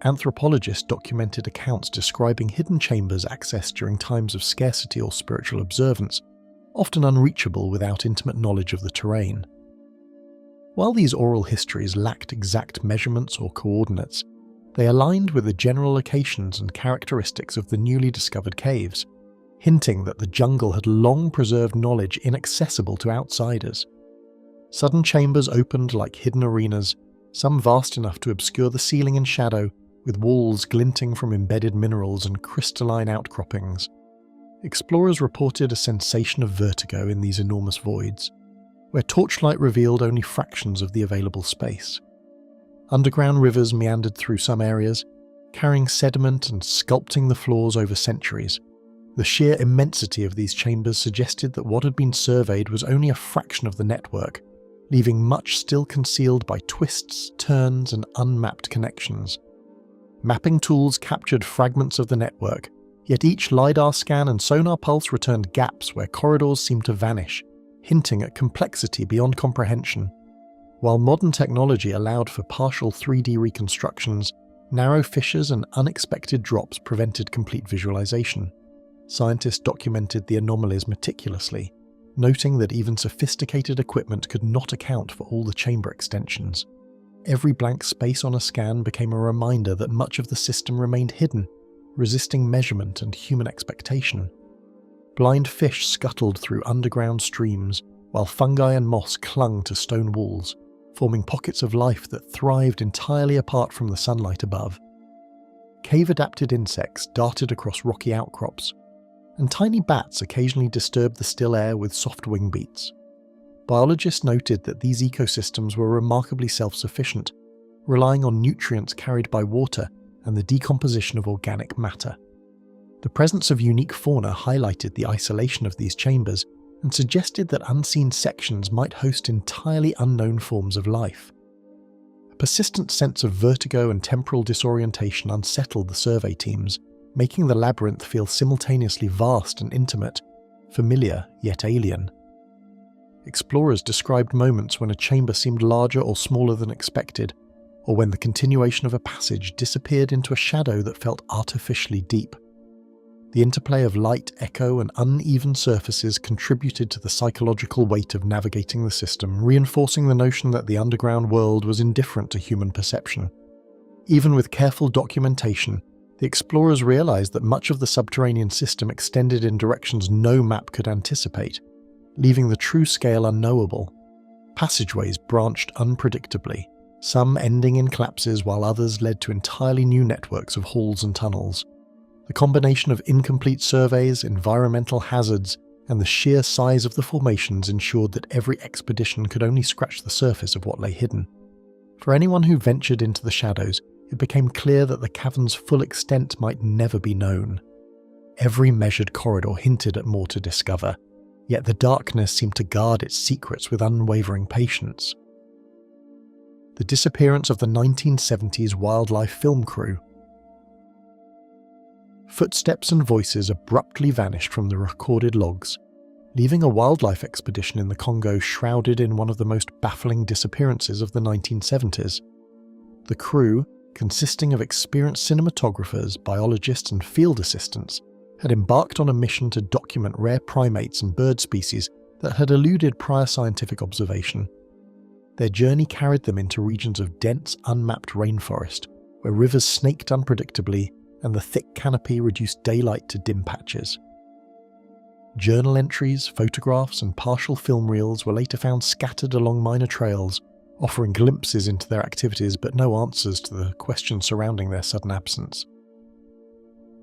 Speaker 1: Anthropologists documented accounts describing hidden chambers accessed during times of scarcity or spiritual observance, often unreachable without intimate knowledge of the terrain. While these oral histories lacked exact measurements or coordinates, they aligned with the general locations and characteristics of the newly discovered caves, hinting that the jungle had long preserved knowledge inaccessible to outsiders. Sudden chambers opened like hidden arenas, some vast enough to obscure the ceiling in shadow, with walls glinting from embedded minerals and crystalline outcroppings. Explorers reported a sensation of vertigo in these enormous voids, where torchlight revealed only fractions of the available space. Underground rivers meandered through some areas, carrying sediment and sculpting the floors over centuries. The sheer immensity of these chambers suggested that what had been surveyed was only a fraction of the network, leaving much still concealed by twists, turns, and unmapped connections. Mapping tools captured fragments of the network, yet each LiDAR scan and sonar pulse returned gaps where corridors seemed to vanish, hinting at complexity beyond comprehension. While modern technology allowed for partial 3D reconstructions, narrow fissures and unexpected drops prevented complete visualization. Scientists documented the anomalies meticulously, noting that even sophisticated equipment could not account for all the chamber extensions. Every blank space on a scan became a reminder that much of the system remained hidden, resisting measurement and human expectation. Blind fish scuttled through underground streams, while fungi and moss clung to stone walls, forming pockets of life that thrived entirely apart from the sunlight above. Cave-adapted insects darted across rocky outcrops, and tiny bats occasionally disturbed the still air with soft wing beats. Biologists noted that these ecosystems were remarkably self-sufficient, relying on nutrients carried by water and the decomposition of organic matter. The presence of unique fauna highlighted the isolation of these chambers and suggested that unseen sections might host entirely unknown forms of life. A persistent sense of vertigo and temporal disorientation unsettled the survey teams, making the labyrinth feel simultaneously vast and intimate, familiar yet alien. Explorers described moments when a chamber seemed larger or smaller than expected, or when the continuation of a passage disappeared into a shadow that felt artificially deep. The interplay of light, echo, and uneven surfaces contributed to the psychological weight of navigating the system, reinforcing the notion that the underground world was indifferent to human perception. Even with careful documentation, the explorers realized that much of the subterranean system extended in directions no map could anticipate, leaving the true scale unknowable. Passageways branched unpredictably, some ending in collapses while others led to entirely new networks of halls and tunnels. The combination of incomplete surveys, environmental hazards, and the sheer size of the formations ensured that every expedition could only scratch the surface of what lay hidden. For anyone who ventured into the shadows, it became clear that the cavern's full extent might never be known. Every measured corridor hinted at more to discover, yet the darkness seemed to guard its secrets with unwavering patience. The disappearance of the 1970s wildlife film crew. Footsteps and voices abruptly vanished from the recorded logs, leaving a wildlife expedition in the Congo shrouded in one of the most baffling disappearances of the 1970s. The crew, consisting of experienced cinematographers, biologists, and field assistants, had embarked on a mission to document rare primates and bird species that had eluded prior scientific observation. Their journey carried them into regions of dense, unmapped rainforest, where rivers snaked unpredictably and the thick canopy reduced daylight to dim patches. Journal entries, photographs, and partial film reels were later found scattered along minor trails, offering glimpses into their activities but no answers to the questions surrounding their sudden absence.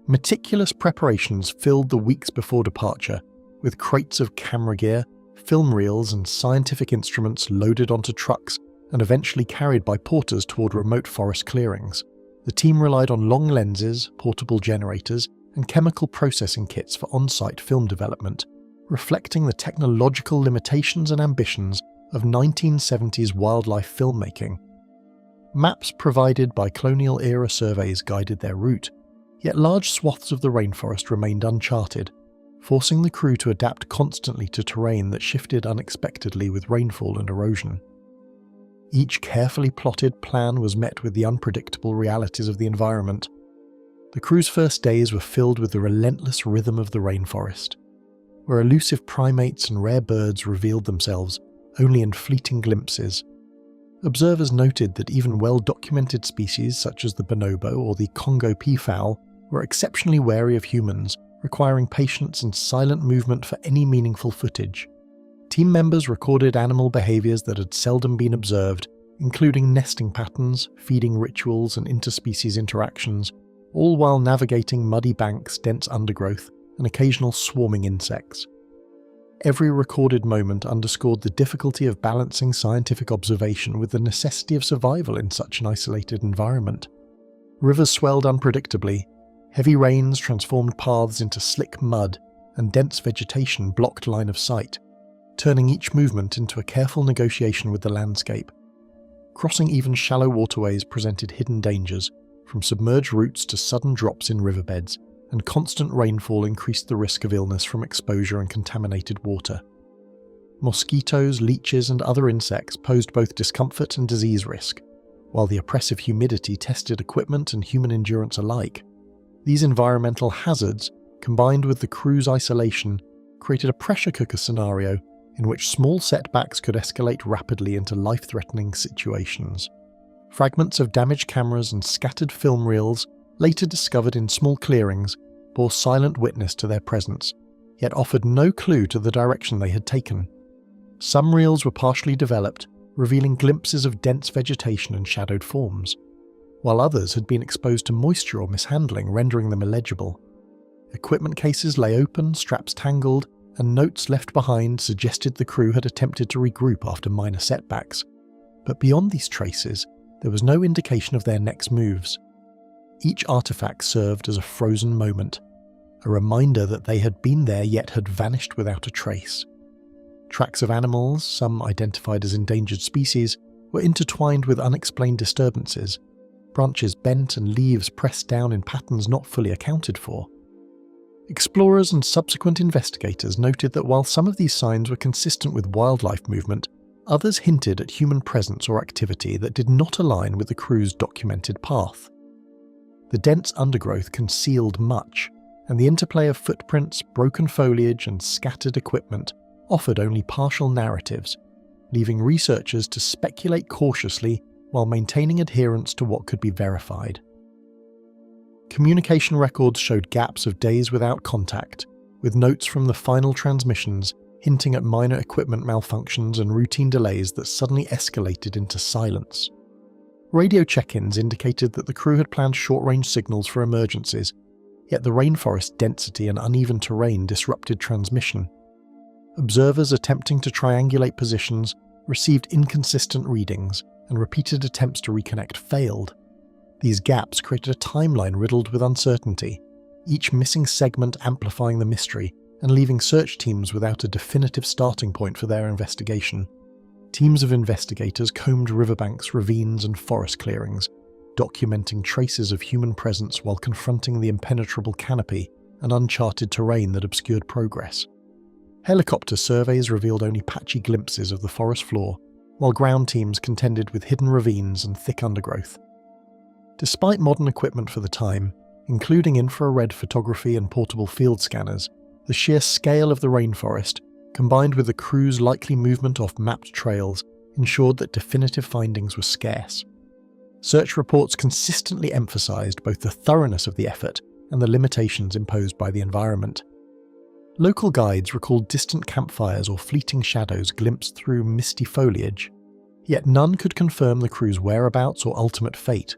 Speaker 1: Meticulous preparations filled the weeks before departure, with crates of camera gear, film reels and scientific instruments loaded onto trucks and eventually carried by porters toward remote forest clearings. The team relied on long lenses, portable generators, and chemical processing kits for on-site film development, reflecting the technological limitations and ambitions of 1970s wildlife filmmaking. Maps provided by colonial-era surveys guided their route, yet large swaths of the rainforest remained uncharted, forcing the crew to adapt constantly to terrain that shifted unexpectedly with rainfall and erosion. Each carefully plotted plan was met with the unpredictable realities of the environment. The crew's first days were filled with the relentless rhythm of the rainforest, where elusive primates and rare birds revealed themselves only in fleeting glimpses. Observers noted that even well-documented species such as the bonobo or the Congo peafowl were exceptionally wary of humans, requiring patience and silent movement for any meaningful footage. Team members recorded animal behaviours that had seldom been observed, including nesting patterns, feeding rituals, and interspecies interactions, all while navigating muddy banks, dense undergrowth, and occasional swarming insects. Every recorded moment underscored the difficulty of balancing scientific observation with the necessity of survival in such an isolated environment. Rivers swelled unpredictably, heavy rains transformed paths into slick mud, and dense vegetation blocked line of sight, turning each movement into a careful negotiation with the landscape. Crossing even shallow waterways presented hidden dangers, from submerged routes to sudden drops in riverbeds, and constant rainfall increased the risk of illness from exposure and contaminated water. Mosquitoes, leeches, and other insects posed both discomfort and disease risk, while the oppressive humidity tested equipment and human endurance alike. These environmental hazards, combined with the crew's isolation, created a pressure cooker scenario in which small setbacks could escalate rapidly into life-threatening situations. Fragments of damaged cameras and scattered film reels, later discovered in small clearings, bore silent witness to their presence, yet offered no clue to the direction they had taken. Some reels were partially developed, revealing glimpses of dense vegetation and shadowed forms, while others had been exposed to moisture or mishandling, rendering them illegible. Equipment cases lay open, straps tangled, and notes left behind suggested the crew had attempted to regroup after minor setbacks. But beyond these traces, there was no indication of their next moves. Each artifact served as a frozen moment, a reminder that they had been there yet had vanished without a trace. Tracks of animals, some identified as endangered species, were intertwined with unexplained disturbances, branches bent and leaves pressed down in patterns not fully accounted for. Explorers and subsequent investigators noted that while some of these signs were consistent with wildlife movement, others hinted at human presence or activity that did not align with the crew's documented path. The dense undergrowth concealed much, and the interplay of footprints, broken foliage, and scattered equipment offered only partial narratives, leaving researchers to speculate cautiously while maintaining adherence to what could be verified. Communication records showed gaps of days without contact, with notes from the final transmissions hinting at minor equipment malfunctions and routine delays that suddenly escalated into silence. Radio check-ins indicated that the crew had planned short-range signals for emergencies, yet the rainforest density and uneven terrain disrupted transmission. Observers attempting to triangulate positions received inconsistent readings, and repeated attempts to reconnect failed. These gaps created a timeline riddled with uncertainty, each missing segment amplifying the mystery and leaving search teams without a definitive starting point for their investigation. Teams of investigators combed riverbanks, ravines, and forest clearings, documenting traces of human presence while confronting the impenetrable canopy and uncharted terrain that obscured progress. Helicopter surveys revealed only patchy glimpses of the forest floor, while ground teams contended with hidden ravines and thick undergrowth. Despite modern equipment for the time, including infrared photography and portable field scanners, the sheer scale of the rainforest, combined with the crew's likely movement off mapped trails, ensured that definitive findings were scarce. Search reports consistently emphasized both the thoroughness of the effort and the limitations imposed by the environment. Local guides recalled distant campfires or fleeting shadows glimpsed through misty foliage, yet none could confirm the crew's whereabouts or ultimate fate.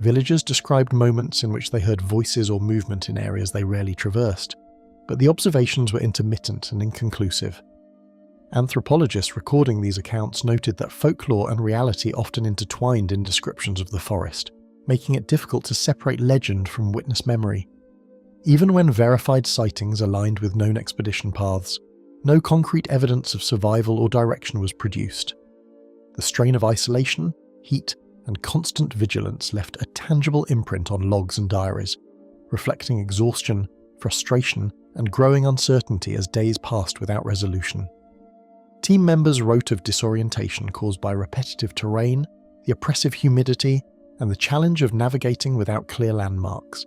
Speaker 1: Villagers described moments in which they heard voices or movement in areas they rarely traversed, but the observations were intermittent and inconclusive. Anthropologists recording these accounts noted that folklore and reality often intertwined in descriptions of the forest, making it difficult to separate legend from witness memory. Even when verified sightings aligned with known expedition paths, no concrete evidence of survival or direction was produced. The strain of isolation, heat, and constant vigilance left a tangible imprint on logs and diaries, reflecting exhaustion, frustration, and growing uncertainty as days passed without resolution. Team members wrote of disorientation caused by repetitive terrain, the oppressive humidity, and the challenge of navigating without clear landmarks.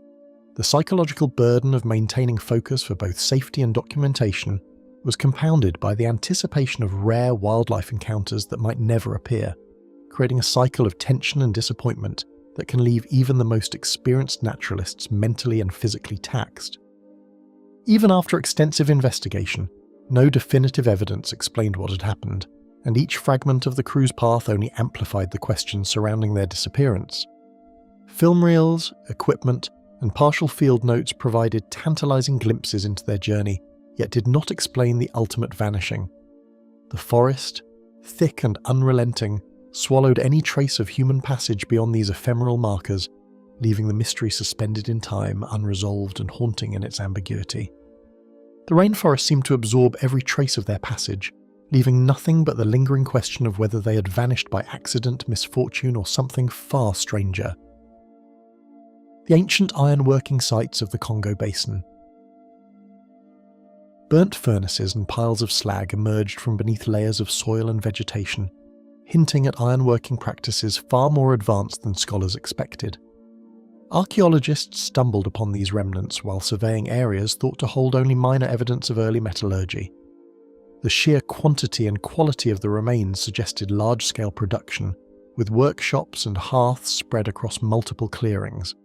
Speaker 1: The psychological burden of maintaining focus for both safety and documentation was compounded by the anticipation of rare wildlife encounters that might never appear, creating a cycle of tension and disappointment that can leave even the most experienced naturalists mentally and physically taxed. Even after extensive investigation, no definitive evidence explained what had happened, and each fragment of the crew's path only amplified the questions surrounding their disappearance. Film reels, equipment, and partial field notes provided tantalizing glimpses into their journey, yet did not explain the ultimate vanishing. The forest, thick and unrelenting, swallowed any trace of human passage beyond these ephemeral markers, leaving the mystery suspended in time, unresolved and haunting in its ambiguity. The rainforest seemed to absorb every trace of their passage, leaving nothing but the lingering question of whether they had vanished by accident, misfortune, or something far stranger. The ancient ironworking sites of the Congo Basin. Burnt furnaces and piles of slag emerged from beneath layers of soil and vegetation, hinting at ironworking practices far more advanced than scholars expected. Archaeologists stumbled upon these remnants while surveying areas thought to hold only minor evidence of early metallurgy. The sheer quantity and quality of the remains suggested large-scale production, with workshops and hearths spread across multiple clearings.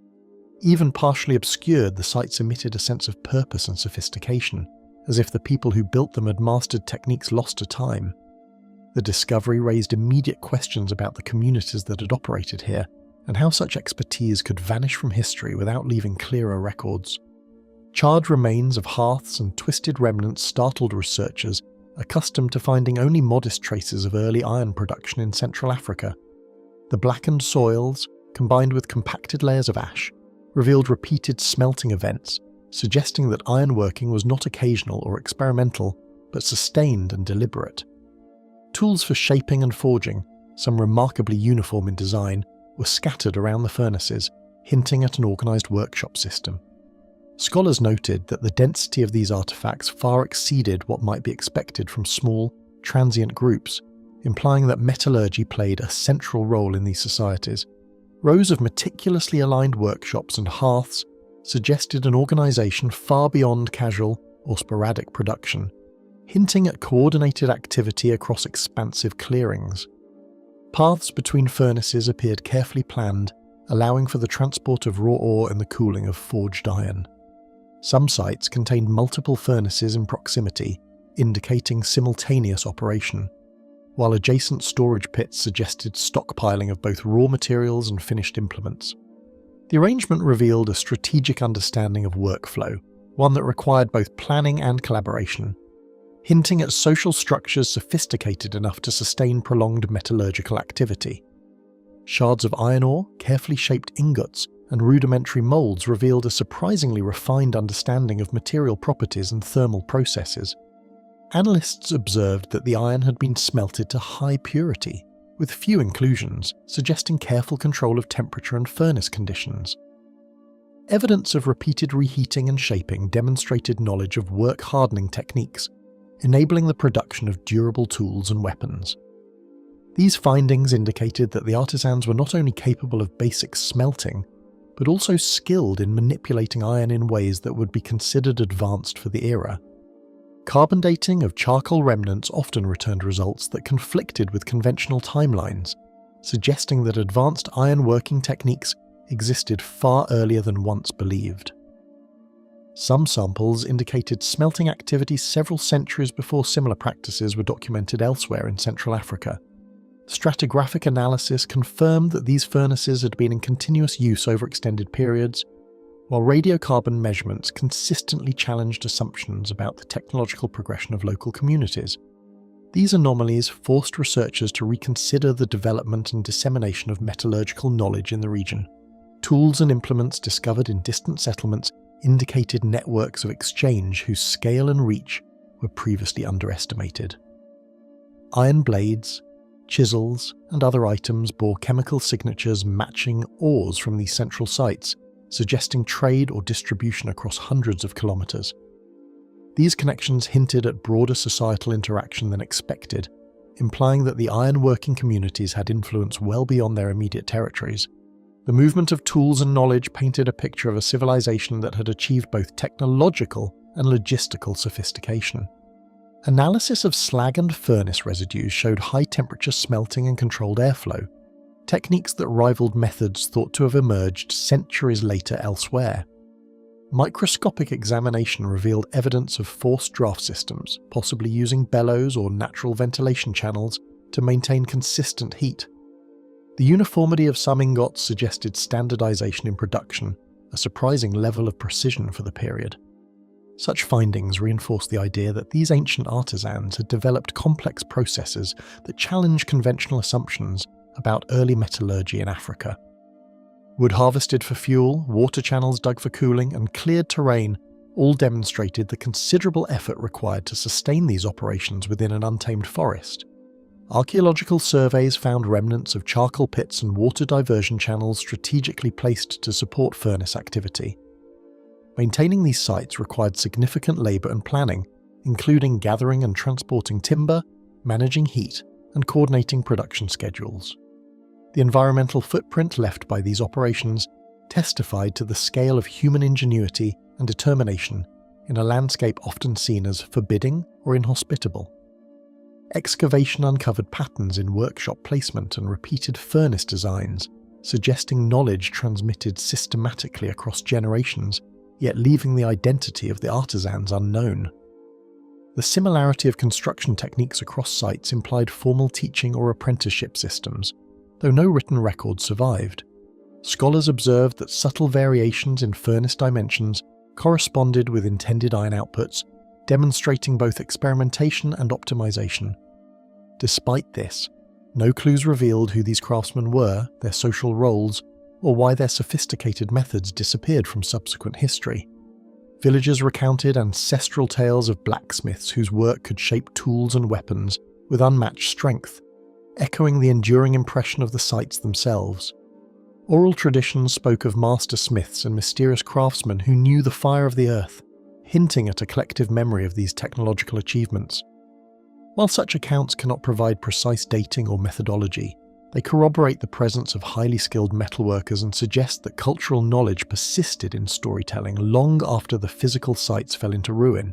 Speaker 1: Even partially obscured, the sites emitted a sense of purpose and sophistication, as if the people who built them had mastered techniques lost to time. The discovery raised immediate questions about the communities that had operated here, and how such expertise could vanish from history without leaving clearer records. Charred remains of hearths and twisted remnants startled researchers accustomed to finding only modest traces of early iron production in Central Africa. The blackened soils, combined with compacted layers of ash, revealed repeated smelting events, suggesting that ironworking was not occasional or experimental, but sustained and deliberate. Tools for shaping and forging, some remarkably uniform in design, were scattered around the furnaces, hinting at an organised workshop system. Scholars noted that the density of these artefacts far exceeded what might be expected from small, transient groups, implying that metallurgy played a central role in these societies. Rows of meticulously aligned workshops and hearths suggested an organisation far beyond casual or sporadic production, hinting at coordinated activity across expansive clearings. Paths between furnaces appeared carefully planned, allowing for the transport of raw ore and the cooling of forged iron. Some sites contained multiple furnaces in proximity, indicating simultaneous operation, while adjacent storage pits suggested stockpiling of both raw materials and finished implements. The arrangement revealed a strategic understanding of workflow, one that required both planning and collaboration, hinting at social structures sophisticated enough to sustain prolonged metallurgical activity. Shards of iron ore, carefully shaped ingots, and rudimentary molds revealed a surprisingly refined understanding of material properties and thermal processes. Analysts observed that the iron had been smelted to high purity, with few inclusions, suggesting careful control of temperature and furnace conditions. Evidence of repeated reheating and shaping demonstrated knowledge of work-hardening techniques, enabling the production of durable tools and weapons. These findings indicated that the artisans were not only capable of basic smelting, but also skilled in manipulating iron in ways that would be considered advanced for the era. Carbon dating of charcoal remnants often returned results that conflicted with conventional timelines, suggesting that advanced iron-working techniques existed far earlier than once believed. Some samples indicated smelting activity several centuries before similar practices were documented elsewhere in Central Africa. Stratigraphic analysis confirmed that these furnaces had been in continuous use over extended periods, while radiocarbon measurements consistently challenged assumptions about the technological progression of local communities. These anomalies forced researchers to reconsider the development and dissemination of metallurgical knowledge in the region. Tools and implements discovered in distant settlements indicated networks of exchange whose scale and reach were previously underestimated. Iron blades, chisels, and other items bore chemical signatures matching ores from these central sites, suggesting trade or distribution across hundreds of kilometers. These connections hinted at broader societal interaction than expected, implying that the iron-working communities had influence well beyond their immediate territories. The movement of tools and knowledge painted a picture of a civilization that had achieved both technological and logistical sophistication. Analysis of slag and furnace residues showed high-temperature smelting and controlled airflow, techniques that rivaled methods thought to have emerged centuries later elsewhere. Microscopic examination revealed evidence of forced draft systems, possibly using bellows or natural ventilation channels to maintain consistent heat. The uniformity of some ingots suggested standardization in production, a surprising level of precision for the period. Such findings reinforced the idea that these ancient artisans had developed complex processes that challenged conventional assumptions about early metallurgy in Africa. Wood harvested for fuel, water channels dug for cooling, and cleared terrain all demonstrated the considerable effort required to sustain these operations within an untamed forest. Archaeological surveys found remnants of charcoal pits and water diversion channels strategically placed to support furnace activity. Maintaining these sites required significant labour and planning, including gathering and transporting timber, managing heat, and coordinating production schedules. The environmental footprint left by these operations testified to the scale of human ingenuity and determination in a landscape often seen as forbidding or inhospitable. Excavation uncovered patterns in workshop placement and repeated furnace designs, suggesting knowledge transmitted systematically across generations, yet leaving the identity of the artisans unknown. The similarity of construction techniques across sites implied formal teaching or apprenticeship systems, though no written record survived. Scholars observed that subtle variations in furnace dimensions corresponded with intended iron outputs, demonstrating both experimentation and optimization. Despite this, no clues revealed who these craftsmen were, their social roles, or why their sophisticated methods disappeared from subsequent history. Villagers recounted ancestral tales of blacksmiths whose work could shape tools and weapons with unmatched strength, echoing the enduring impression of the sites themselves. Oral traditions spoke of master smiths and mysterious craftsmen who knew the fire of the earth, hinting at a collective memory of these technological achievements. While such accounts cannot provide precise dating or methodology, they corroborate the presence of highly skilled metalworkers and suggest that cultural knowledge persisted in storytelling long after the physical sites fell into ruin.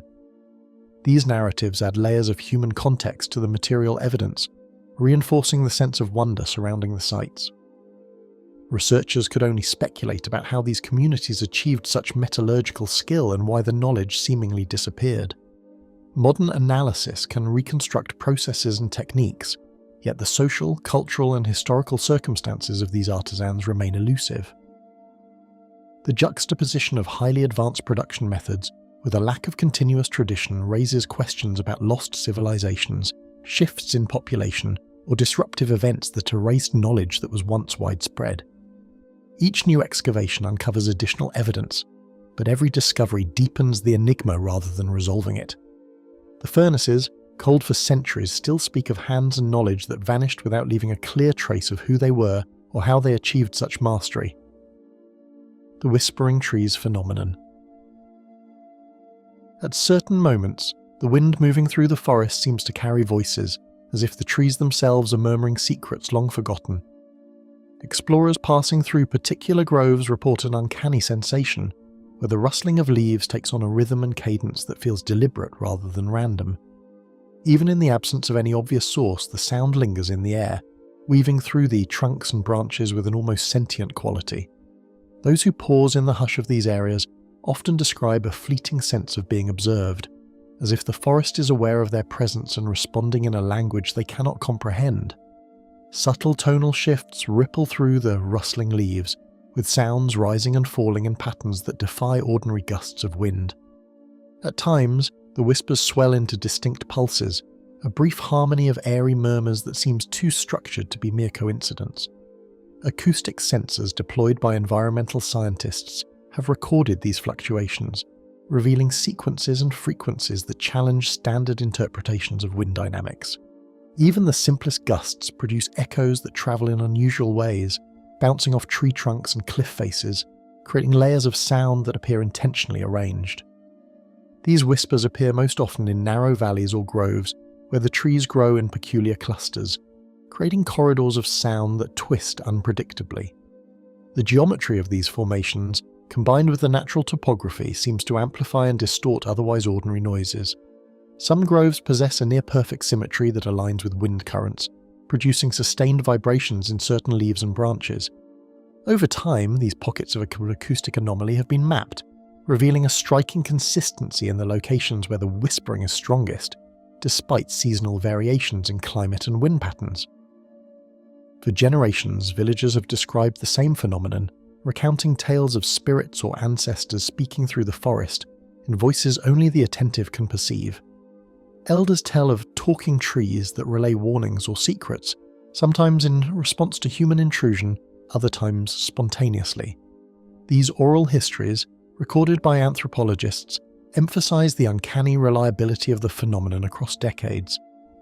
Speaker 1: These narratives add layers of human context to the material evidence, reinforcing the sense of wonder surrounding the sites. Researchers could only speculate about how these communities achieved such metallurgical skill and why the knowledge seemingly disappeared. Modern analysis can reconstruct processes and techniques, yet the social, cultural, and historical circumstances of these artisans remain elusive. The juxtaposition of highly advanced production methods with a lack of continuous tradition raises questions about lost civilizations, shifts in population, or disruptive events that erased knowledge that was once widespread. Each new excavation uncovers additional evidence, but every discovery deepens the enigma rather than resolving it. The furnaces, cold for centuries, still speak of hands and knowledge that vanished without leaving a clear trace of who they were or how they achieved such mastery. The Whispering Trees phenomenon. At certain moments, the wind moving through the forest seems to carry voices, as if the trees themselves are murmuring secrets long forgotten. Explorers passing through particular groves report an uncanny sensation, where the rustling of leaves takes on a rhythm and cadence that feels deliberate rather than random. Even in the absence of any obvious source, the sound lingers in the air, weaving through the trunks and branches with an almost sentient quality. Those who pause in the hush of these areas often describe a fleeting sense of being observed, as if the forest is aware of their presence and responding in a language they cannot comprehend. Subtle tonal shifts ripple through the rustling leaves, with sounds rising and falling in patterns that defy ordinary gusts of wind. At times, the whispers swell into distinct pulses, a brief harmony of airy murmurs that seems too structured to be mere coincidence. Acoustic sensors deployed by environmental scientists have recorded these fluctuations, revealing sequences and frequencies that challenge standard interpretations of wind dynamics. Even the simplest gusts produce echoes that travel in unusual ways, bouncing off tree trunks and cliff faces, creating layers of sound that appear intentionally arranged. These whispers appear most often in narrow valleys or groves where the trees grow in peculiar clusters, creating corridors of sound that twist unpredictably. The geometry of these formations, combined with the natural topography, seems to amplify and distort otherwise ordinary noises. Some groves possess a near-perfect symmetry that aligns with wind currents, producing sustained vibrations in certain leaves and branches. Over time, these pockets of acoustic anomaly have been mapped, revealing a striking consistency in the locations where the whispering is strongest, despite seasonal variations in climate and wind patterns. For generations, villagers have described the same phenomenon, recounting tales of spirits or ancestors speaking through the forest in voices only the attentive can perceive. Elders tell of talking trees that relay warnings or secrets, sometimes in response to human intrusion, other times spontaneously. These oral histories, recorded by anthropologists, emphasize the uncanny reliability of the phenomenon across decades,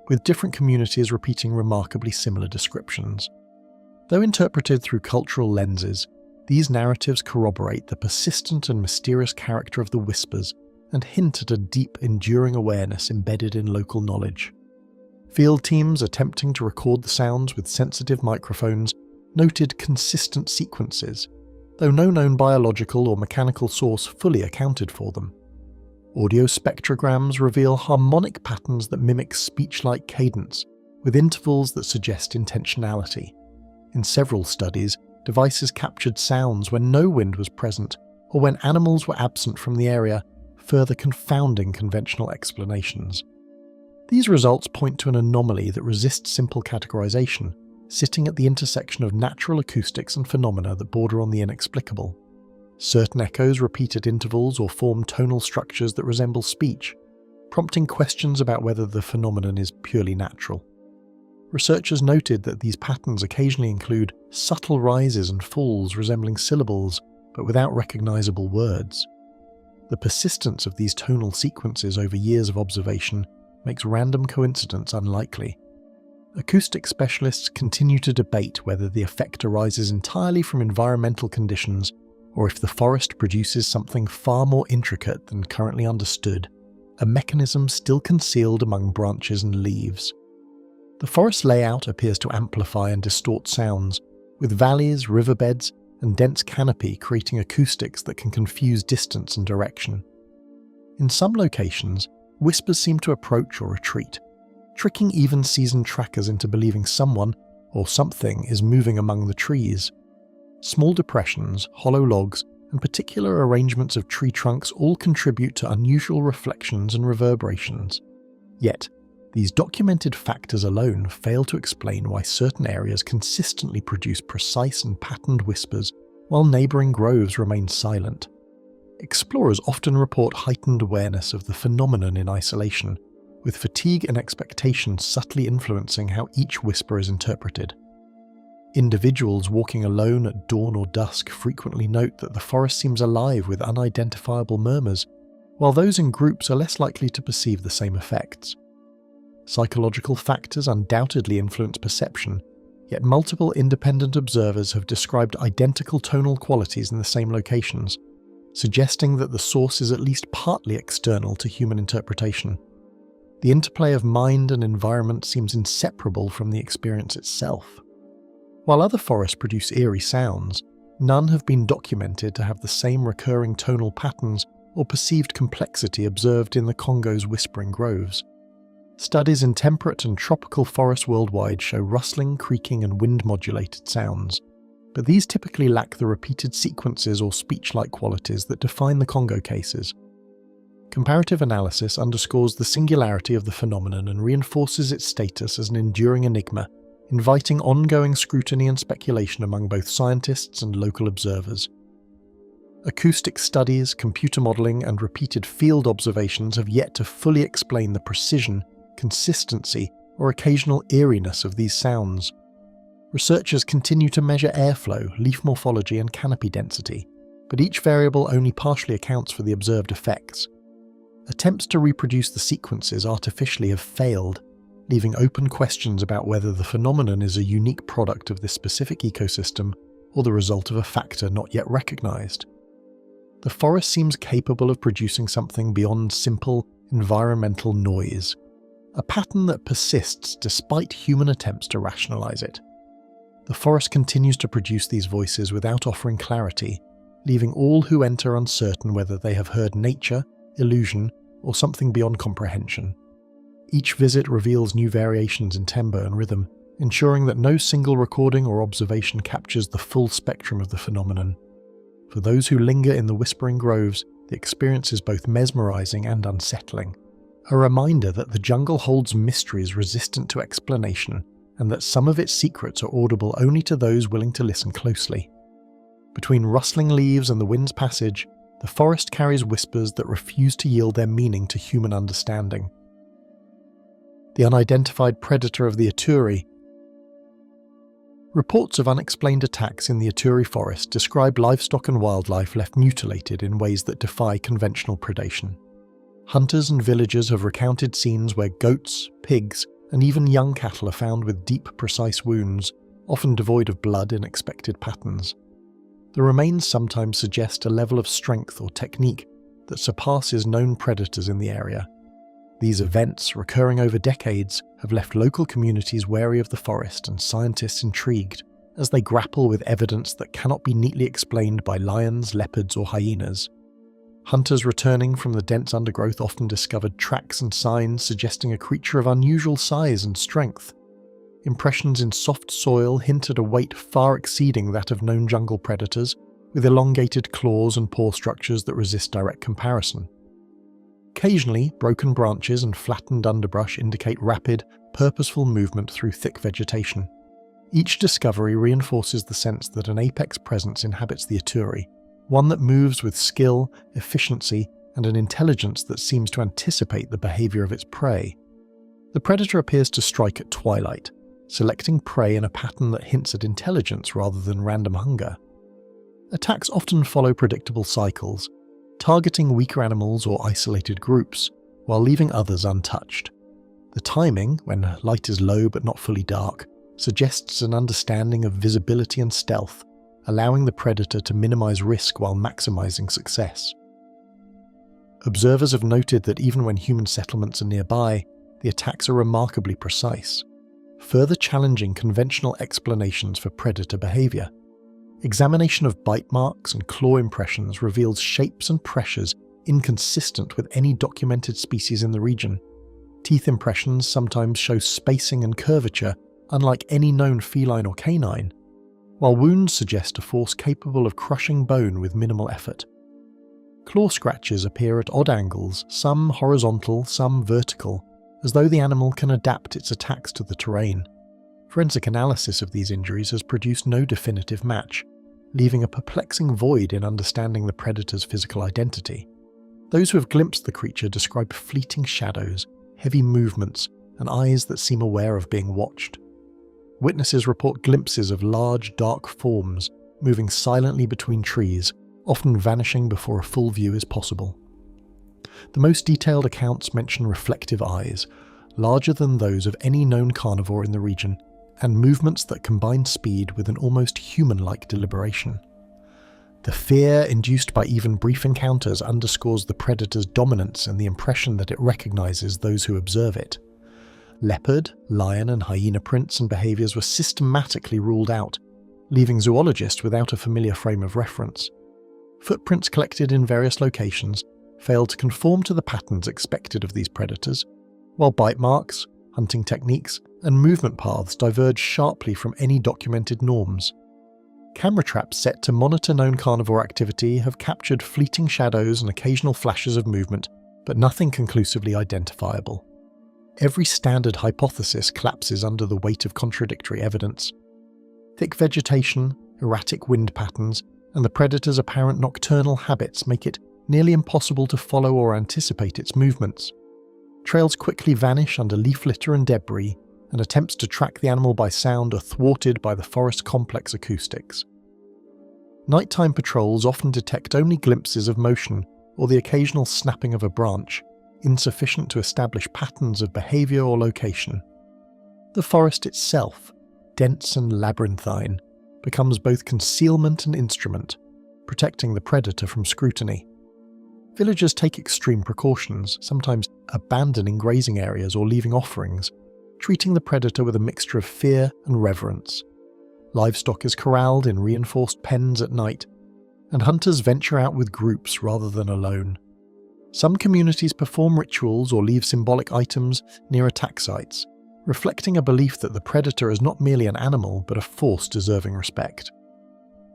Speaker 1: with different communities repeating remarkably similar descriptions. Though interpreted through cultural lenses, these narratives corroborate the persistent and mysterious character of the whispers and hint at a deep, enduring awareness embedded in local knowledge. Field teams attempting to record the sounds with sensitive microphones noted consistent sequences, though no known biological or mechanical source fully accounted for them. Audio spectrograms reveal harmonic patterns that mimic speech-like cadence, with intervals that suggest intentionality. In several studies, devices captured sounds when no wind was present or when animals were absent from the area, further confounding conventional explanations. These results point to an anomaly that resists simple categorization, sitting at the intersection of natural acoustics and phenomena that border on the inexplicable. Certain echoes repeat at intervals or form tonal structures that resemble speech, prompting questions about whether the phenomenon is purely natural. Researchers noted that these patterns occasionally include subtle rises and falls resembling syllables, but without recognizable words. The persistence of these tonal sequences over years of observation makes random coincidence unlikely. Acoustic specialists continue to debate whether the effect arises entirely from environmental conditions or if the forest produces something far more intricate than currently understood, a mechanism still concealed among branches and leaves. The forest layout appears to amplify and distort sounds, with valleys, riverbeds, and dense canopy creating acoustics that can confuse distance and direction. In some locations, whispers seem to approach or retreat, tricking even seasoned trackers into believing someone or something is moving among the trees. Small depressions, hollow logs, and particular arrangements of tree trunks all contribute to unusual reflections and reverberations. Yet, these documented factors alone fail to explain why certain areas consistently produce precise and patterned whispers while neighbouring groves remain silent. Explorers often report heightened awareness of the phenomenon in isolation, with fatigue and expectation subtly influencing how each whisper is interpreted. Individuals walking alone at dawn or dusk frequently note that the forest seems alive with unidentifiable murmurs, while those in groups are less likely to perceive the same effects. Psychological factors undoubtedly influence perception, yet multiple independent observers have described identical tonal qualities in the same locations, suggesting that the source is at least partly external to human interpretation. The interplay of mind and environment seems inseparable from the experience itself. While other forests produce eerie sounds, none have been documented to have the same recurring tonal patterns or perceived complexity observed in the Congo's whispering groves. Studies in temperate and tropical forests worldwide show rustling, creaking, and wind-modulated sounds, but these typically lack the repeated sequences or speech-like qualities that define the Congo cases. Comparative analysis underscores the singularity of the phenomenon and reinforces its status as an enduring enigma, inviting ongoing scrutiny and speculation among both scientists and local observers. Acoustic studies, computer modelling, and repeated field observations have yet to fully explain the precision, consistency, or occasional eeriness of these sounds. Researchers continue to measure airflow, leaf morphology, and canopy density, but each variable only partially accounts for the observed effects. Attempts to reproduce the sequences artificially have failed, leaving open questions about whether the phenomenon is a unique product of this specific ecosystem or the result of a factor not yet recognized. The forest seems capable of producing something beyond simple environmental noise, a pattern that persists despite human attempts to rationalize it. The forest continues to produce these voices without offering clarity, leaving all who enter uncertain whether they have heard nature, illusion, or something beyond comprehension. Each visit reveals new variations in timbre and rhythm, ensuring that no single recording or observation captures the full spectrum of the phenomenon. For those who linger in the whispering groves, the experience is both mesmerizing and unsettling, a reminder that the jungle holds mysteries resistant to explanation, and that some of its secrets are audible only to those willing to listen closely. Between rustling leaves and the wind's passage, the forest carries whispers that refuse to yield their meaning to human understanding. The unidentified predator of the Ituri. Reports of unexplained attacks in the Ituri forest describe livestock and wildlife left mutilated in ways that defy conventional predation. Hunters and villagers have recounted scenes where goats, pigs, and even young cattle are found with deep, precise wounds, often devoid of blood in expected patterns. The remains sometimes suggest a level of strength or technique that surpasses known predators in the area. These events, recurring over decades, have left local communities wary of the forest and scientists intrigued as they grapple with evidence that cannot be neatly explained by lions, leopards, or hyenas. Hunters returning from the dense undergrowth often discovered tracks and signs suggesting a creature of unusual size and strength. Impressions in soft soil hint at a weight far exceeding that of known jungle predators, with elongated claws and paw structures that resist direct comparison. Occasionally, broken branches and flattened underbrush indicate rapid, purposeful movement through thick vegetation. Each discovery reinforces the sense that an apex presence inhabits the Ituri, one that moves with skill, efficiency, and an intelligence that seems to anticipate the behavior of its prey. The predator appears to strike at twilight, selecting prey in a pattern that hints at intelligence rather than random hunger. Attacks often follow predictable cycles, targeting weaker animals or isolated groups, while leaving others untouched. The timing, when light is low but not fully dark, suggests an understanding of visibility and stealth, allowing the predator to minimize risk while maximizing success. Observers have noted that even when human settlements are nearby, the attacks are remarkably precise, further challenging conventional explanations for predator behavior. Examination of bite marks and claw impressions reveals shapes and pressures inconsistent with any documented species in the region. Teeth impressions sometimes show spacing and curvature unlike any known feline or canine, while wounds suggest a force capable of crushing bone with minimal effort. Claw scratches appear at odd angles, some horizontal, some vertical, as though the animal can adapt its attacks to the terrain. Forensic analysis of these injuries has produced no definitive match, leaving a perplexing void in understanding the predator's physical identity. Those who have glimpsed the creature describe fleeting shadows, heavy movements, and eyes that seem aware of being watched. Witnesses report glimpses of large, dark forms moving silently between trees, often vanishing before a full view is possible. The most detailed accounts mention reflective eyes, larger than those of any known carnivore in the region, and movements that combine speed with an almost human-like deliberation. The fear induced by even brief encounters underscores the predator's dominance and the impression that it recognizes those who observe it. Leopard, lion, and hyena prints and behaviors were systematically ruled out, leaving zoologists without a familiar frame of reference. Footprints collected in various locations failed to conform to the patterns expected of these predators, while bite marks, hunting techniques, and movement paths diverge sharply from any documented norms. Camera traps set to monitor known carnivore activity have captured fleeting shadows and occasional flashes of movement, but nothing conclusively identifiable. Every standard hypothesis collapses under the weight of contradictory evidence. Thick vegetation, erratic wind patterns, and the predator's apparent nocturnal habits make it nearly impossible to follow or anticipate its movements. Trails quickly vanish under leaf litter and debris, and attempts to track the animal by sound are thwarted by the forest's complex acoustics. Nighttime patrols often detect only glimpses of motion or the occasional snapping of a branch, insufficient to establish patterns of behaviour or location. The forest itself, dense and labyrinthine, becomes both concealment and instrument, protecting the predator from scrutiny. Villagers take extreme precautions, sometimes abandoning grazing areas or leaving offerings, treating the predator with a mixture of fear and reverence. Livestock is corralled in reinforced pens at night, and hunters venture out with groups rather than alone. Some communities perform rituals or leave symbolic items near attack sites, reflecting a belief that the predator is not merely an animal but a force deserving respect.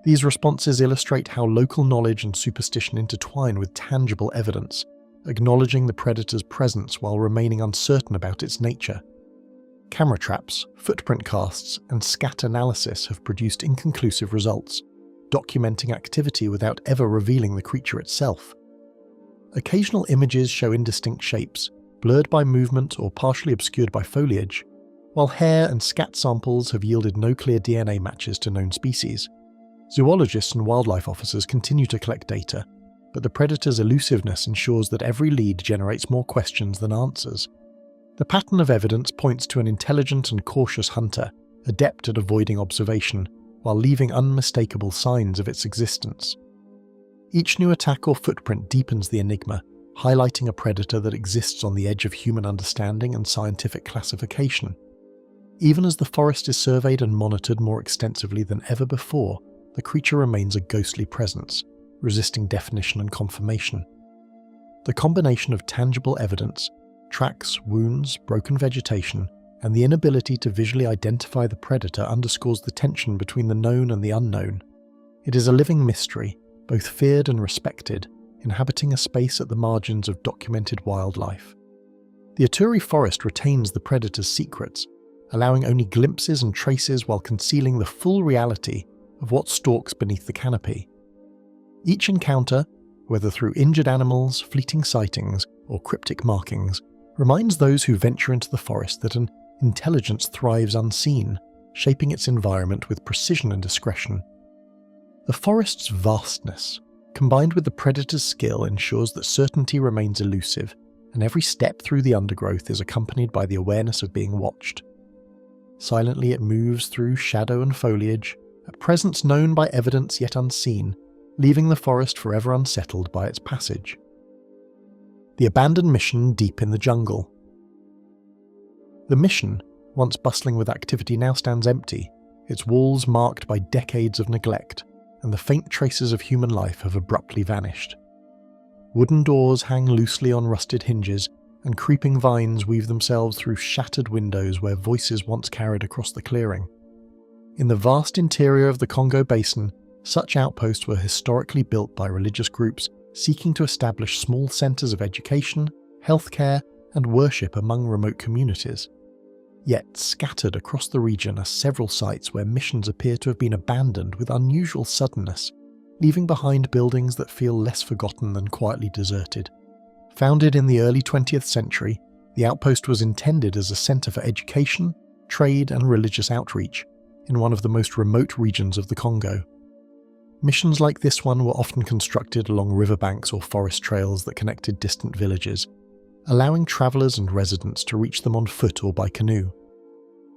Speaker 1: These responses illustrate how local knowledge and superstition intertwine with tangible evidence, acknowledging the predator's presence while remaining uncertain about its nature. Camera traps, footprint casts, and scat analysis have produced inconclusive results, documenting activity without ever revealing the creature itself. Occasional images show indistinct shapes, blurred by movement or partially obscured by foliage, while hair and scat samples have yielded no clear DNA matches to known species. Zoologists and wildlife officers continue to collect data, but the predator's elusiveness ensures that every lead generates more questions than answers. The pattern of evidence points to an intelligent and cautious hunter, adept at avoiding observation, while leaving unmistakable signs of its existence. Each new attack or footprint deepens the enigma, highlighting a predator that exists on the edge of human understanding and scientific classification. Even as the forest is surveyed and monitored more extensively than ever before, the creature remains a ghostly presence, resisting definition and confirmation. The combination of tangible evidence, tracks, wounds, broken vegetation, and the inability to visually identify the predator underscores the tension between the known and the unknown. It is a living mystery, both feared and respected, inhabiting a space at the margins of documented wildlife. The Ituri forest retains the predator's secrets, allowing only glimpses and traces while concealing the full reality of what stalks beneath the canopy. Each encounter, whether through injured animals, fleeting sightings, or cryptic markings, reminds those who venture into the forest that an intelligence thrives unseen, shaping its environment with precision and discretion. The forest's vastness, combined with the predator's skill, ensures that certainty remains elusive, and every step through the undergrowth is accompanied by the awareness of being watched. Silently it moves through shadow and foliage, a presence known by evidence yet unseen, leaving the forest forever unsettled by its passage. The abandoned mission deep in the jungle. The mission, once bustling with activity, now stands empty, its walls marked by decades of neglect, and the faint traces of human life have abruptly vanished. Wooden doors hang loosely on rusted hinges, and creeping vines weave themselves through shattered windows where voices once carried across the clearing. In the vast interior of the Congo Basin, such outposts were historically built by religious groups seeking to establish small centres of education, healthcare, and worship among remote communities. Yet, scattered across the region are several sites where missions appear to have been abandoned with unusual suddenness, leaving behind buildings that feel less forgotten than quietly deserted. Founded in the early 20th century, the outpost was intended as a centre for education, trade, and religious outreach in one of the most remote regions of the Congo. Missions like this one were often constructed along riverbanks or forest trails that connected distant villages, allowing travellers and residents to reach them on foot or by canoe.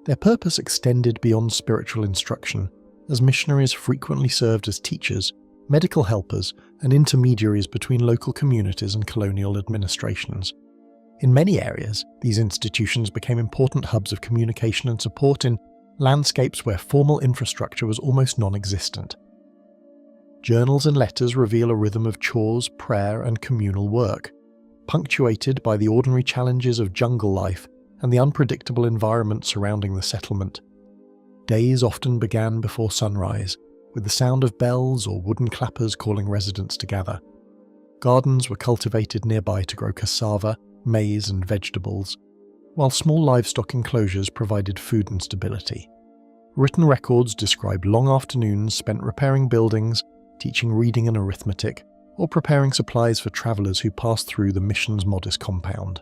Speaker 1: Their purpose extended beyond spiritual instruction, as missionaries frequently served as teachers, medical helpers, and intermediaries between local communities and colonial administrations. In many areas, these institutions became important hubs of communication and support in landscapes where formal infrastructure was almost non-existent. Journals and letters reveal a rhythm of chores, prayer, and communal work, punctuated by the ordinary challenges of jungle life and the unpredictable environment surrounding the settlement. Days often began before sunrise, with the sound of bells or wooden clappers calling residents to gather. Gardens were cultivated nearby to grow cassava, maize, and vegetables, while small livestock enclosures provided food and stability. Written records describe long afternoons spent repairing buildings, teaching reading and arithmetic, or preparing supplies for travellers who passed through the mission's modest compound.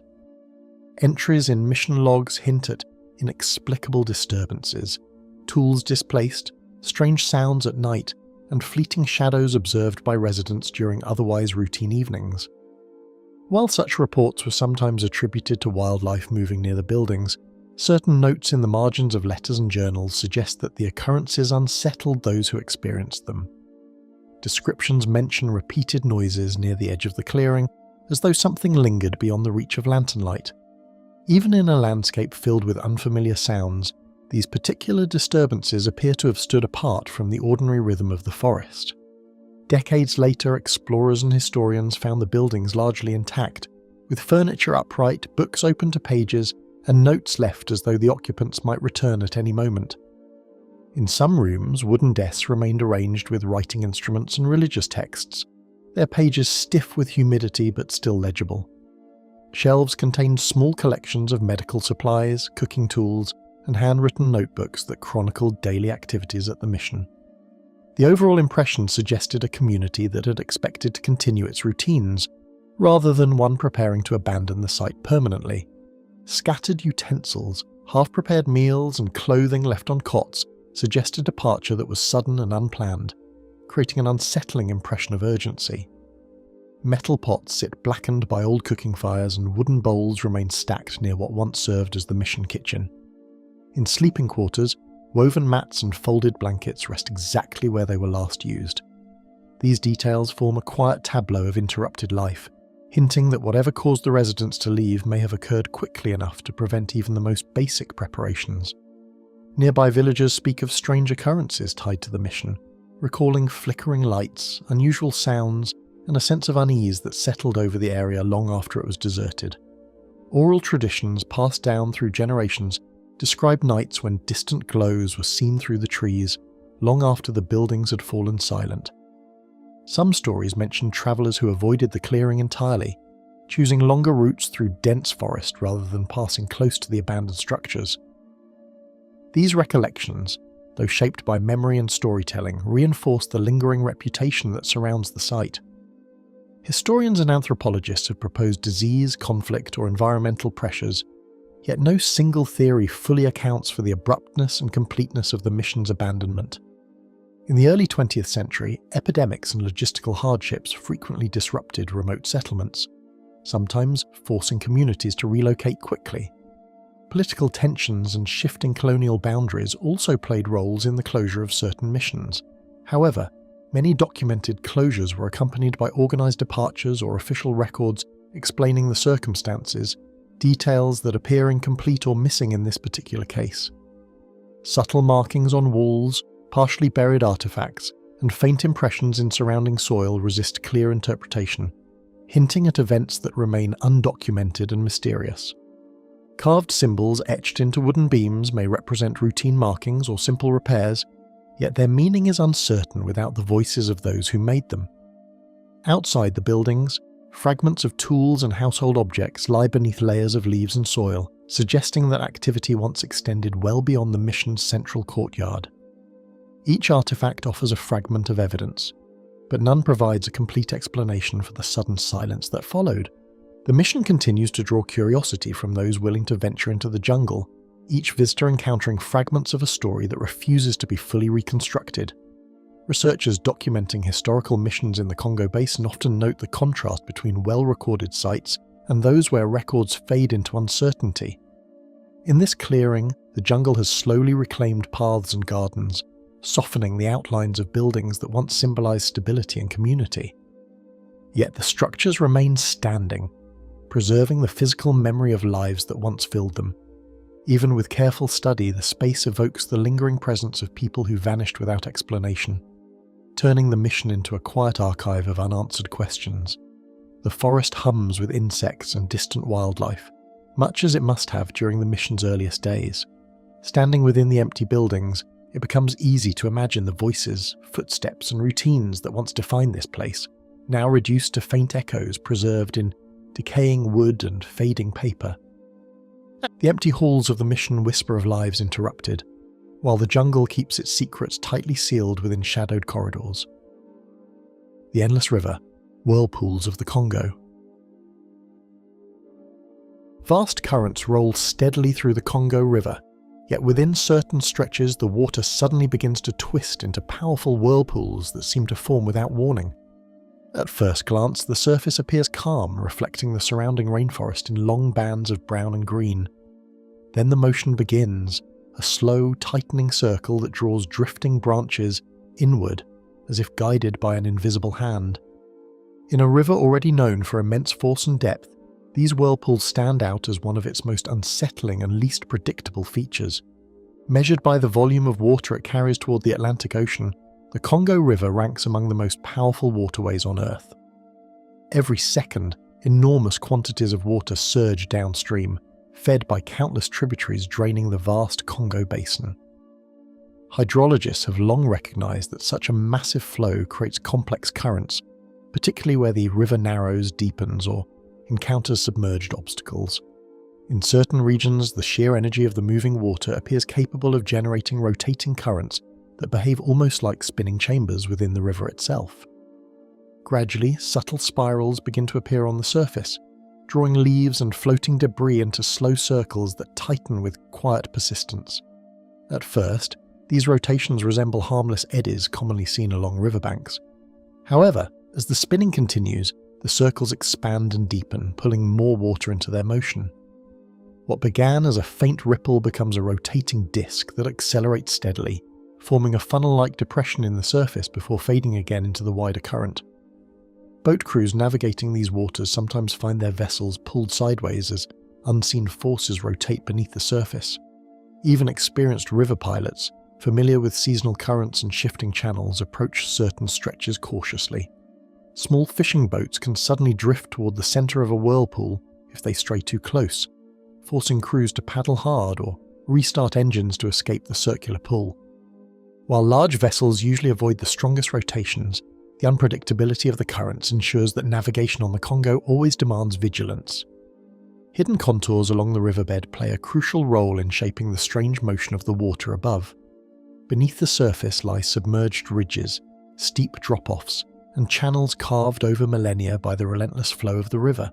Speaker 1: Entries in mission logs hint at inexplicable disturbances, tools displaced, strange sounds at night, and fleeting shadows observed by residents during otherwise routine evenings. While such reports were sometimes attributed to wildlife moving near the buildings, certain notes in the margins of letters and journals suggest that the occurrences unsettled those who experienced them. Descriptions mention repeated noises near the edge of the clearing, as though something lingered beyond the reach of lantern light. Even in a landscape filled with unfamiliar sounds, these particular disturbances appear to have stood apart from the ordinary rhythm of the forest. Decades later, explorers and historians found the buildings largely intact, with furniture upright, books open to pages, and notes left as though the occupants might return at any moment. In some rooms, wooden desks remained arranged with writing instruments and religious texts, their pages stiff with humidity but still legible. Shelves contained small collections of medical supplies, cooking tools, and handwritten notebooks that chronicled daily activities at the mission. The overall impression suggested a community that had expected to continue its routines, rather than one preparing to abandon the site permanently. Scattered utensils, half-prepared meals, and clothing left on cots suggested departure that was sudden and unplanned, creating an unsettling impression of urgency. Metal pots sit blackened by old cooking fires, and wooden bowls remain stacked near what once served as the mission kitchen. In sleeping quarters, woven mats and folded blankets rest exactly where they were last used. These details form a quiet tableau of interrupted life, hinting that whatever caused the residents to leave may have occurred quickly enough to prevent even the most basic preparations. Nearby villagers speak of strange occurrences tied to the mission, recalling flickering lights, unusual sounds, and a sense of unease that settled over the area long after it was deserted. Oral traditions passed down through generations describe nights when distant glows were seen through the trees, long after the buildings had fallen silent. Some stories mention travellers who avoided the clearing entirely, choosing longer routes through dense forest rather than passing close to the abandoned structures. These recollections, though shaped by memory and storytelling, reinforce the lingering reputation that surrounds the site. Historians and anthropologists have proposed disease, conflict, or environmental pressures, yet no single theory fully accounts for the abruptness and completeness of the mission's abandonment. In the early 20th century, epidemics and logistical hardships frequently disrupted remote settlements, sometimes forcing communities to relocate quickly. Political tensions and shifting colonial boundaries also played roles in the closure of certain missions. However, many documented closures were accompanied by organised departures or official records explaining the circumstances, details that appear incomplete or missing in this particular case. Subtle markings on walls, partially buried artefacts, and faint impressions in surrounding soil resist clear interpretation, hinting at events that remain undocumented and mysterious. Carved symbols etched into wooden beams may represent routine markings or simple repairs, yet their meaning is uncertain without the voices of those who made them. Outside the buildings, fragments of tools and household objects lie beneath layers of leaves and soil, suggesting that activity once extended well beyond the mission's central courtyard. Each artifact offers a fragment of evidence, but none provides a complete explanation for the sudden silence that followed. The mission continues to draw curiosity from those willing to venture into the jungle, each visitor encountering fragments of a story that refuses to be fully reconstructed. Researchers documenting historical missions in the Congo Basin often note the contrast between well-recorded sites and those where records fade into uncertainty. In this clearing, the jungle has slowly reclaimed paths and gardens, softening the outlines of buildings that once symbolized stability and community. Yet the structures remain standing, preserving the physical memory of lives that once filled them. Even with careful study, the space evokes the lingering presence of people who vanished without explanation, turning the mission into a quiet archive of unanswered questions. The forest hums with insects and distant wildlife, much as it must have during the mission's earliest days. Standing within the empty buildings, it becomes easy to imagine the voices, footsteps, and routines that once defined this place, now reduced to faint echoes preserved in decaying wood and fading paper. The empty halls of the mission whisper of lives interrupted, while the jungle keeps its secrets tightly sealed within shadowed corridors. The endless river, whirlpools of the Congo. Vast currents roll steadily through the Congo River, yet within certain stretches the water suddenly begins to twist into powerful whirlpools that seem to form without warning. At first glance, the surface appears calm, reflecting the surrounding rainforest in long bands of brown and green. Then the motion begins, a slow, tightening circle that draws drifting branches inward, as if guided by an invisible hand. In a river already known for immense force and depth, these whirlpools stand out as one of its most unsettling and least predictable features. Measured by the volume of water it carries toward the Atlantic Ocean, the Congo River ranks among the most powerful waterways on Earth. Every second, enormous quantities of water surge downstream, fed by countless tributaries draining the vast Congo Basin. Hydrologists have long recognized that such a massive flow creates complex currents, particularly where the river narrows, deepens, or encounters submerged obstacles. In certain regions, the sheer energy of the moving water appears capable of generating rotating currents that behave almost like spinning chambers within the river itself. Gradually, subtle spirals begin to appear on the surface, drawing leaves and floating debris into slow circles that tighten with quiet persistence. At first, these rotations resemble harmless eddies commonly seen along riverbanks. However, as the spinning continues, the circles expand and deepen, pulling more water into their motion. What began as a faint ripple becomes a rotating disc that accelerates steadily, forming a funnel-like depression in the surface before fading again into the wider current. Boat crews navigating these waters sometimes find their vessels pulled sideways as unseen forces rotate beneath the surface. Even experienced river pilots, familiar with seasonal currents and shifting channels, approach certain stretches cautiously. Small fishing boats can suddenly drift toward the center of a whirlpool if they stray too close, forcing crews to paddle hard or restart engines to escape the circular pull. While large vessels usually avoid the strongest rotations, the unpredictability of the currents ensures that navigation on the Congo always demands vigilance. Hidden contours along the riverbed play a crucial role in shaping the strange motion of the water above. Beneath the surface lie submerged ridges, steep drop-offs, and channels carved over millennia by the relentless flow of the river.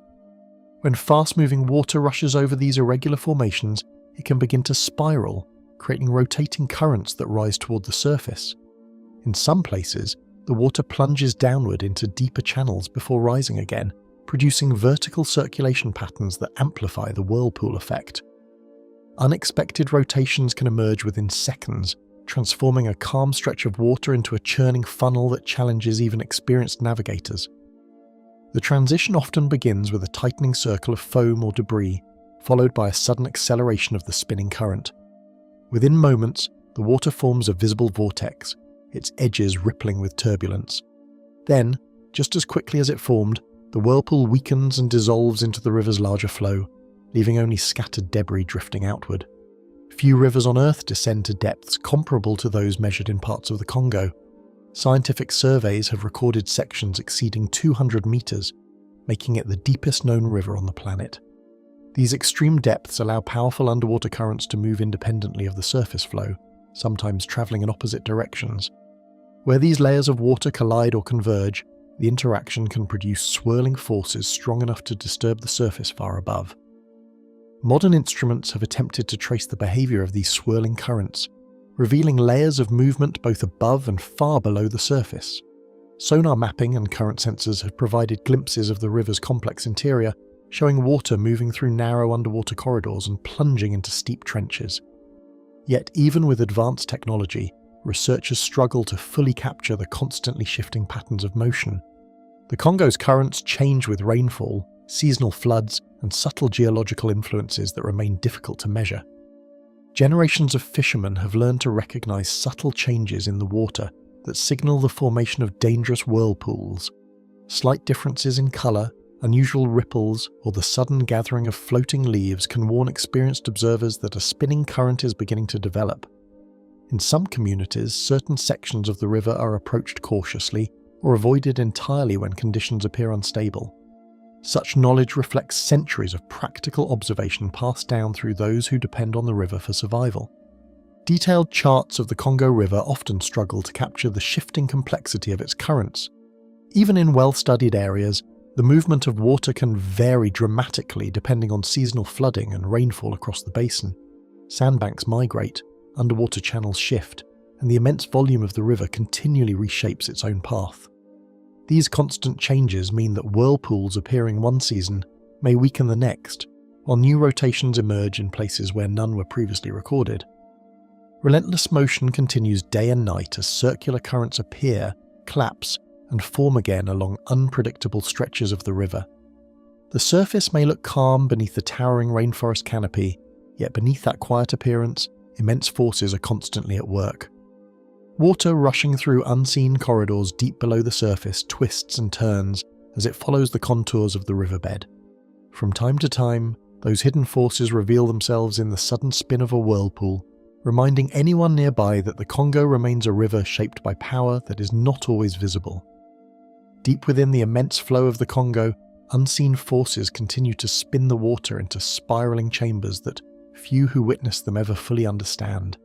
Speaker 1: When fast-moving water rushes over these irregular formations, it can begin to spiral, creating rotating currents that rise toward the surface. In some places, the water plunges downward into deeper channels before rising again, producing vertical circulation patterns that amplify the whirlpool effect. Unexpected rotations can emerge within seconds, transforming a calm stretch of water into a churning funnel that challenges even experienced navigators. The transition often begins with a tightening circle of foam or debris, followed by a sudden acceleration of the spinning current. Within moments, the water forms a visible vortex, its edges rippling with turbulence. Then, just as quickly as it formed, the whirlpool weakens and dissolves into the river's larger flow, leaving only scattered debris drifting outward. Few rivers on Earth descend to depths comparable to those measured in parts of the Congo. Scientific surveys have recorded sections exceeding 200 meters, making it the deepest known river on the planet. These extreme depths allow powerful underwater currents to move independently of the surface flow, sometimes traveling in opposite directions. Where these layers of water collide or converge, the interaction can produce swirling forces strong enough to disturb the surface far above. Modern instruments have attempted to trace the behavior of these swirling currents, revealing layers of movement both above and far below the surface. Sonar mapping and current sensors have provided glimpses of the river's complex interior, showing water moving through narrow underwater corridors and plunging into steep trenches. Yet even with advanced technology, researchers struggle to fully capture the constantly shifting patterns of motion. The Congo's currents change with rainfall, seasonal floods, and subtle geological influences that remain difficult to measure. Generations of fishermen have learned to recognize subtle changes in the water that signal the formation of dangerous whirlpools. Slight differences in color, unusual ripples, or the sudden gathering of floating leaves can warn experienced observers that a spinning current is beginning to develop. In some communities, certain sections of the river are approached cautiously or avoided entirely when conditions appear unstable. Such knowledge reflects centuries of practical observation passed down through those who depend on the river for survival. Detailed charts of the Congo River often struggle to capture the shifting complexity of its currents. Even in well-studied areas, The movement of water can vary dramatically depending on seasonal flooding and rainfall across the basin. Sandbanks migrate, underwater channels shift, and the immense volume of the river continually reshapes its own path. These constant changes mean that whirlpools appearing one season may weaken the next, while new rotations emerge in places where none were previously recorded. Relentless motion continues day and night as circular currents appear, collapse, and form again along unpredictable stretches of the river. The surface may look calm beneath the towering rainforest canopy, yet beneath that quiet appearance, immense forces are constantly at work. Water rushing through unseen corridors deep below the surface twists and turns as it follows the contours of the riverbed. From time to time, those hidden forces reveal themselves in the sudden spin of a whirlpool, reminding anyone nearby that the Congo remains a river shaped by power that is not always visible. Deep within the immense flow of the Congo, unseen forces continue to spin the water into spiraling chambers that few who witness them ever fully understand.